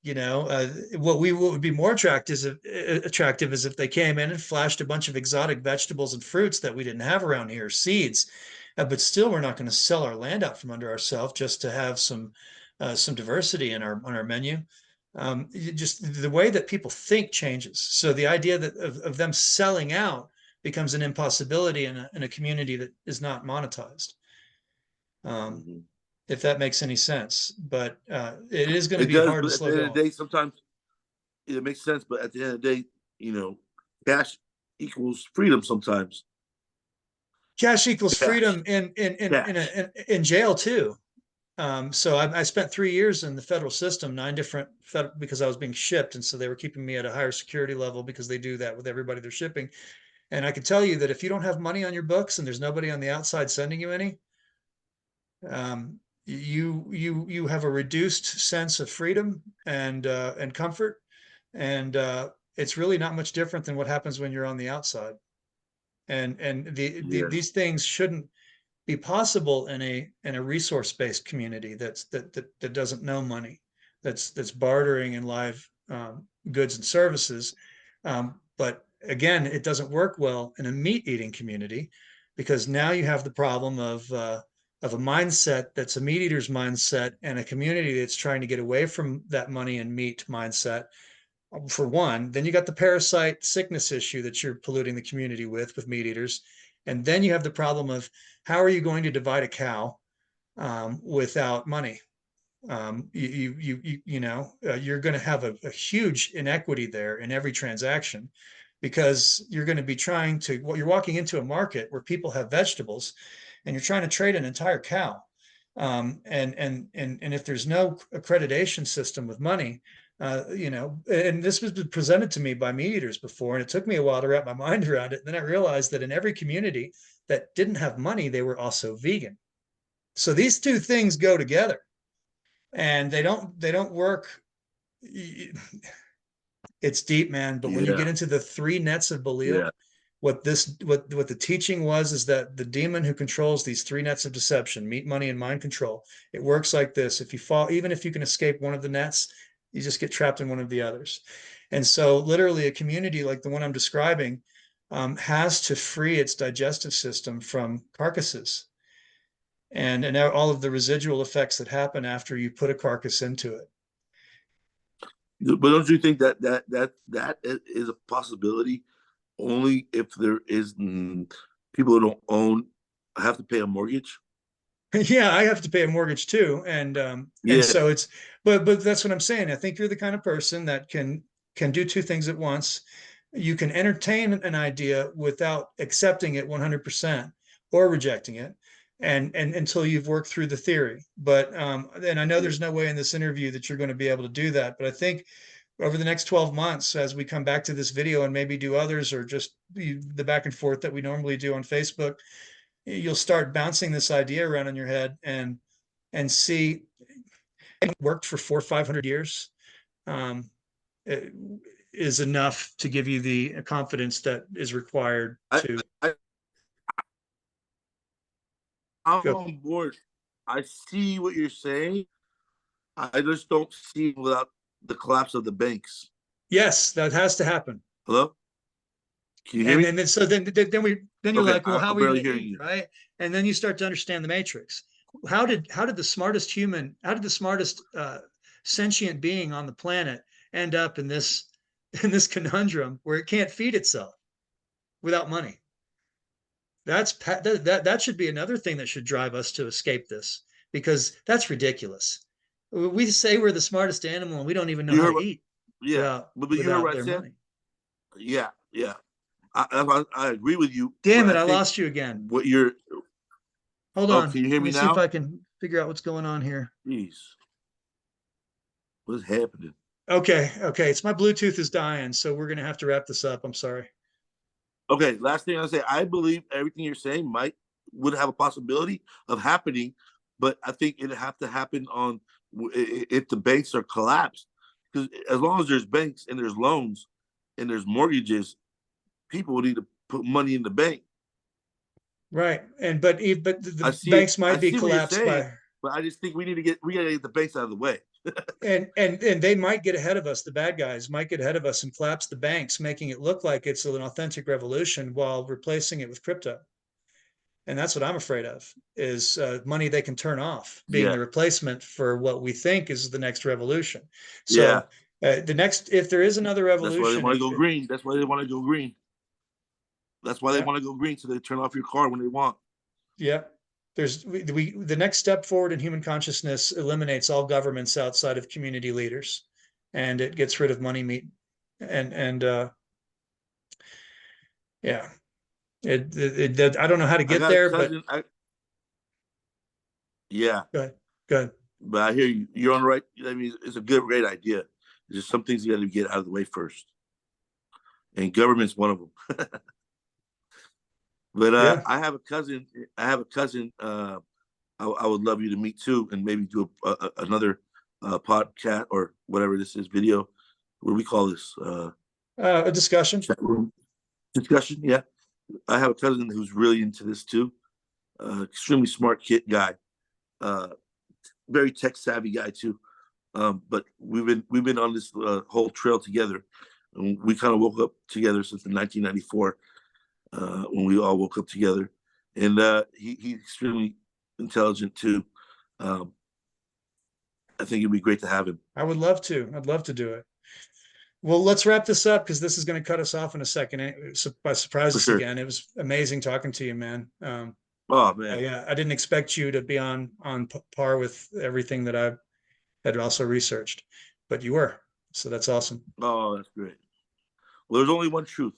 Speaker 1: what would be more attractive is if they came in and flashed a bunch of exotic vegetables and fruits that we didn't have around here, seeds. But still, we're not going to sell our land out from under ourselves just to have some diversity in our on our menu. Just the way that people think changes. So the idea that of them selling out becomes an impossibility in a community that is not monetized. Um,
Speaker 2: Mm-hmm.
Speaker 1: if that makes any sense, but it is going to
Speaker 2: It
Speaker 1: be
Speaker 2: does,
Speaker 1: hard to
Speaker 2: but at
Speaker 1: slow
Speaker 2: the end of
Speaker 1: going.
Speaker 2: the day, sometimes it makes sense. But at the end of the day, cash equals freedom. Sometimes
Speaker 1: Cash equals
Speaker 2: cash,
Speaker 1: freedom
Speaker 2: cash.
Speaker 1: in jail too. So I spent 3 years in the federal system, because I was being shipped, and so they were keeping me at a higher security level because they do that with everybody they're shipping. And I can tell you that if you don't have money on your books and there's nobody on the outside sending you any, you have a reduced sense of freedom and comfort, and it's really not much different than what happens when you're on the outside. And
Speaker 2: Yeah,
Speaker 1: these things shouldn't be possible in a resource based community that doesn't know money, that's bartering in live goods and services. But again, it doesn't work well in a meat eating community because now you have the problem of a mindset that's a meat eater's mindset and a community that's trying to get away from that money and meat mindset, for one. Then you got the parasite sickness issue that you're polluting the community with meat eaters. And then you have the problem of how are you going to divide a cow without money? You're going to have a huge inequity there in every transaction because you're going to be you're walking into a market where people have vegetables and you're trying to trade an entire cow. And if there's no accreditation system with money, and this was presented to me by meat eaters before, and it took me a while to wrap my mind around it. And then I realized that in every community that didn't have money, they were also vegan. So these two things go together, and they don't work. It's deep, man. But when you
Speaker 2: yeah,
Speaker 1: get into the three nets of Belial,
Speaker 2: yeah.
Speaker 1: what the teaching was is that the demon who controls these three nets of deception, meat, money, and mind control, it works like this. If you fall, even if you can escape one of the nets, you just get trapped in one of the others. And so literally a community like the one I'm describing has to free its digestive system from carcasses and all of the residual effects that happen after you put a carcass into it.
Speaker 2: But don't you think that is a possibility only if there is people who don't own have to pay a mortgage?
Speaker 1: Yeah, I have to pay a mortgage too. And
Speaker 2: Yeah.
Speaker 1: so it's, but that's what I'm saying. I think you're the kind of person that can do two things at once. You can entertain an idea without accepting it 100% or rejecting it. And until you've worked through the theory. But and I know there's no way in this interview that you're going to be able to do that. But I think over the next 12 months, as we come back to this video and maybe do others or just the back and forth that we normally do on Facebook, you'll start bouncing this idea around in your head and see it worked for 400 or 500 years. Um, it is enough to give you the confidence that is required
Speaker 2: I,
Speaker 1: to
Speaker 2: I I'm
Speaker 1: go.
Speaker 2: on board. I see what you're saying. I just don't see it without the collapse of the banks.
Speaker 1: Yes, that has to happen.
Speaker 2: Hello? Can you hear
Speaker 1: And
Speaker 2: me?
Speaker 1: then so then you're
Speaker 2: Okay,
Speaker 1: like, well, how are
Speaker 2: I'm
Speaker 1: we
Speaker 2: barely
Speaker 1: going to
Speaker 2: hearing
Speaker 1: eat,
Speaker 2: you.
Speaker 1: right? And then you start to understand the matrix. How did the smartest human, how did the smartest sentient being on the planet end up in this in this conundrum where it can't feed itself without money? That should be another thing that should drive us to escape this, because that's ridiculous. We say we're the smartest animal and we don't even know
Speaker 2: You
Speaker 1: how
Speaker 2: heard
Speaker 1: to
Speaker 2: what?
Speaker 1: eat
Speaker 2: Yeah, but you heard
Speaker 1: without
Speaker 2: what I
Speaker 1: their
Speaker 2: said.
Speaker 1: money.
Speaker 2: Yeah, yeah. I agree with you,
Speaker 1: Damn
Speaker 2: but
Speaker 1: it,
Speaker 2: I
Speaker 1: I
Speaker 2: think
Speaker 1: lost you again.
Speaker 2: what you're.
Speaker 1: Hold
Speaker 2: Oh,
Speaker 1: on.
Speaker 2: can you hear
Speaker 1: Let me
Speaker 2: me
Speaker 1: see if
Speaker 2: now?
Speaker 1: I can figure out what's going on here.
Speaker 2: Jeez, what's happening?
Speaker 1: Okay, okay. It's my Bluetooth is dying, so we're gonna have to wrap this up. I'm sorry.
Speaker 2: Okay, last thing I say, I believe everything you're saying would have a possibility of happening, but I think it'd have to happen on if the banks are collapsed. Because as long as there's banks and there's loans and there's mortgages, people will need to put money in the bank.
Speaker 1: Right. And but
Speaker 2: I
Speaker 1: the
Speaker 2: see it.
Speaker 1: banks
Speaker 2: I
Speaker 1: might be
Speaker 2: see what you're
Speaker 1: collapsed
Speaker 2: saying,
Speaker 1: by
Speaker 2: but I just think we gotta get the banks out of the way.
Speaker 1: and they might get ahead of us. The bad guys might get ahead of us and collapse the banks, making it look like it's an authentic revolution while replacing it with crypto. And that's what I'm afraid of, is money they can turn off being
Speaker 2: Yeah,
Speaker 1: the replacement for what we think is the next revolution.
Speaker 2: yeah.
Speaker 1: So the next, if there is another
Speaker 2: That's why they
Speaker 1: revolution,
Speaker 2: want to go green. That's why they want to go green. That's why they
Speaker 1: yeah,
Speaker 2: want to go green, so they turn off your car when they want.
Speaker 1: yeah. There's the next step forward in human consciousness eliminates all governments outside of community leaders, and it gets rid of money meat, and yeah, I don't know how to
Speaker 2: I
Speaker 1: get
Speaker 2: got a
Speaker 1: there, but
Speaker 2: cousin. Yeah,
Speaker 1: good, good,
Speaker 2: but I hear you. You're on the right. I mean, it's a great idea. There's just some things you got to get out of the way first, and government's one of them. But
Speaker 1: yeah.
Speaker 2: I have a cousin. I have a cousin. I would love you to meet too, and maybe do another podcast or whatever this is, video. What do we call this?
Speaker 1: A discussion.
Speaker 2: Chat room discussion. Yeah, I have a cousin who's really into this too. Extremely smart kid guy. Uh, very tech savvy guy too. But we've been on this whole trail together, and we kind of woke up together since the 1994 when we all woke up together, and he's extremely intelligent too. Um, I think it'd be great to have him.
Speaker 1: I would love to. I'd love to do it. Well, let's wrap this up because this is going to cut us off in a second. By surprise
Speaker 2: For
Speaker 1: us
Speaker 2: sure.
Speaker 1: again. It was amazing talking to you, man.
Speaker 2: Oh man.
Speaker 1: I didn't expect you to be on par with everything that I had also researched, but you were. So that's awesome.
Speaker 2: Oh, that's great. Well, there's only one truth.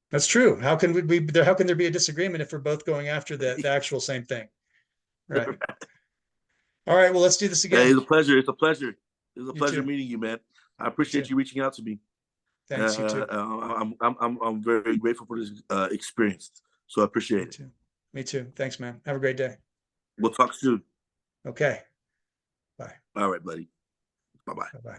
Speaker 1: That's true. How can we be there? How can there be a disagreement if we're both going after the actual same thing? Right. All right. Well, let's do this
Speaker 2: Hey,
Speaker 1: again.
Speaker 2: it's a pleasure. It's a pleasure. It's a
Speaker 1: You
Speaker 2: pleasure
Speaker 1: too.
Speaker 2: meeting you, man. I
Speaker 1: You too.
Speaker 2: appreciate you reaching out to me.
Speaker 1: Thanks. You too.
Speaker 2: I'm very grateful for this experience. So I
Speaker 1: Me
Speaker 2: appreciate it.
Speaker 1: too. Me too. Thanks, man. Have a great day.
Speaker 2: We'll talk soon.
Speaker 1: Okay. Bye.
Speaker 2: All right, buddy. Bye bye.
Speaker 1: Bye bye.